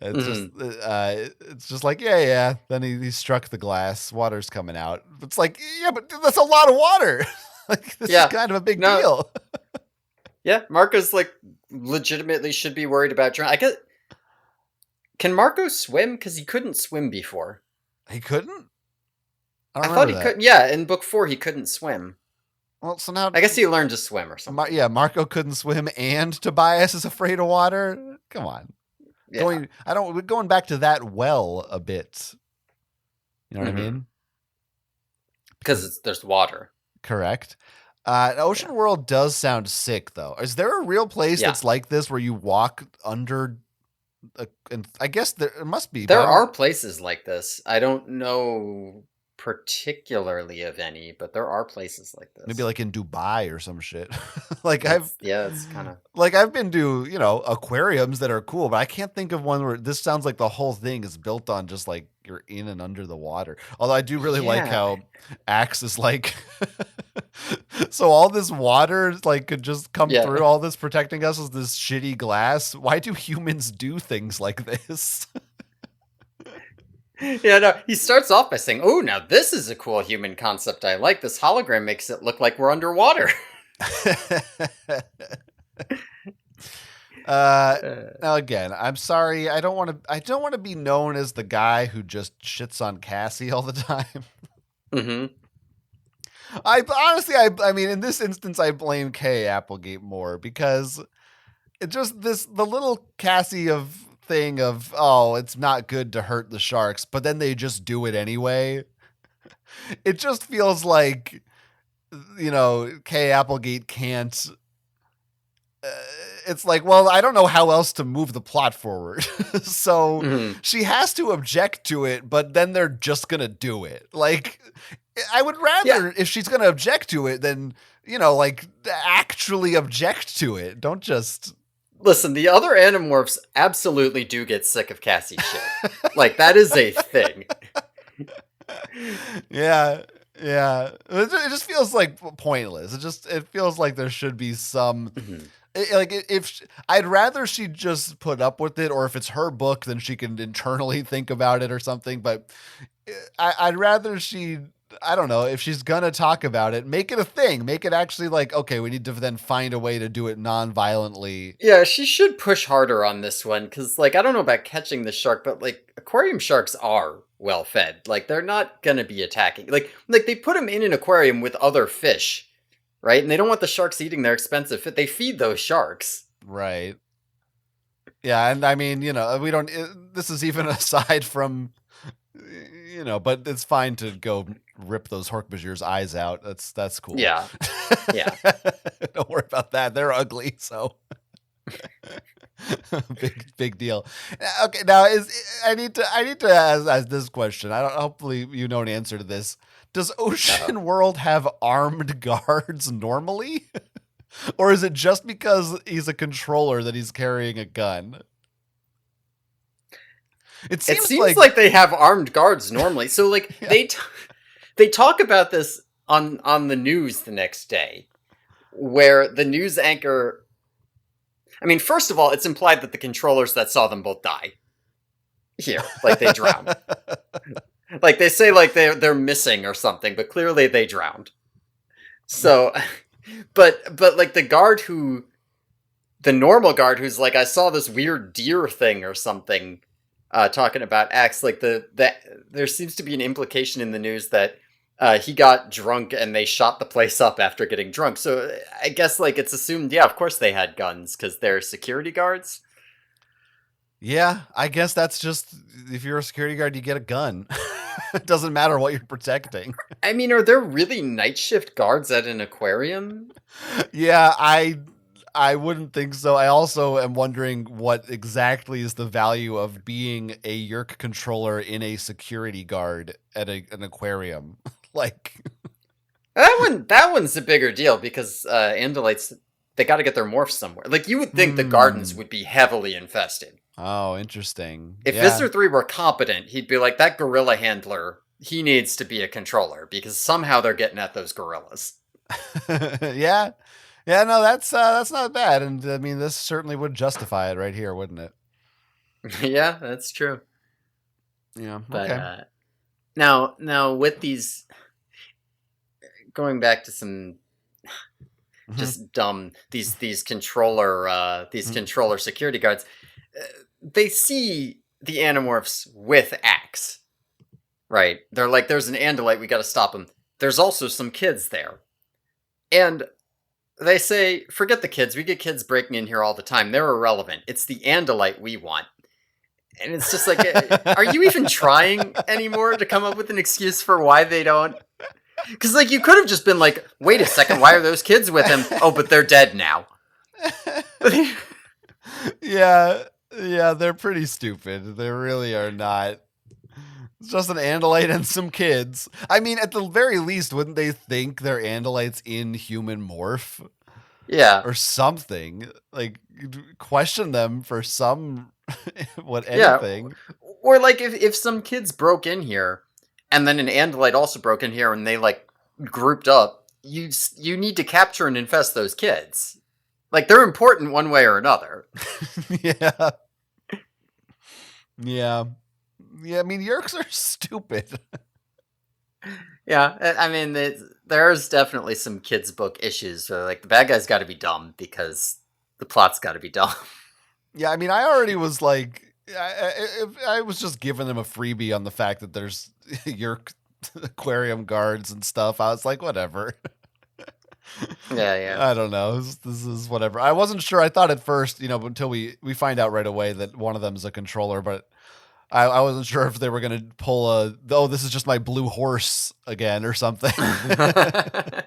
It's just like yeah. Then he struck the glass. Water's coming out. It's like, yeah, but that's a lot of water. Like this is kind of a big deal. Yeah, Marco's like legitimately should be worried about drowning. Can Marco swim? Because he couldn't swim before. He couldn't? I thought he couldn't. Yeah, in book 4 he couldn't swim. Well, so now I guess he learned to swim or something. Marco couldn't swim, and Tobias is afraid of water. Come on, we're going back to that well a bit. You know what I mean? Because there's water. Correct. Ocean World does sound sick, though. Is there a real place that's like this where you walk under? And I guess there must be. There are places like this. I don't know particularly of any, but there are places like this. Maybe like in Dubai or some shit. Like it's kind of like I've been to aquariums that are cool, but I can't think of one where this sounds like the whole thing is built on just like you're in and under the water. Although I do really like how Axe is like, so all this water like could just come through all this protecting us as this shitty glass. Why do humans do things like this? Yeah, no, he starts off by saying, oh, now this is a cool human concept I like. This hologram makes it look like we're underwater. Now again, I'm sorry. I don't want to be known as the guy who just shits on Cassie all the time. Hmm. I honestly, I mean, in this instance, I blame Kay Applegate more because it just the little Cassie of thing of, oh, it's not good to hurt the sharks, but then they just do it anyway. It just feels like, Kay Applegate can't. Uh, it's like, well, I don't know how else to move the plot forward. So Hmm. she has to object to it, but then they're just going to do it. Like, I would Yeah. rather, if she's going to object to it, then, like, actually object to it. Don't just. Listen, the other Animorphs absolutely do get sick of Cassie's shit. Like, that is a thing. Yeah. Yeah. It just feels like pointless. It feels like there should be some. Hmm. Like, if I'd rather she just put up with it, or if it's her book, then she can internally think about it or something. But I'd rather she, I don't know, if she's gonna talk about it, make it a thing, make it actually like, okay, we need to then find a way to do it non-violently. Yeah, she should push harder on this one, because, like, I don't know about catching the shark, but, like, aquarium sharks are well fed. Like, they're not gonna be attacking. Like they put them in an aquarium with other fish, right? And they don't want the sharks eating their expensive fish. They feed those sharks. Right. Yeah, and I mean, we don't. This is even aside from, but it's fine to go rip those Hork-Bajir's eyes out. That's cool. Yeah, yeah. Don't worry about that. They're ugly, so big deal. Okay, now I need to ask this question. I don't. Hopefully, you know an answer to this. Does Uh-oh. Ocean World have armed guards normally? Or is it just because he's a controller that he's carrying a gun? It It seems seems like, like they have armed guards normally. So, like, yeah. they talk about this on the news the next day, where the news anchor. I mean, first of all, it's implied that the controllers that saw them both die here, like they drowned. Like they say, like they're missing or something, but clearly they drowned. So, but like the normal guard who's like, I saw this weird deer thing or something, talking about X. Like there seems to be an implication in the news that he got drunk and they shot the place up after getting drunk. So I guess like it's assumed, yeah, of course they had guns because they're security guards. Yeah, I guess that's just, if you're a security guard, you get a gun. It doesn't matter what you're protecting. I mean, are there really night shift guards at an aquarium? Yeah, I wouldn't think so. I also am wondering what exactly is the value of being a Yerk controller in a security guard at an aquarium. Like, That one's a bigger deal because Andalites, they got to get their morphs somewhere. Like you would think the gardens would be heavily infested. Oh, interesting. If Yeah. Visitor 3 were competent, he'd be like, that gorilla handler, he needs to be a controller because somehow they're getting at those gorillas. Yeah. Yeah, no, that's not bad. And I mean, this certainly would justify it right here, wouldn't it? Yeah, that's true. Yeah. But Okay. now with these, going back to some Mhm. just dumb these controller Mhm. controller security guards, they see the Animorphs with Axe, right? They're like, there's an Andalite, we got to stop him. There's also some kids there, and they say, forget the kids. We get kids breaking in here all the time. They're irrelevant. It's the Andalite we want. And it's just like, are you even trying anymore to come up with an excuse for why they don't? Because, like, you could have just been like, wait a second, why are those kids with him? Oh, but they're dead now. Yeah. Yeah, they're pretty stupid. They really are not. It's just an Andalite and some kids. I mean, at the very least, wouldn't they think they're Andalites in human morph Yeah. or something? Like, question them for some Yeah. anything. Or, like, if some kids broke in here, and then an Andalite also broke in here, and they, like, grouped up, you need to capture and infest those kids. Like, they're important one way or another. Yeah. Yeah. Yeah, I mean, Yerks are stupid. Yeah, I mean, there's definitely some kids' book issues. Where, like, the bad guy's got to be dumb because the plot's got to be dumb. Yeah, I mean, I already was like, I was just giving them a freebie on the fact that there's Yerk aquarium guards and stuff. I was like, whatever. Yeah, yeah. I don't know. This is whatever. I wasn't sure. I thought at first, until we find out right away that one of them is a controller, but I wasn't sure if they were going to pull this is just my blue horse again or something. Yeah,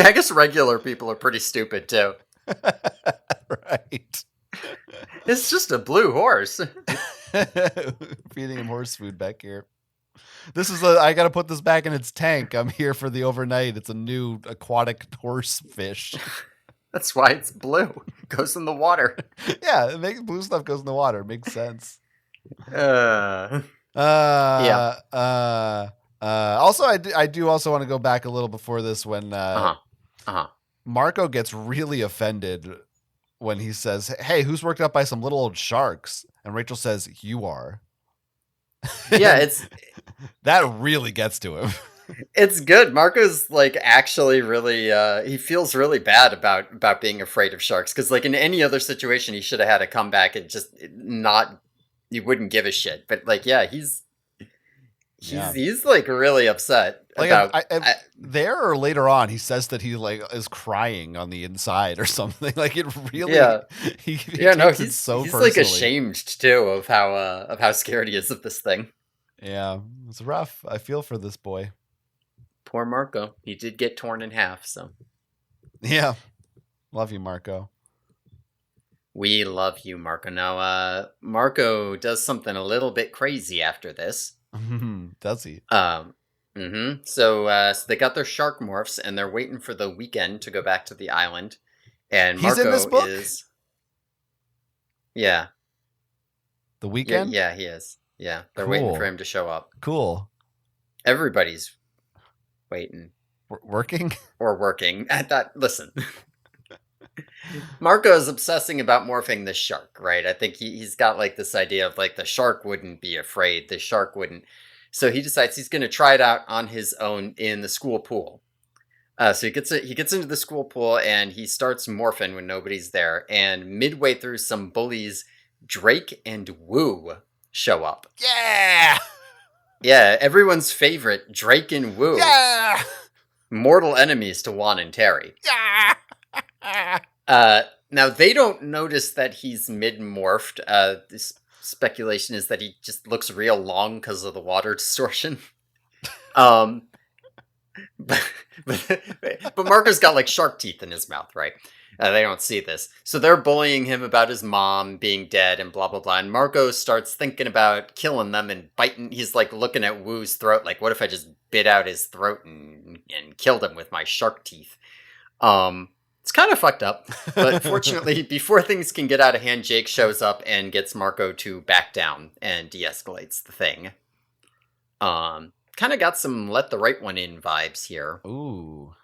I guess regular people are pretty stupid too. Right. It's just a blue horse. Feeding him horse food back here. I got to put this back in its tank. I'm here for the overnight. It's a new aquatic horse fish. That's why it's blue. It goes in the water. Yeah, blue stuff goes in the water. It makes sense. Yeah. Also, I do also want to go back a little before this when Marco gets really offended when he says, "Hey, who's worked up by some little old sharks?" And Rachel says, "You are." Yeah, that really gets to him. It's good. Marco's like actually really he feels really bad about being afraid of sharks, because like in any other situation he should have had a comeback and just not, he wouldn't give a shit. But like, yeah, he's like really upset about there, or later on he says that he like is crying on the inside or something. Like it really he takes it so he's personally. Like ashamed too of how scared he is of this thing. Yeah, it's rough. I feel for this boy. Poor Marco. He did get torn in half, so. Yeah. Love you, Marco. We love you, Marco. Now, Marco does something a little bit crazy after this. Does he? So they got their shark morphs, and they're waiting for the weekend to go back to the island. And He's Marco in this book? is. Yeah. The weekend? Yeah, he is. Yeah, they're Cool. waiting for him to show up. Cool. Everybody's waiting. Working? Or working. Listen. Marco is obsessing about morphing the shark, right? I think he's got like this idea of like the shark wouldn't be afraid. The shark wouldn't. So he decides he's going to try it out on his own in the school pool. So he gets into the school pool and he starts morphing when nobody's there. And midway through, some bullies, Drake and Woo, show up. Yeah! Yeah, everyone's favorite, Drake and Woo. Yeah! Mortal enemies to Juan and Terry. Yeah! Now, they don't notice that he's mid-morphed. This speculation is that he just looks real long because of the water distortion. But Marco's got, like, shark teeth in his mouth, right? They don't see this. So they're bullying him about his mom being dead and blah, blah, blah. And Marco starts thinking about killing them and biting. He's, like, looking at Woo's throat. Like, what if I just bit out his throat and killed him with my shark teeth? It's kind of fucked up. But fortunately, before things can get out of hand, Jake shows up and gets Marco to back down and de-escalates the thing. Kind of got some Let the Right One In vibes here. Ooh.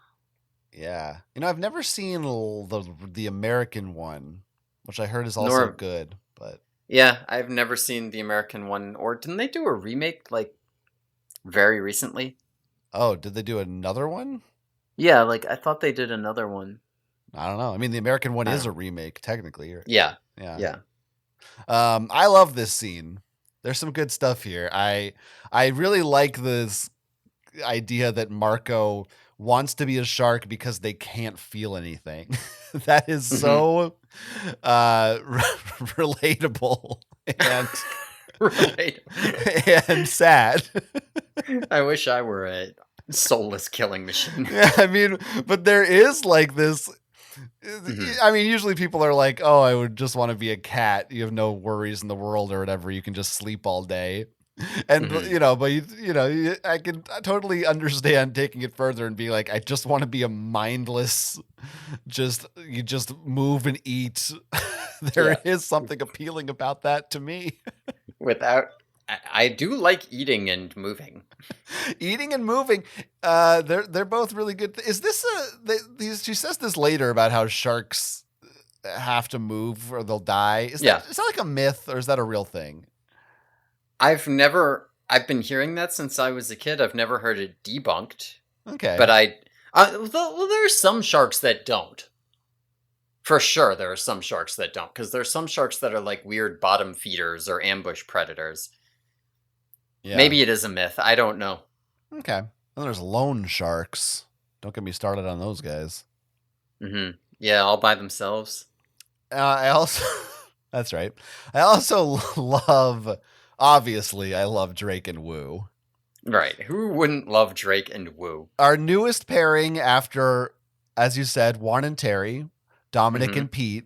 Yeah. I've never seen the American one, which I heard is also good, but yeah, I've never seen the American one. Or didn't they do a remake like very recently? Oh, did they do another one? Yeah, like I thought they did another one. I don't know. I mean, the American one is a remake, technically. Yeah. I love this scene. There's some good stuff here. I really like this idea that Marco wants to be a shark because they can't feel anything. That is so relatable and sad. I wish I were a soulless killing machine. Yeah, I mean, but there is like this. I mean, usually people are like, "Oh, I would just want to be a cat. You have no worries in the world or whatever. You can just sleep all day." And I can totally understand taking it further and be like, I just want to be a mindless, you just move and eat. There is something appealing about that to me. I do like eating and moving. Eating and moving, they're both really good. Is this she says this later about how sharks have to move or they'll die. Is that like a myth or is that a real thing? I've been hearing that since I was a kid. I've never heard it debunked. Okay. But there's some sharks that don't. For sure, there are some sharks that don't. Because there's some sharks that are like weird bottom feeders or ambush predators. Yeah. Maybe it is a myth. I don't know. Okay. And there's loan sharks. Don't get me started on those guys. Yeah, all by themselves. I also, that's right. I also love, obviously, I love Drake and Woo. Right. Who wouldn't love Drake and Woo? Our newest pairing after, as you said, Juan and Terry, Dominic Mm-hmm. and Pete,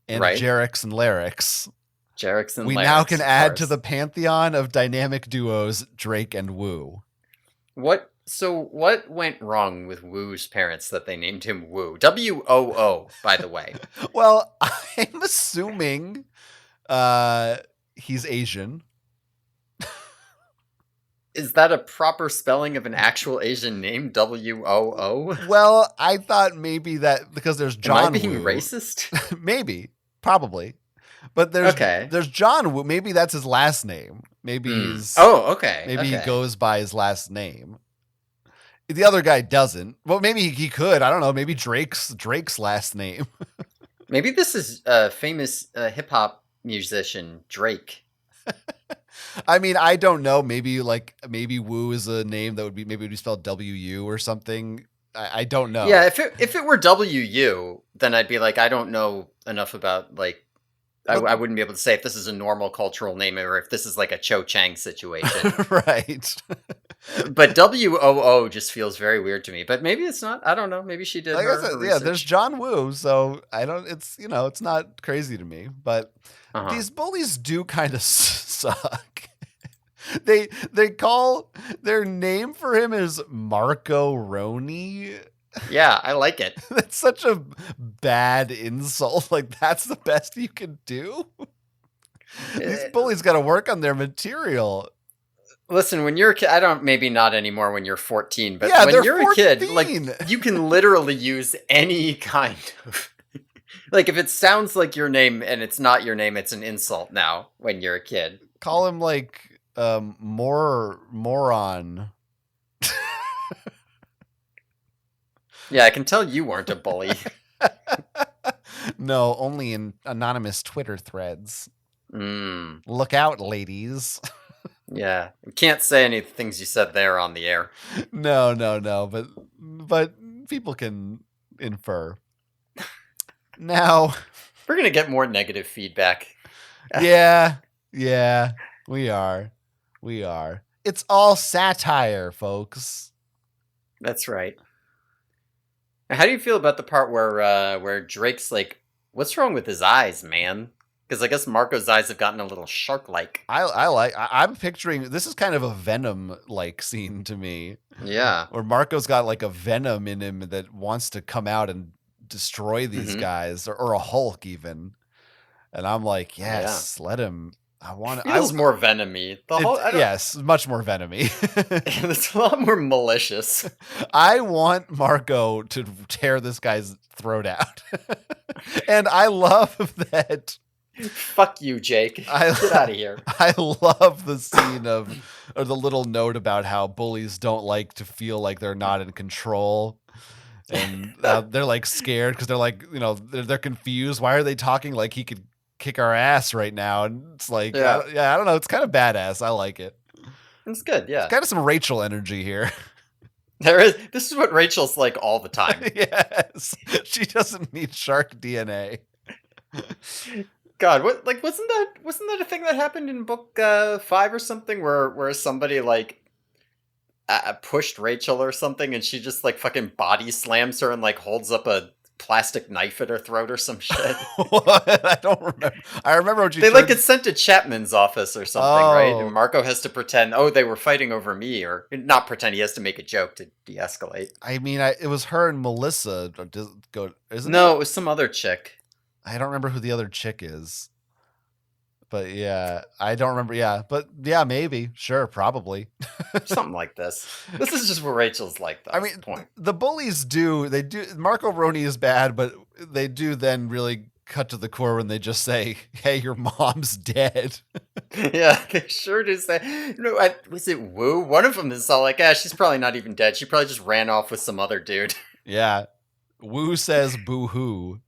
and Right. Jerix and Larix. Jerix and We now Larix, can of add to course. the pantheon of dynamic duos Drake and Woo. What went wrong with Woo's parents that they named him Woo? WOO, by the way. Well, I'm assuming he's Asian. Is that a proper spelling of an actual Asian name? WOO? Well, I thought maybe that because there's Am I John being Woo. racist? Maybe, probably. But Okay. there's John Woo. Maybe that's his last name. Oh, okay. Maybe he Okay. goes by his last name. The other guy doesn't. Well, maybe he could. I don't know. Maybe Drake's last name. Maybe this is a famous hip hop musician, Drake. I mean, I don't know. Maybe Woo is a name that would be maybe it would be spelled WU or something. I don't Yeah, know. if it were WU, then I'd be like, I don't know enough about like But I wouldn't be able to say if this is a normal cultural name or if this is like a Cho Chang situation. right. But WOO just feels very weird to me. But maybe it's not. I don't know. Maybe she did Like I her said, yeah, there's research. John Woo, so I don't. It's it's not crazy to me, but Uh huh. these bullies do kind of suck. They call their name for him is Marco Roni. Yeah, I like it. That's such a bad insult. Like that's the best you can do. These Uh, bullies got to work on their material. Listen, when you're a kid, I don't, maybe not anymore when you're 14, but Yeah, when they're you're a kid, like, 14. you can literally use any kind of. Like, if it sounds like your name and it's not your name, it's an insult now when you're a kid. Call him like moron. Yeah, I can tell you weren't a bully. No, only in anonymous Twitter threads. Mm, Look out, ladies. yeah. Can't say any of the things you said there on the air. No, but people can infer. Now, We're going to get more negative feedback. yeah, we are. It's all satire, folks. That's right. How do you feel about the part where Drake's like, "What's wrong with his eyes, man?" Because I guess Marco's eyes have gotten a little shark-like. I'm picturing this is kind of a Venom like scene to me, Yeah. where Marco's got like a Venom in him that wants to come out and destroy these Hmm. guys, or a Hulk even. And I'm like, Yeah. yes, let him. I want to. Feels more venomy. The whole, It's I don't. yes, much more venomy. It's a lot more malicious. I want Marco to tear this guy's throat out, and I love that. Fuck you, Jake. Get out of here. I love the scene or the little note about how bullies don't like to feel like they're not in control. And they're like scared because they're like, they're confused. Why are they talking like he could kick our ass right now? And it's like, Yeah, I don't know. It's kind of badass. I like it. it's good. It's Yeah, kind of some Rachel energy here. there is. This is what Rachel's like all the time. Yes. She doesn't need shark DNA. God, what, like, wasn't that a thing that happened in book 5 or something where somebody like pushed Rachel or something and she just like fucking body slams her and like holds up a plastic knife at her throat or some shit. What? I don't remember. I remember when she They like turned. get sent to Chapman's office or something, right? And Oh, Marco has to pretend, oh, they were fighting over me, or not pretend. He has to make a joke to de-escalate. I mean, it was her and Melissa. Isn't No, it? it was some other chick. I don't remember who the other chick is. But yeah, I don't remember. Yeah, but yeah, maybe. Sure, probably. Something like this. This is just what Rachel's like, though. I That's the mean, point. the bullies do. They do. Marco Roni is bad, but they do then really cut to the core when they just say, "Hey, your mom's dead." Yeah, they sure do say. No, was it Woo? One of them is all like, she's probably not even dead. She probably just ran off with some other dude. Yeah. Wu says boo hoo.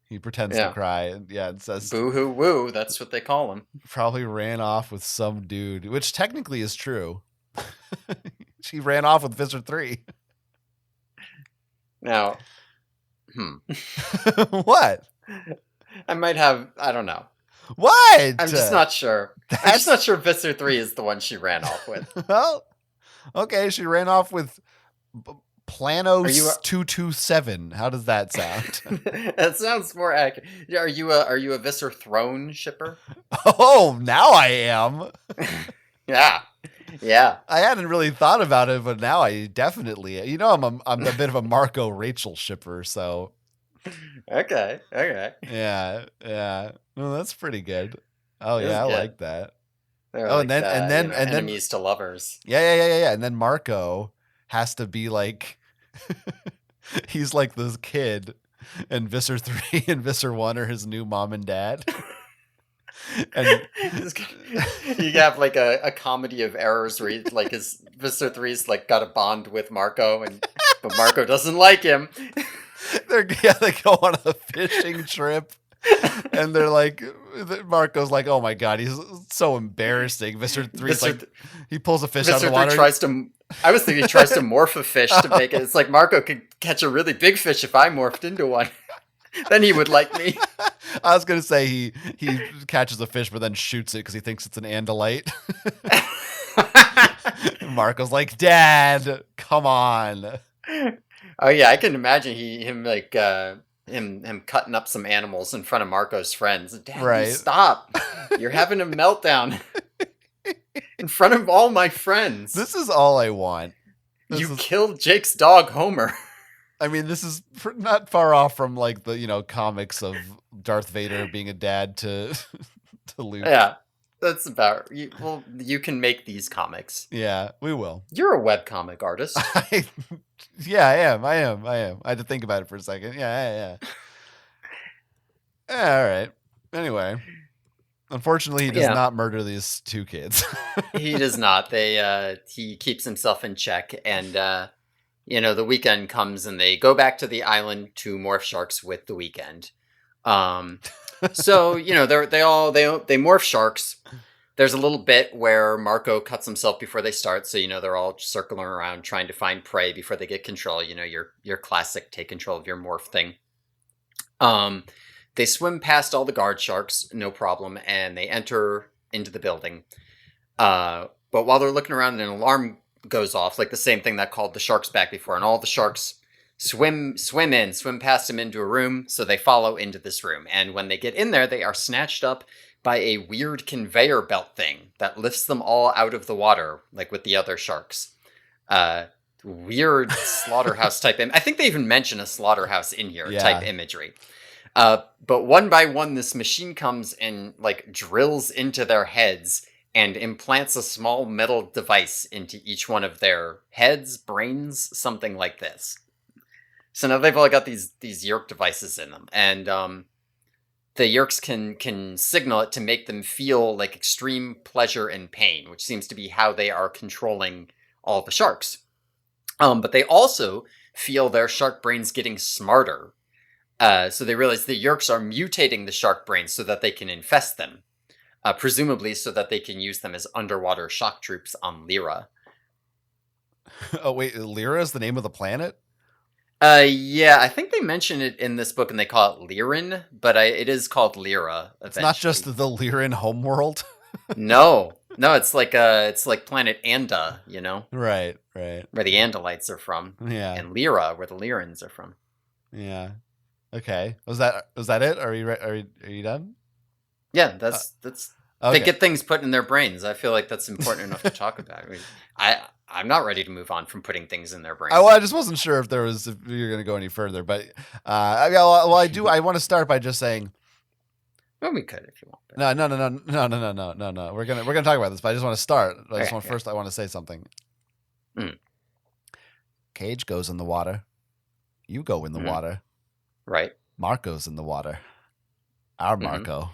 He pretends to Yeah. cry. And yeah, it says Boo hoo woo. That's what they call him. probably ran off with some dude, which technically is true. She ran off with Visser 3. Now, What? I might have. I don't know. What? I'm just not sure. I'm just That's not sure Visser 3 is the one she ran off with. well, okay. She ran off with Are you? Planos 227. How does that sound? That sounds more accurate. Are you a Visser Throne shipper? Oh, now I am. Yeah, yeah. I hadn't really thought about it, but now I definitely. You know, I'm a bit of a Marco Rachel shipper, so Okay, okay. yeah, yeah. Well, that's pretty good. Oh It was yeah, I good. like that. They're Oh, like and then enemies to lovers. yeah. And then Marco has to be like, he's like this kid, and Visser 3 and Visser 1 are his new mom and dad. And You have like a comedy of errors where like his Visser 3's like got a bond with Marco, but Marco doesn't like him. they go on a fishing trip. And they're like, Marco's like, oh my god, he's so embarrassing. Visser 3's like, he pulls a fish out of the water. I was thinking he tries to morph a fish to make it. It's like Marco could catch a really big fish if I morphed into one. Then he would like me. I was gonna say he catches a fish but then shoots it because he thinks it's an andalite. Marco's like, Dad, come on. Oh yeah, I can imagine him cutting up some animals in front of Marco's friends. Dad, Right. stop! You're having a meltdown in front of all my friends. This is all I want. You killed Jake's dog, Homer. I mean, this is not far off from like the comics of Darth Vader being a dad to Luke. Yeah, that's about you. Well, you can make these comics. Yeah, we will. You're a webcomic artist. Yeah, I am. I had to think about it for a second. Yeah. All right. Anyway, unfortunately, he does not murder these two kids. He does not. He keeps himself in check, and the weekend comes, and they go back to the island to morph sharks with the weekend. So they morph sharks. There's a little bit where Marco cuts himself before they start, so they're all circling around trying to find prey before they get control. Your classic take control of your morph thing. They swim past all the guard sharks, no problem, and they enter into the building. But while they're looking around, an alarm goes off, like the same thing that called the sharks back before, and all the sharks swim past him into a room, so they follow into this room. And when they get in there, they are snatched up by a weird conveyor belt thing that lifts them all out of the water, like with the other sharks. Weird slaughterhouse type. I think they even mention a slaughterhouse in here type imagery. But one by one, this machine comes and like drills into their heads and implants a small metal device into each one of their heads, brains, something like this. So now they've all got these Yerk devices in them, and the Yerks can signal it to make them feel like extreme pleasure and pain, which seems to be how they are controlling all the sharks. But they also feel their shark brains getting smarter. So they realize the Yerks are mutating the shark brains so that they can infest them. Presumably so that they can use them as underwater shock troops on Lyra. Oh, wait, Lyra is the name of the planet? Yeah, I think they mention it in this book and they call it Lyran, but it is called Lyra. Eventually. It's not just the Lyran homeworld? No, it's like planet Anda, Right. Where the Andalites are from. Yeah. And Lyra, where the Lyrans are from. Yeah. Okay. Was that it? Are you done? Yeah, that's okay. They get things put in their brains. I feel like that's important enough to talk about. I'm not ready to move on from putting things in their brains. I just wasn't sure if you're going to go any further, but I do. I want to start by just saying. Well, we could if you want. No. We're gonna talk about this, but I just want to start. First, I want to say something. Cage goes in the water. You go in the water. Right. Marco's in the water. Our Marco.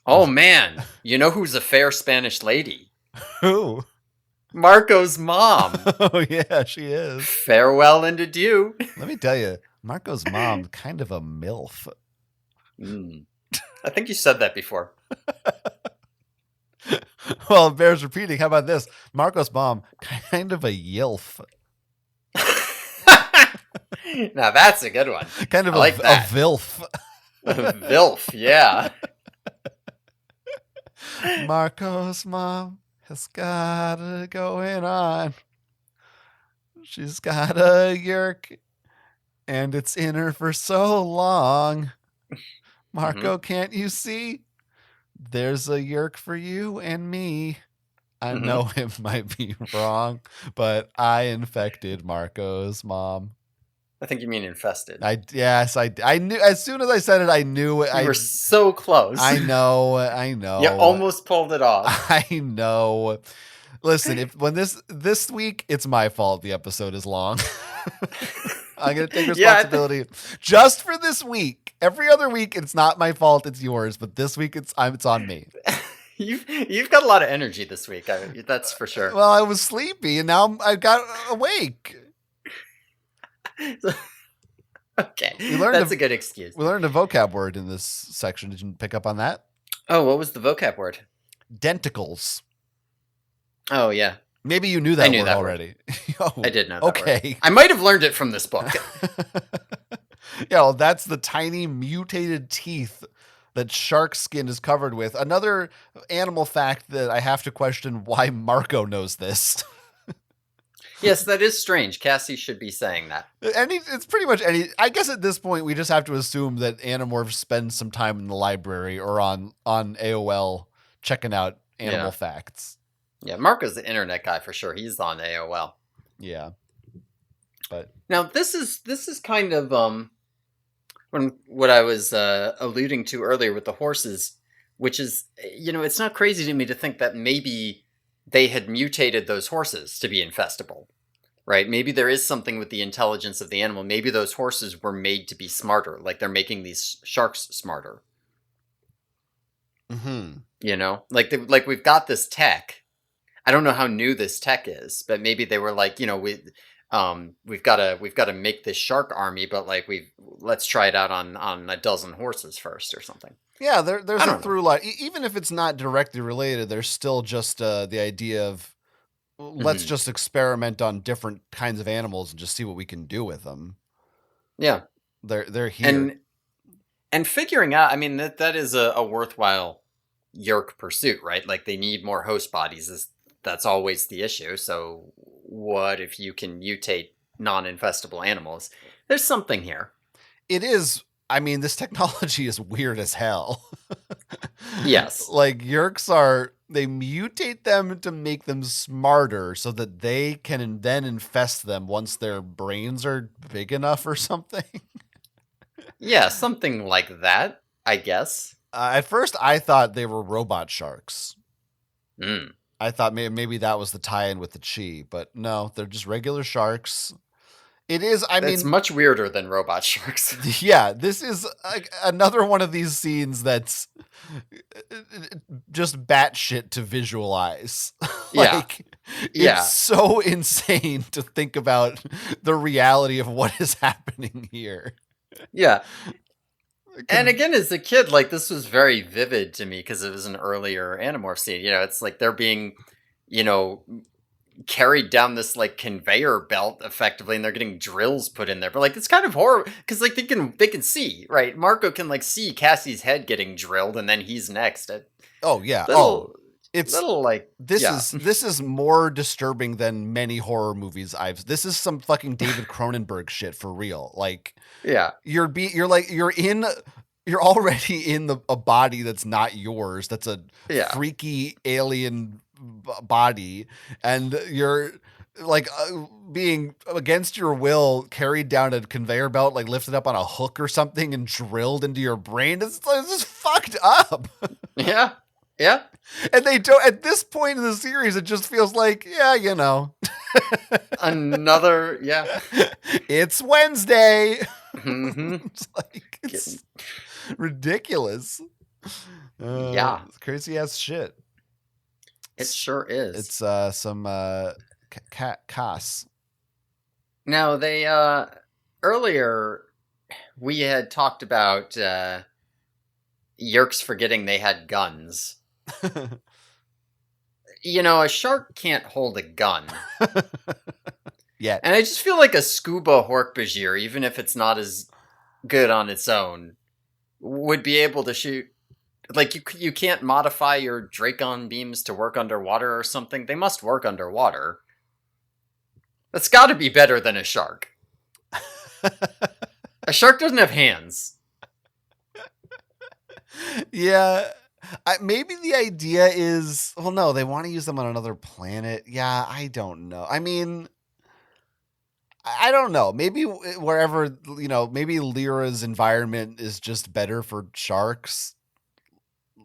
Oh, man. You know who's a fair Spanish lady? Who? Marco's mom. Oh, yeah, she is. Farewell and adieu. Let me tell you, Marco's mom, kind of a MILF. I think you said that before. Well, it bears repeating. How about this? Marco's mom, kind of a yilf. Now that's a good one. Kind of I like a that. vilf. Vilf, yeah. Marco's mom has got it going on. She's got a yerk, and it's in her for so long. Marco, can't you see? There's a yerk for you and me. I know it might be wrong, but I infected Marco's mom. I think you mean infested. I knew as soon as I said it, I knew it. You were so close. I know. You almost pulled it off. I know. Listen, if when this week, it's my fault. The episode is long. I'm gonna take responsibility just for this week. Every other week, it's not my fault. It's yours. But this week, it's on me. You've got a lot of energy this week. That's for sure. Well, I was sleepy, and now I got awake. Okay, that's a good excuse. We learned a vocab word in this section. Did you pick up on that? Oh, what was the vocab word? Denticles. Oh, yeah. Maybe you knew that word already. Oh, I did know that okay. word. I might have learned it from this book. Yeah, well, that's the tiny mutated teeth that shark skin is covered with. Another animal fact that I have to question why Marco knows this. Yes, that is strange. Cassie should be saying that. It's pretty much I guess at this point we just have to assume that Animorphs spend some time in the library or on AOL checking out animal facts. Yeah, Marco's the internet guy for sure. He's on AOL. Yeah. But now this is kind of what I was alluding to earlier with the horses, which is, it's not crazy to me to think that maybe they had mutated those horses to be infestable, right? Maybe there is something with the intelligence of the animal. Maybe those horses were made to be smarter, like they're making these sharks smarter. Like we've got this tech. I don't know how new this tech is, but maybe they were like, we've got to make this shark army, but like let's try it out on a dozen horses first or something. Yeah, there's a through line. Even if it's not directly related, there's still just the idea of let's just experiment on different kinds of animals and just see what we can do with them. Yeah, they're here and figuring out. I mean that is a worthwhile yerk pursuit, right? Like they need more host bodies. That's always the issue. So what if you can mutate non-infestable animals? There's something here. It is. I mean, this technology is weird as hell. Yes. Like yerks they mutate them to make them smarter so that they can then infest them once their brains are big enough or something. Yeah, something like that, I guess. At first, I thought they were robot sharks. I thought maybe that was the tie-in with the chi, but no, they're just regular sharks. It is, it's much weirder than robot sharks. Yeah, this is another one of these scenes that's just batshit to visualize. It's so insane to think about the reality of what is happening here. Yeah. And again, as a kid, like this was very vivid to me because it was an earlier Animorph scene. It's like they're being, carried down this like conveyor belt effectively, and they're getting drills put in there. But like it's kind of horrible because like they can see, right? Marco can like see Cassie's head getting drilled, and then he's next. It's little like this is more disturbing than many horror movies this is some fucking David Cronenberg shit for real. Like you're already in a body that's not yours. That's a freaky alien body, and you're like being against your will carried down a conveyor belt, like lifted up on a hook or something and drilled into your brain. It's just fucked up. Yeah. And they don't, at this point in the series, it just feels like, another, it's Wednesday. It's ridiculous. It's crazy ass shit. It sure is. It's some Cass. Now they earlier we had talked about Yerks forgetting they had guns. a shark can't hold a gun. Yet. And I just feel like a scuba Hork-Bajir, even if it's not as good on its own, would be able to shoot. Like, you can't modify your Dracon beams to work underwater or something. They must work underwater. That's gotta be better than a shark. A shark doesn't have hands. Yeah. Maybe the idea is, well, no, they want to use them on another planet. Yeah, I don't know. I mean, I don't know. Maybe wherever, maybe Lyra's environment is just better for sharks.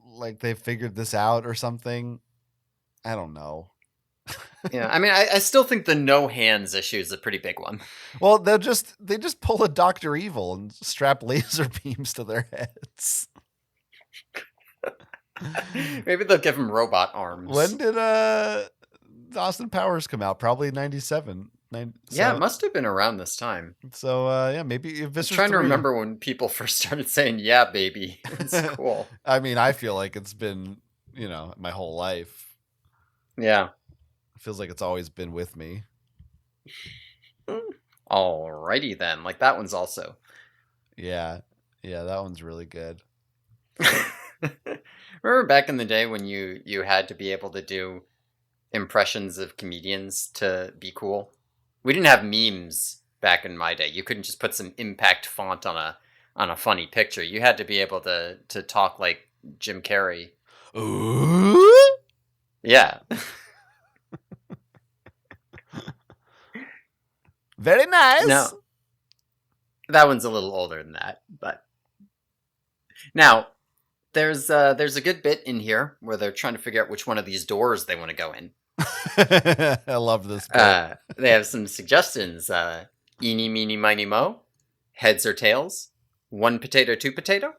Like they figured this out or something. I don't know. Yeah, I mean, I still think the no hands issue is a pretty big one. Well, they just pull a Dr. Evil and strap laser beams to their heads. Maybe they'll give him robot arms. When did Austin Powers come out? Probably 97. Yeah, it must have been around this time. So yeah, maybe I'm trying to remember when people first started saying "yeah, baby." It's cool. I mean, I feel like it's been my whole life. Yeah, it feels like it's always been with me. Alrighty then, like that one's also. Yeah, that one's really good. Remember back in the day when you had to be able to do impressions of comedians to be cool? We didn't have memes back in my day. You couldn't just put some impact font on a funny picture. You had to be able to talk like Jim Carrey. Ooh? Yeah. Very nice. No. That one's a little older than that, but now there's a good bit in here where they're trying to figure out which one of these doors they want to go in. I love this bit. They have some suggestions. Eeny, meeny, miny, mo. Heads or tails. One potato, two potato.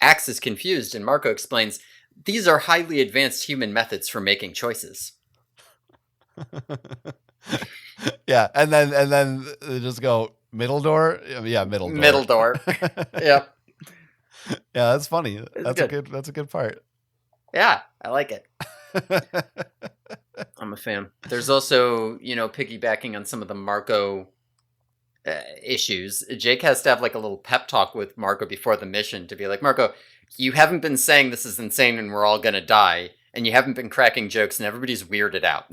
Axe is confused, and Marco explains, these are highly advanced human methods for making choices. Yeah, and then they just go, middle door? Yeah, middle door. Middle door. Yep. Yeah, that's funny. That's a good part. Yeah, I like it. I'm a fan. There's also, piggybacking on some of the Marco issues. Jake has to have like a little pep talk with Marco before the mission to be like, Marco, you haven't been saying this is insane and we're all gonna die, and you haven't been cracking jokes and everybody's weirded out.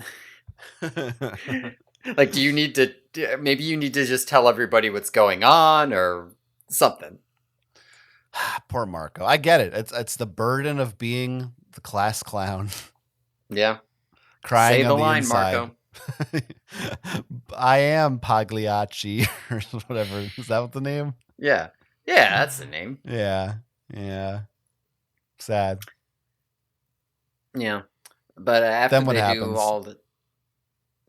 Like, maybe you need to just tell everybody what's going on or something. Poor Marco. I get it. It's the burden of being the class clown. Yeah. Crying Say the on the line, inside. Marco. I am Pagliacci or whatever. Is that what the name? Yeah. Yeah, that's the name. Yeah. Sad. Yeah. But after then what they happens? do all the...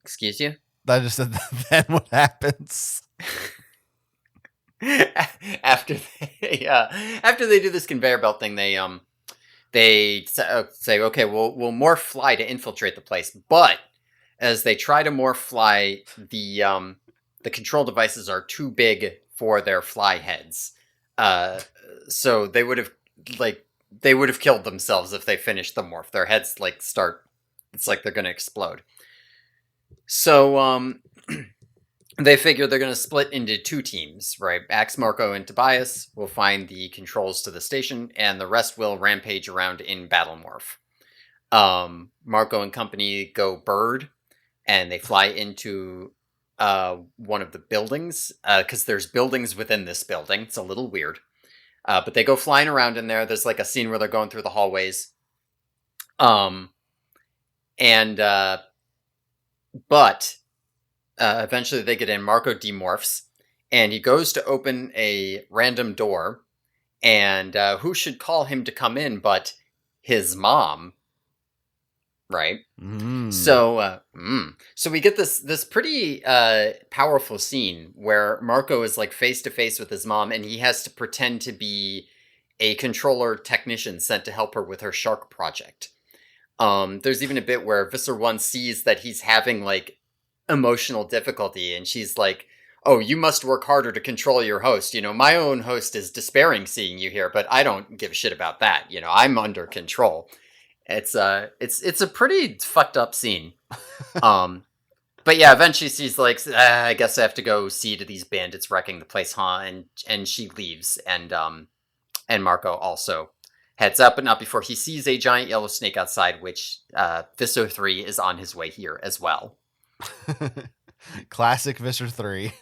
Excuse you? I just said, then what happens? After they do this conveyor belt thing, they say, okay, we'll morph fly to infiltrate the place. But as they try to morph fly, the control devices are too big for their fly heads. So they would have killed themselves if they finished the morph. Their heads it's like they're going to explode. So they figure they're going to split into two teams, right? Axe, Marco, and Tobias will find the controls to the station, and the rest will rampage around in battle morph. Marco and company go bird, and they fly into one of the buildings, because there's buildings within this building. It's a little weird. But they go flying around in there. There's like a scene where they're going through the hallways. But eventually they get in. Marco demorphs, and he goes to open a random door, and who should call him to come in but his mom, right? So we get this pretty powerful scene where Marco is like face to face with his mom, and he has to pretend to be a controller technician sent to help her with her shark project. There's even a bit where Visser 1 sees that he's having like emotional difficulty, and she's like, oh, you must work harder to control your host. My own host is despairing seeing you here, but I don't give a shit about that. I'm under control. It's a pretty fucked up scene. Um, but yeah, eventually she's like, I guess I have to go see to these bandits wrecking the place, huh? And she leaves, and Marco also heads up, but not before he sees a giant yellow snake outside, which Visser 3 is on his way here as well. Classic Visser 3.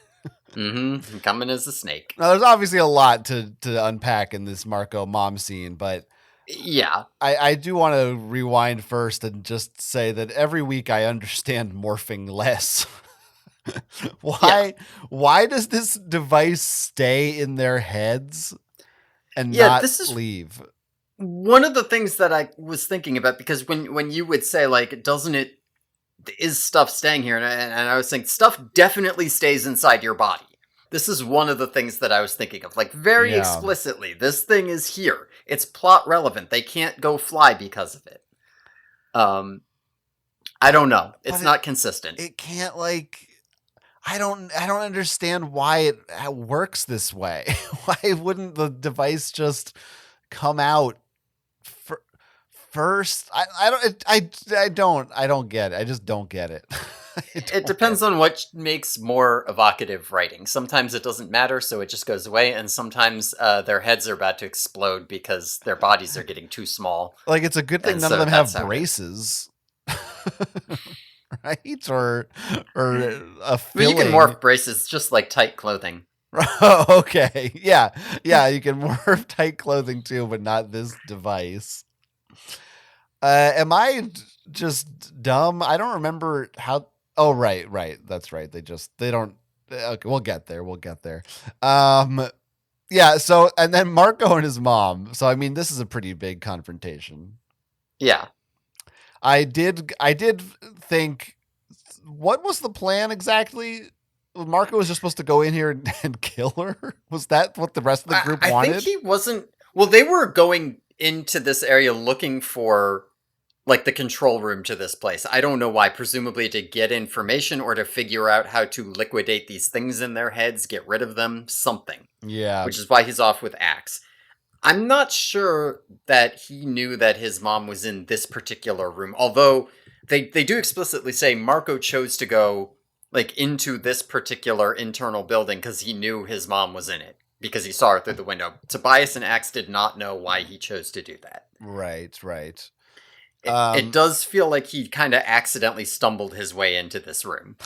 Mm-hmm. Coming as a snake. Now, there's obviously a lot to unpack in this Marco mom scene, but yeah, I do want to rewind first and just say that every week I understand morphing less. Why does this device stay in their heads and not this is leave? one of the things that I was thinking about, because when you would say, like, doesn't it, is stuff staying here? And I was thinking, stuff definitely stays inside your body. This is one of the things that I was thinking of, like, very explicitly. This thing is here. It's plot relevant. They can't go fly because of it. I don't know. It's not consistent. It can't, like, I don't understand why it works this way. Why wouldn't the device just come out first? I don't get it. I just don't get it. It depends on what makes more evocative writing. Sometimes it doesn't matter, so it just goes away, and sometimes their heads are about to explode because their bodies are getting too small. Like, it's a good thing none of them have braces. Right? Or a filling. You can morph braces just like tight clothing. Okay. Yeah, you can morph tight clothing too, but not this device. Am I just dumb? I don't remember how. Oh, right. That's right. They don't. Okay, we'll get there. Yeah. So, and then Marco and his mom. So, I mean, this is a pretty big confrontation. Yeah. I did think, what was the plan exactly? Marco was just supposed to go in here and kill her. Was that what the rest of the group wanted? I think he wasn't. Well, they were going into this area looking for, like, the control room to this place. I don't know why. Presumably to get information or to figure out how to liquidate these things in their heads, get rid of them, something. Yeah. Which is why he's off with Axe. I'm not sure that he knew that his mom was in this particular room, although they do explicitly say Marco chose to go, like, into this particular internal building because he knew his mom was in it, because he saw her through the window. Tobias and Axe did not know why he chose to do that. Right. It does feel like he kind of accidentally stumbled his way into this room.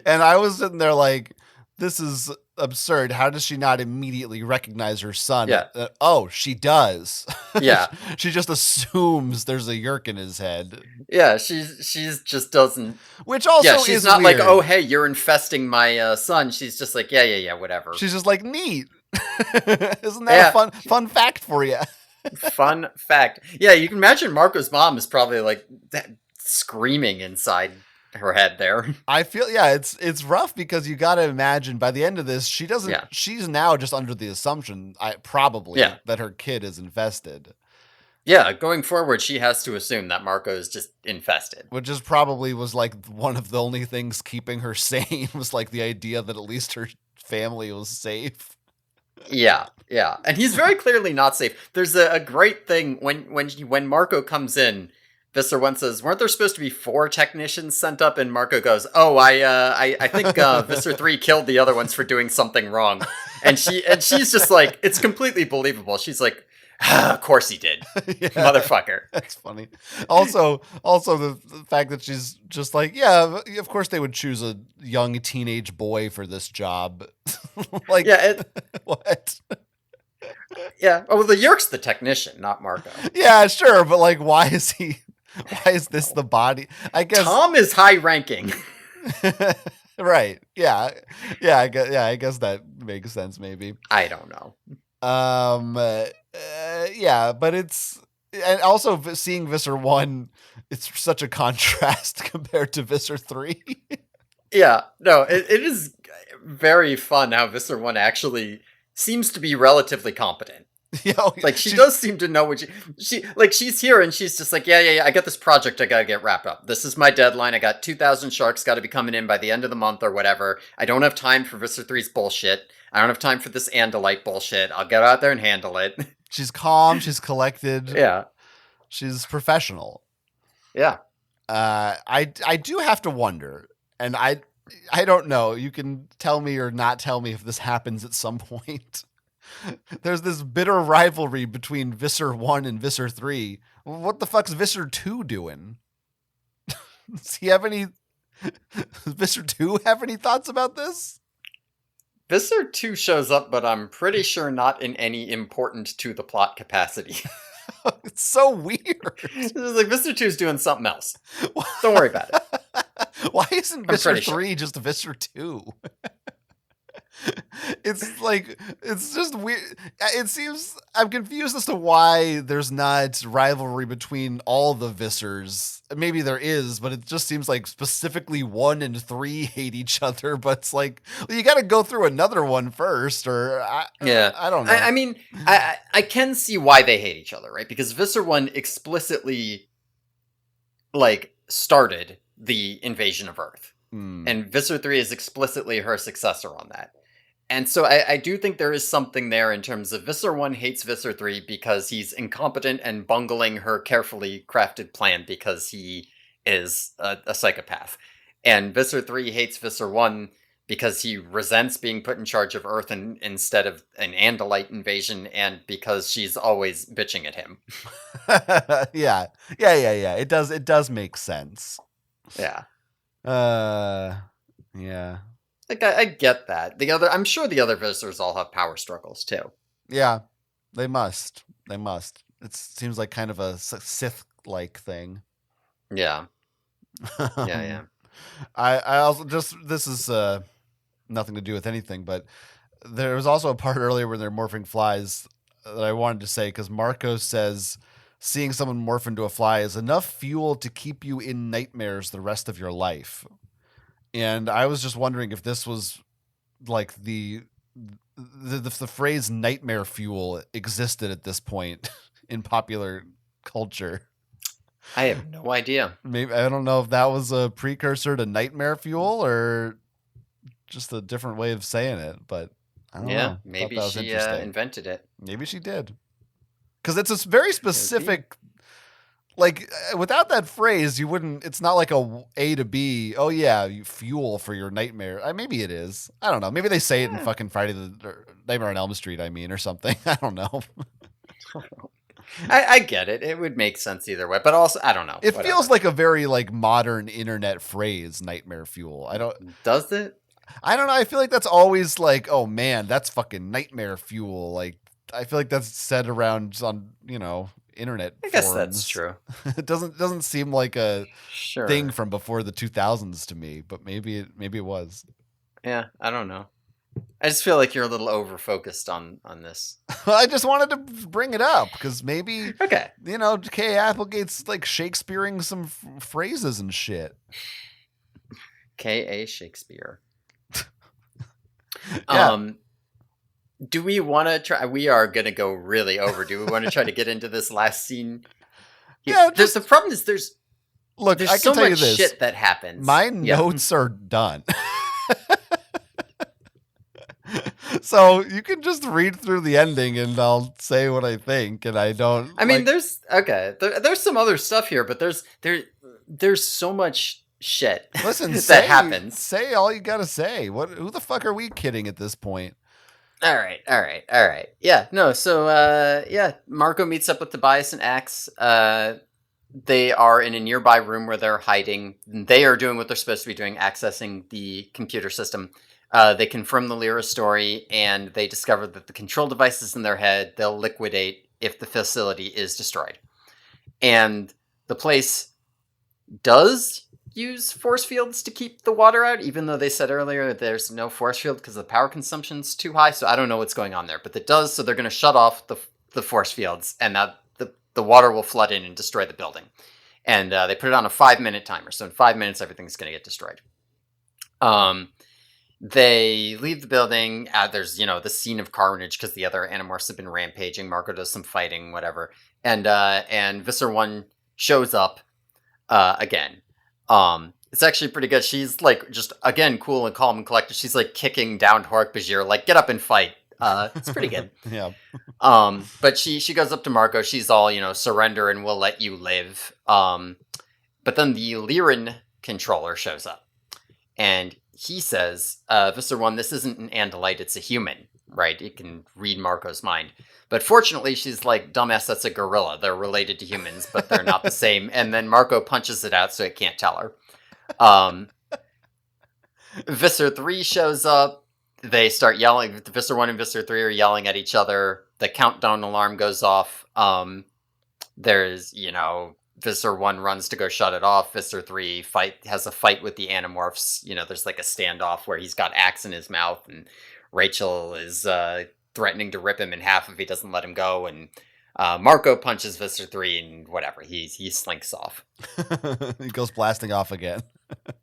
And I was sitting there like, this is absurd. How does she not immediately recognize her son? Yeah. Oh, she does. Yeah. She just assumes there's a yerk in his head. Yeah, she's just doesn't. Which also she's is not weird. like, oh, hey, you're infesting my son. She's just like, yeah, whatever. She's just like, neat. Isn't that a fun fact for you? Fun fact. Yeah, you can imagine Marco's mom is probably like screaming inside her head there. I feel, it's rough because you got to imagine by the end of this, she doesn't. Yeah. She's now just under the assumption, that her kid is infested. Yeah, going forward, she has to assume that Marco is just infested. Which is probably was like one of the only things keeping her sane, was like the idea that at least her family was safe. Yeah, and he's very clearly not safe. There's a great thing when Marco comes in. Visser 1 says, "Weren't there supposed to be 4 technicians sent up?" And Marco goes, "Oh, I think Visser 3 killed the other ones for doing something wrong." And she's just like, it's completely believable. She's like, of course he did, motherfucker. That's funny. Also the fact that she's just like, yeah, of course they would choose a young teenage boy for this job. Like, what? Yeah. Oh, well, the Yerk's the technician, not Marco. Yeah, sure, but like, why is this the body? I guess Tom is high ranking. Right. Yeah. I guess that makes sense. Maybe. I don't know. Yeah, but it's, and also seeing Visser 1, it's such a contrast compared to Visser 3. Yeah, no, it is very fun how Visser 1 actually seems to be relatively competent. Yeah, like she does seem to know what she's here and she's just like, yeah, I got this project I gotta get wrapped up. This is my deadline. I got 2,000 sharks gotta be coming in by the end of the month or whatever. I don't have time for Visser 3's bullshit. I don't have time for this Andalite bullshit. I'll get out there and handle it. She's calm. She's collected. Yeah. She's professional. Yeah. I do have to wonder, and I don't know. You can tell me or not tell me if this happens at some point. There's this bitter rivalry between Visser 1 and Visser 3. What the fuck's Visser 2 doing? Does he have any... Does Visser 2 have any thoughts about this? Visser 2 shows up, but I'm pretty sure not in any important to the plot capacity. It's so weird. It's like Visser 2 is doing something else. Don't worry about it. Why isn't Visser 3 just Visser 2? It's like, it's just weird. It seems, I'm confused as to why there's not rivalry between all the Vissers. Maybe there is, but it just seems like specifically 1 and 3 hate each other. But it's like, well, you got to go through another one first, or I don't know. I mean, I can see why they hate each other, right? Because Visser 1 explicitly, like, started the invasion of Earth. And Visser 3 is explicitly her successor on that. And so I do think there is something there in terms of Visser 1 hates Visser 3 because he's incompetent and bungling her carefully crafted plan because he is a psychopath. And Visser 3 hates Visser 1 because he resents being put in charge of Earth instead of an Andalite invasion, and because she's always bitching at him. Yeah. It does make sense. Yeah. Yeah. Like, I get that. I'm sure the other visitors all have power struggles, too. Yeah, they must. It seems like kind of a Sith-like thing. Yeah. Yeah. I also this is nothing to do with anything, but there was also a part earlier where they're morphing flies that I wanted to say, because Marco says seeing someone morph into a fly is enough fuel to keep you in nightmares the rest of your life. And I was just wondering if this was like the phrase nightmare fuel existed at this point in popular culture. I have no idea. Maybe, I don't know if that was a precursor to nightmare fuel or just a different way of saying it, but I don't know. Maybe she invented it. Maybe she did. Because it's a very specific... Like, without that phrase, you wouldn't... It's not like A to B. Oh, yeah, you fuel for your nightmare. Maybe it is. I don't know. Maybe they say it in fucking Nightmare on Elm Street, or something. I don't know. I get it. It would make sense either way. But also, I don't know. It feels like a very, like, modern internet phrase, nightmare fuel. Does it? I don't know. I feel like that's always like, oh, man, that's fucking nightmare fuel. Like, I feel like that's said around on, internet I guess forums. That's true. It doesn't seem like a sure. thing from before the 2000s to me, but maybe it was. Yeah, I don't know. I just feel like you're a little over focused on this. I just wanted to bring it up because maybe okay. Kay Applegate's like Shakespeareing some phrases and shit. K.A. Shakespeare. Yeah. Do we want to try? We are going to go really over. Do we want to try to get into this last scene? Yeah. The problem is there's I can so tell much you this. shit that happens. My notes are done. So you can just read through the ending and I'll say what I think, and I don't... I mean, there's some other stuff here, but there's so much shit that happens. Say all you gotta say. Who the fuck are we kidding at this point? All right. Yeah, no, so, Marco meets up with Tobias and Axe. They are in a nearby room where they're hiding. They are doing what they're supposed to be doing, accessing the computer system. They confirm the Lyra story, and they discover that the control devices in their head, they'll liquidate if the facility is destroyed. And the place does use force fields to keep the water out, even though they said earlier there's no force field because the power consumption's too high. So I don't know what's going on there, but it does. So they're going to shut off the force fields, and that the water will flood in and destroy the building. And they put it on a 5-minute timer. So in 5 minutes, everything's going to get destroyed. They leave the building. There's, the scene of carnage because the other Animorphs have been rampaging. Marco does some fighting, whatever. And Visser 1 shows up again. It's actually pretty good. She's like just again cool and calm and collected. She's like kicking down Hork-Bajir, like get up and fight. It's pretty good. Yeah. But she goes up to Marco. She's all, surrender and we'll let you live. But then the Lyran controller shows up, and he says, Visser 1, this isn't an Andalite, it's a human, right? It can read Marco's mind. But fortunately, she's like, dumbass, that's a gorilla. They're related to humans, but they're not the same. And then Marco punches it out so it can't tell her. Visser 3 shows up. They start yelling. Visser 1 and Visser 3 are yelling at each other. The countdown alarm goes off. There's, Visser 1 runs to go shut it off. Visser 3 has a fight with the Animorphs. There's like a standoff where he's got axe in his mouth, and Rachel is threatening to rip him in half if he doesn't let him go. And Marco punches Visser 3 and whatever. He slinks off. He goes blasting off again.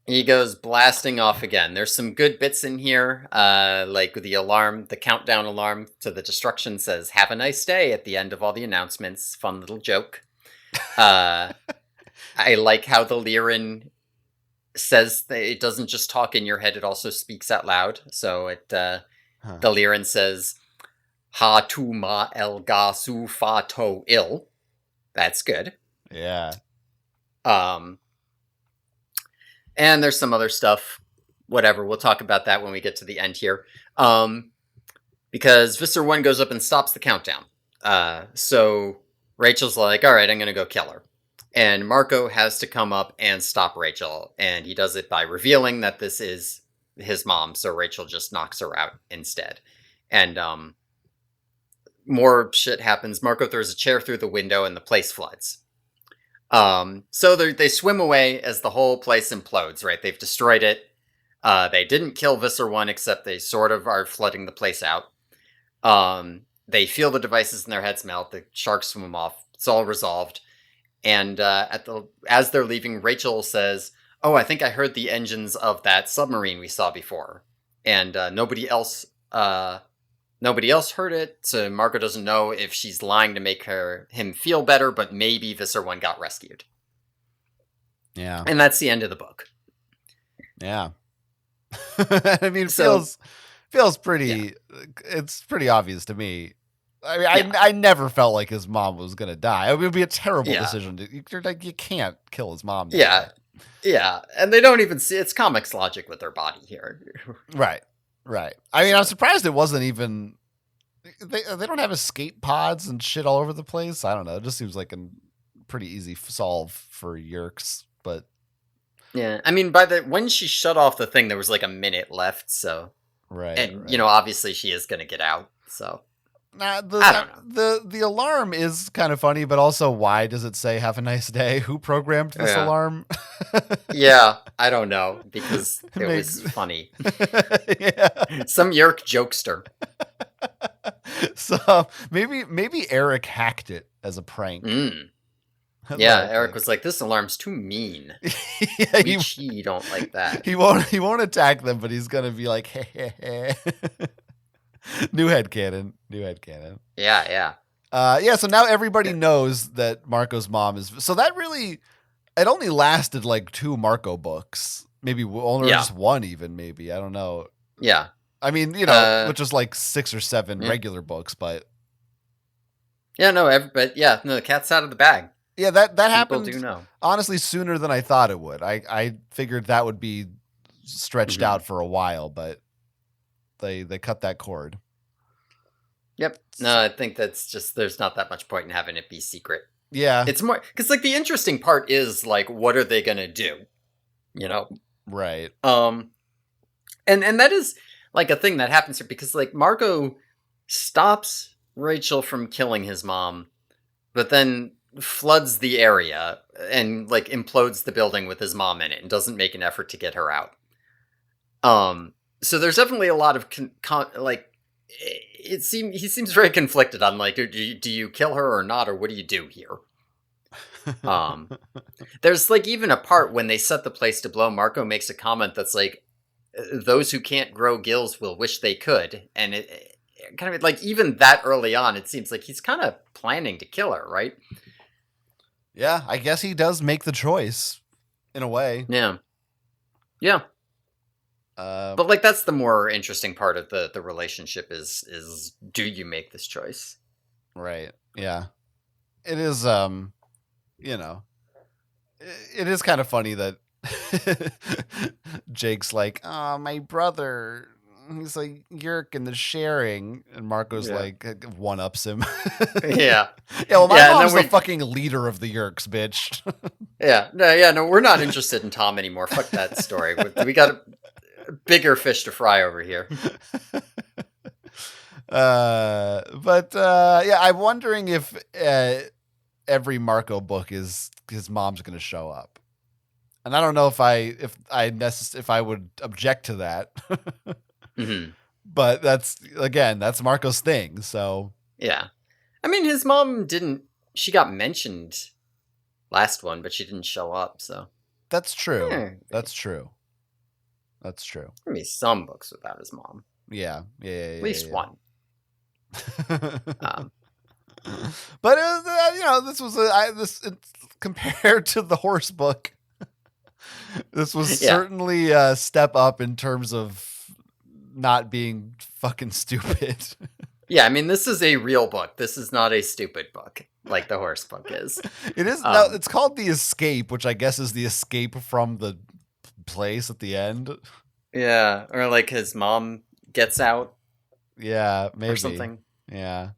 He goes blasting off again. There's some good bits in here, like the alarm, the countdown alarm to the destruction says, "Have a nice day" at the end of all the announcements. Fun little joke. I like how the Lyran says that it doesn't just talk in your head, it also speaks out loud. So the Lyran says, "Ha tu ma el ga su fa to il." That's good. Yeah. And there's some other stuff. Whatever, we'll talk about that when we get to the end here. Because Visser 1 goes up and stops the countdown. So Rachel's like, all right, I'm going to go kill her. And Marco has to come up and stop Rachel. And he does it by revealing that this is his mom. So Rachel just knocks her out instead. And more shit happens. Marco throws a chair through the window and the place floods. So they swim away as the whole place implodes, right? They've destroyed it. They didn't kill Visser 1, except they sort of are flooding the place out. They feel the devices in their heads melt. The sharks swim off. It's all resolved. And as they're leaving, Rachel says, "Oh, I think I heard the engines of that submarine we saw before." And nobody else heard it, so Marco doesn't know if she's lying to make him feel better, but maybe Visser 1 got rescued. Yeah. And that's the end of the book. Yeah. I mean, it feels pretty, it's pretty obvious to me. I mean, I never felt like his mom was going to die. It would be a terrible decision. You can't kill his mom. Yeah. Yeah. And they don't even see, it's comics logic with their body here. Right. I mean, I'm surprised it wasn't even. They don't have escape pods and shit all over the place. I don't know. It just seems like a pretty easy solve for Yerks, but yeah. I mean, when she shut off the thing, there was like a minute left. So right. Obviously she is going to get out. So I don't know. The alarm is kind of funny, but also why does it say "Have a nice day"? Who programmed this alarm? Yeah, I don't know, because it was funny. Yeah. Some Yerk jokester. So maybe Eric hacked it as a prank. Yeah, Eric was like, "This alarm's too mean. Yeah, we don't like that." He won't attack them, but he's gonna be like, hey. New headcanon. Yeah. So now everybody knows that Marco's mom is. So that really, it only lasted like 2 Marco books, maybe only just 1 even. Maybe I don't know. Yeah. I mean, which is like 6 or 7 regular books, but yeah, no, the cat's out of the bag. Yeah, that happened. People do know. Honestly, sooner than I thought it would. I figured that would be stretched out for a while, but they cut that cord. Yep. No, I think that's just, there's not that much point in having it be secret. Yeah. It's more because like the interesting part is like, what are they gonna do? Right. And that is like a thing that happens here, because like Marco stops Rachel from killing his mom, but then floods the area and like implodes the building with his mom in it and doesn't make an effort to get her out. So there's definitely a lot of he seems very conflicted on like, do you kill her or not, or what do you do here? There's like even a part when they set the place to blow, Marco makes a comment that's like, those who can't grow gills will wish they could. And it kind of like, even that early on, it seems like he's kind of planning to kill her, right? Yeah, I guess he does make the choice in a way. Yeah. But like that's the more interesting part of the relationship is do you make this choice? Right. Yeah. It is you know, it is kind of funny that Jake's like, "Oh, my brother. He's like Yerk and the sharing," and Marco's Yeah. like one ups him. Yeah. Yeah, well, my Yeah, and then mom's the fucking leader of the Yerks, bitch. no, we're not interested in Tom anymore. Fuck that story. We got a bigger fish to fry over here. Yeah, I'm wondering if every Marco book is his mom's going to show up, and I don't know if I would object to that. Mm-hmm. But that's Marco's thing. So Yeah. I mean, his mom didn't. She got mentioned last one, but she didn't show up. So that's true. That's true. That's true. Maybe some books without his mom. Yeah. At least one. But this was compared to the horse book. This was certainly a step up in terms of not being fucking stupid. Yeah, I mean, this is a real book. This is not a stupid book like the horse book is. It is. No, it's called The Escape, which I guess is the escape from the place at the end. Yeah, or like his mom gets out. Yeah, maybe. Or something. Yeah,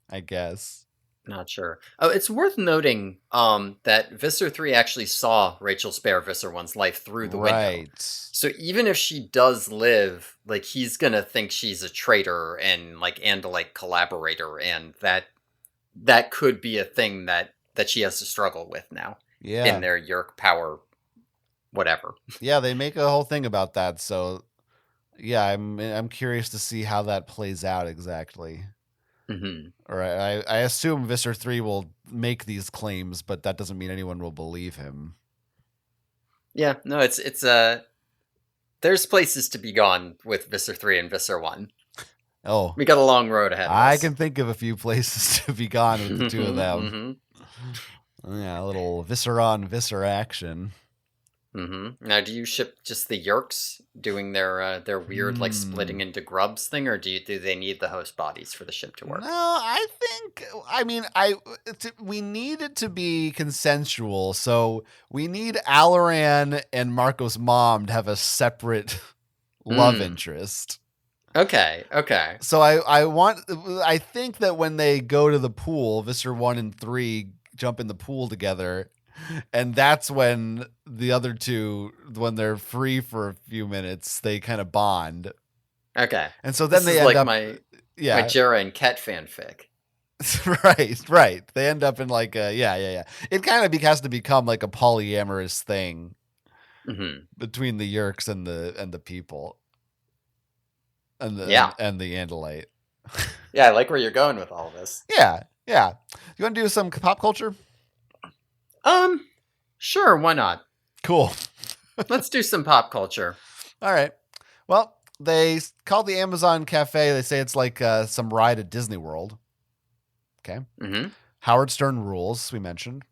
I guess. Not sure. Oh, it's worth noting that Visser 3 actually saw Rachel spare Visser 1's life through the window. So even if she does live, like he's gonna think she's a traitor and a collaborator, and that could be a thing that she has to struggle with now. Yeah. In their Yerk power whatever. Yeah, they make a whole thing about that, so yeah, I'm curious to see how that plays out exactly. Mm-hmm. Or I assume Visser 3 will make these claims, but that doesn't mean anyone will believe him. Yeah, no, it's there's places to be gone with Visser 3 and Visser 1. Oh. We got a long road ahead of us. I can think of a few places to be gone with the two of them. Mm-hmm. Yeah, a little Visser on Visser action. Mm-hmm. Now, do you ship just the Yerks doing their weird splitting into grubs thing, or do they need the host bodies for the ship to work? No, we need it to be consensual, so we need Alaran and Marco's mom to have a separate love interest. Okay. So I think that when they go to the pool, Visser 1 and 3 jump in the pool together. And that's when the other two, when they're free for a few minutes, they kind of bond. Okay. And so then they end up my Jera and Ket fanfic. Right. They end up in like a It kind of has to become like a polyamorous thing between the Yerks and the people. And the Andalite. Yeah, I like where you're going with all this. Yeah. You want to do some pop culture? Sure, why not? Cool. Let's do some pop culture. All right. Well, they call the Amazon Cafe. They say it's like some ride at Disney World. Okay. Mm-hmm. Howard Stern rules, we mentioned.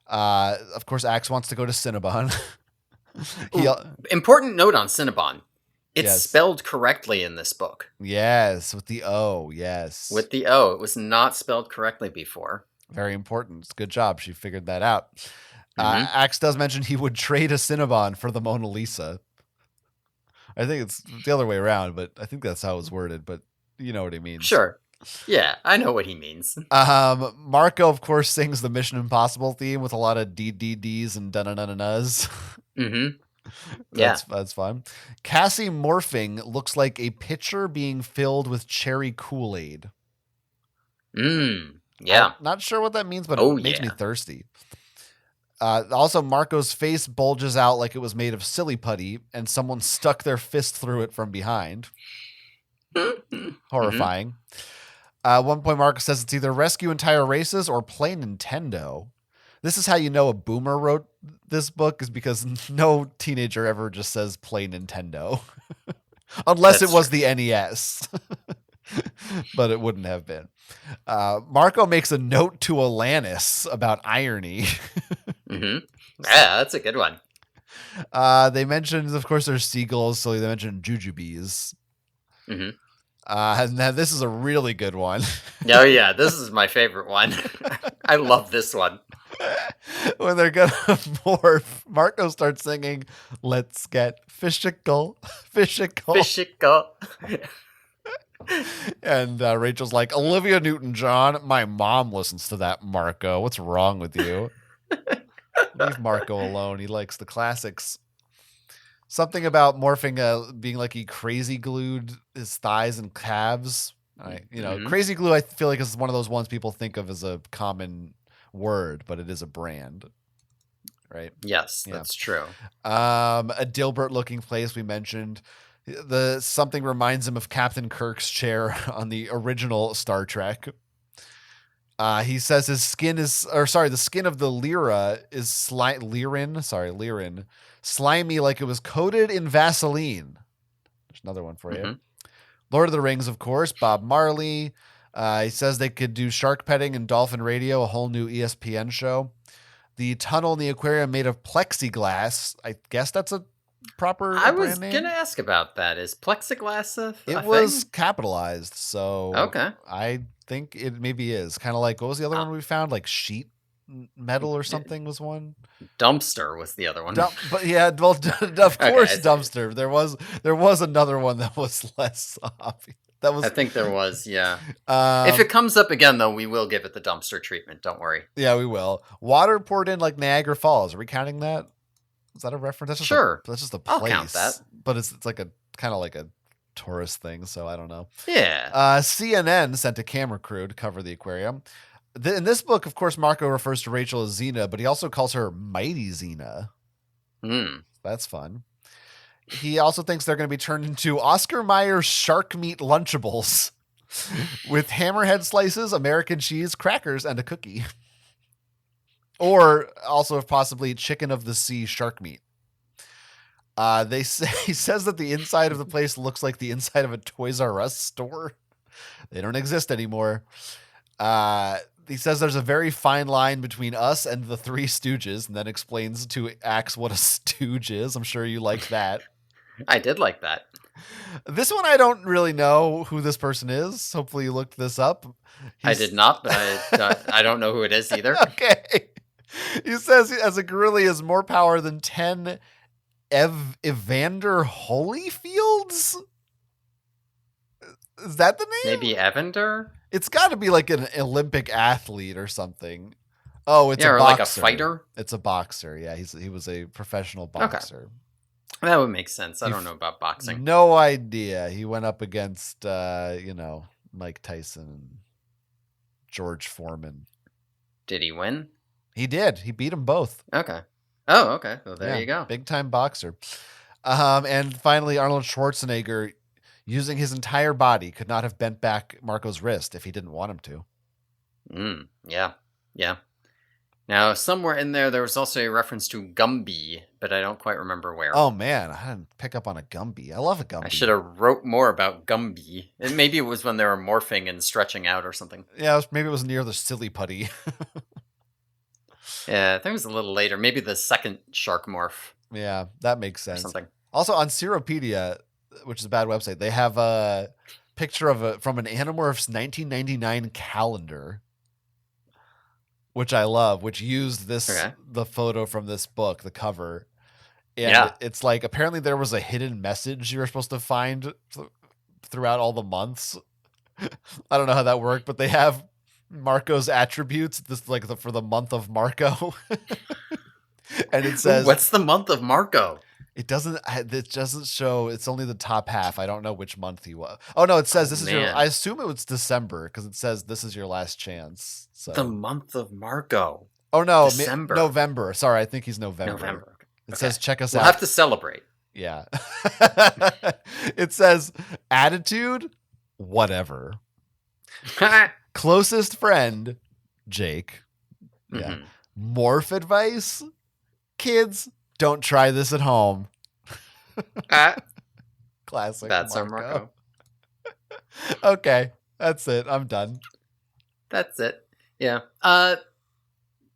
Of course, Axe wants to go to Cinnabon. Important note on Cinnabon. It's spelled correctly in this book. Yes, with the O, yes. With the O. It was not spelled correctly before. Very important. Good job. She figured that out. Axe does mention he would trade a Cinnabon for the Mona Lisa. I think it's the other way around, but I think that's how it was worded, but you know what he means. Sure. Yeah, I know what he means. Marco, of course, sings the Mission Impossible theme with a lot of DDDs and dun-dun-dun-dun-us. Mm-hmm. That's fun. Cassie morphing looks like a pitcher being filled with cherry Kool-Aid. Yeah. I'm not sure what that means, but it makes me thirsty. Also, Marco's face bulges out like it was made of silly putty, and someone stuck their fist through it from behind. Horrifying. At one point, Marco says it's either rescue entire races or play Nintendo. This is how you know a boomer wrote this book, is because no teenager ever just says play Nintendo. Unless it was the NES. But it wouldn't have been. Marco makes a note to Alanis about irony. Yeah, that's a good one. They mentioned, of course, there's seagulls, so they mentioned jujubes. Mm-hmm. And now this is a really good one. Oh yeah, this is my favorite one. I love this one. When they're gonna morph, Marco starts singing, "Let's get fishical, fishical," Fishical. and Rachel's like, "Olivia Newton-John, my mom listens to that, Marco. What's wrong with you? Leave Marco alone. He likes the classics." Something about morphing, being like he crazy glued his thighs and calves. Mm-hmm. Crazy glue. I feel like is one of those ones people think of as a common word, but it is a brand, right? Yes, Yeah. that's true. A Dilbert looking place we mentioned. The something reminds him of Captain Kirk's chair on the original Star Trek. He says his skin is, or sorry, the skin of the Lyra is Lyran, slimy like it was coated in Vaseline. There's another one for Mm-hmm. you. Lord of the Rings, of course, Bob Marley. He says they could do shark petting and dolphin radio, a whole new ESPN show. The tunnel in the aquarium made of plexiglass. I guess that's a proper I was brand name. gonna ask about that. Is plexiglass a It thing? was capitalized, so Okay. I think it maybe is. Kind of like, what was the other Uh, one we found? Like sheet metal or something was one. Dumpster was the other one. But yeah, well, of course, Okay, dumpster. There was another one that was less obvious. That was. I think there was, yeah. If it comes up again, though, we will give it the dumpster treatment. Don't worry. Yeah, we will. Water poured in like Niagara Falls. Are we counting that? Is that a reference? That's just Sure. that's just a I'll place. count that. But it's like a kind of like a tourist thing, so I don't know. Yeah. CNN sent a camera crew to cover the aquarium. In this book, of course, Marco refers to Rachel as Xena, but he also calls her Mighty Xena. Hmm. That's fun. He also thinks they're going to be turned into Oscar Mayer shark meat Lunchables with hammerhead slices, American cheese, crackers, and a cookie. Or also possibly chicken of the sea shark meat. He says that the inside of the place looks like the inside of a Toys R Us store. They don't exist anymore. He says there's a very fine line between us and the Three Stooges, and then explains to Axe what a stooge is. I'm sure you like that. I did like that. This one, I don't really know who this person is. Hopefully you looked this up. I did not, but I don't know who it is either. Okay. He says as a gorilla he has more power than 10 Evander Holyfields? Is that the name? Maybe Evander? It's got to be like an Olympic athlete or something. Oh, it's or a boxer. like a fighter? It's a boxer. Yeah, he was a professional boxer. Okay. That would make sense. I don't know about boxing. No idea. He went up against Mike Tyson and George Foreman. Did he win? He did. He beat them both. Okay. Oh, okay. Well, there you go. Big time boxer. And finally, Arnold Schwarzenegger, using his entire body, could not have bent back Marco's wrist if he didn't want him to. Yeah. Yeah. Now, somewhere in there was also a reference to Gumby, but I don't quite remember where. Oh, man. I didn't pick up on a Gumby. I love a Gumby. I should have wrote more about Gumby. Maybe it was when they were morphing and stretching out or something. Yeah, maybe it was near the silly putty. Yeah, I think it was a little later. Maybe the second shark morph. Yeah, that makes sense. Or something. Also, on Seropedia, which is a bad website, they have a picture from an Animorphs 1999 calendar, which I love, which used the photo from this book, the cover. And it's like, apparently there was a hidden message you were supposed to find throughout all the months. I don't know how that worked, but they have Marco's attributes for the month of Marco. And it says, what's the month of Marco? It doesn't show. It's only the top half. I don't know which month he was. Oh no, it says this is your, I assume it was December because it says this is your last chance. So the month of Marco. Oh no, December. November. Sorry, I think he's November. It says check us out. We'll have to celebrate. Yeah. It says attitude, whatever. Closest friend, Jake. Yeah. Morph advice, kids, don't try this at home. Classic. That's Marco. our Marco. Okay, that's it. I'm done. That's it. Yeah.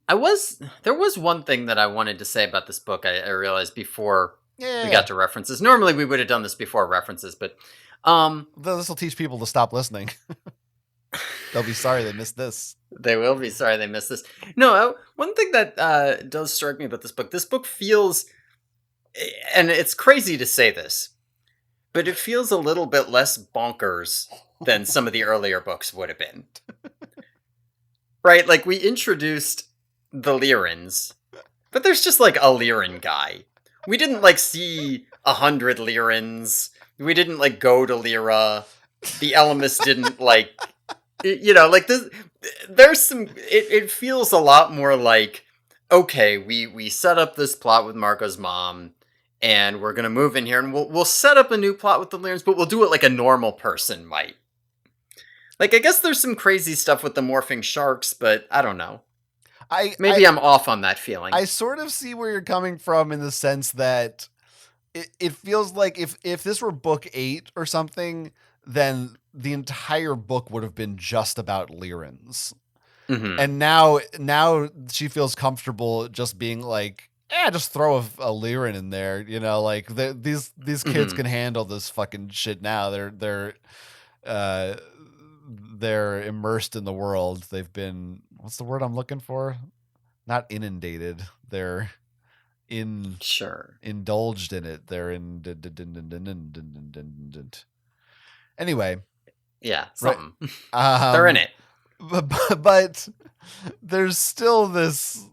There was one thing that I wanted to say about this book. I realized before we Yeah. got to references. Normally we would have done this before references, but This will teach people to stop listening. They'll be sorry they missed this. they will be sorry they missed this. No, one thing that does strike me about this book feels, and it's crazy to say this, but it feels a little bit less bonkers than some of the earlier books would have been. Right? Like, we introduced the Lyrans, but there's just, like, a Lyran guy. We didn't, like, see 100 Lyrans. We didn't, like, go to Lyra. The Ellimist didn't, like... You know, like, this... There's some... It feels a lot more like, okay, we set up this plot with Marco's mom, and we're gonna move in here, and we'll set up a new plot with the Lyrans, but we'll do it like a normal person might. Like, I guess there's some crazy stuff with the morphing sharks, but I don't know. Maybe I'm off on that feeling. I sort of see where you're coming from in the sense that it feels like if this were book 8 or something, then the entire book would have been just about Lyrans. Mm-hmm. And now she feels comfortable just being like, just throw a Lyran in there, you know, like these kids can handle this fucking shit now. They're immersed in the world. They've been, what's the word I'm looking for? Not inundated. They're indulged in it. They're anyway. Yeah, something. Right. They're in it. But there's still this,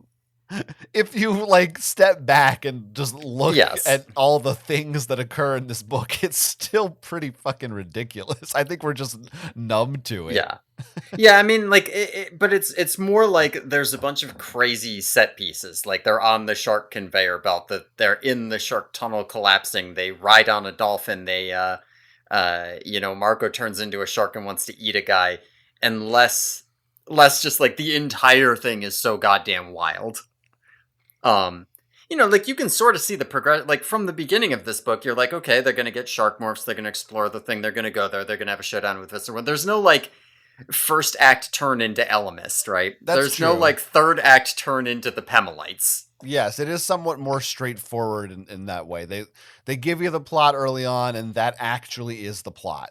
if you like step back and just look at all the things that occur in this book, it's still pretty fucking ridiculous. I think we're just numb to it. Yeah. I mean, like, but it's more like there's a bunch of crazy set pieces. Like, they're on the shark conveyor belt. That they're in the shark tunnel collapsing. They ride on a dolphin. They, Marco turns into a shark and wants to eat a guy. And less just like the entire thing is so goddamn wild. Like, you can sort of see the progress, like, from the beginning of this book, you're like, okay, they're going to get shark morphs, they're going to explore the thing, they're going to go there, they're going to have a showdown with Viscera. There's no, like, first act turn into Ellimist, right? There's true. No, like, third act turn into the Pemalites. Yes, it is somewhat more straightforward in that way. They give you the plot early on, and that actually is the plot.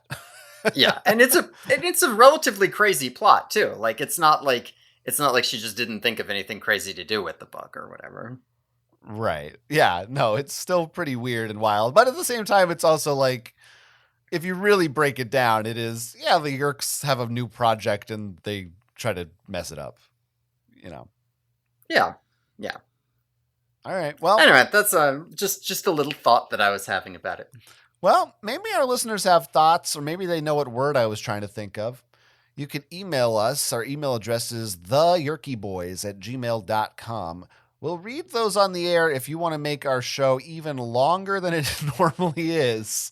Yeah, and it's a relatively crazy plot, too. Like, it's not like she just didn't think of anything crazy to do with the book or whatever. Right. Yeah, no, it's still pretty weird and wild. But at the same time, it's also like, if you really break it down, it is, the Yeerks have a new project and they try to mess it up, you know? Yeah. All right, well. Anyway, that's just a little thought that I was having about it. Well, maybe our listeners have thoughts, or maybe they know what word I was trying to think of. You can email us. Our email address is theyerkyboys@gmail.com. We'll read those on the air if you want to make our show even longer than it normally is.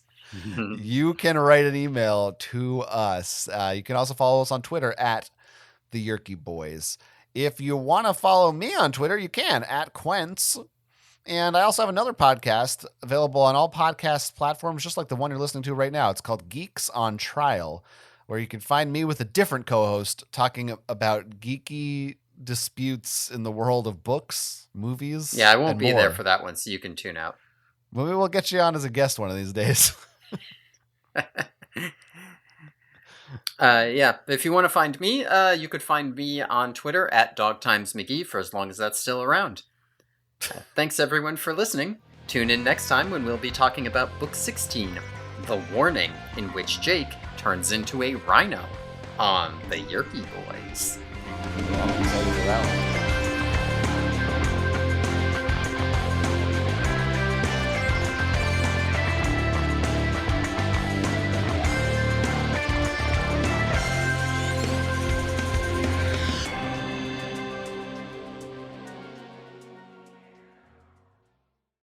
You can write an email to us. You can also follow us on Twitter at @theyerkyboys. If you want to follow me on Twitter, you can @Quentz. And I also have another podcast available on all podcast platforms, just like the one you're listening to right now. It's called Geeks on Trial, where you can find me with a different co-host talking about geeky disputes in the world of books, movies. Yeah, I won't be there for that one, so you can tune out. Maybe we'll get you on as a guest one of these days. If you want to find me, you could find me on Twitter @DogTimesMcGee for as long as that's still around. Thanks everyone for listening. Tune in next time when we'll be talking about Book 16, The Warning, in which Jake turns into a rhino on the Yeerky Boys. I'll tell you that one.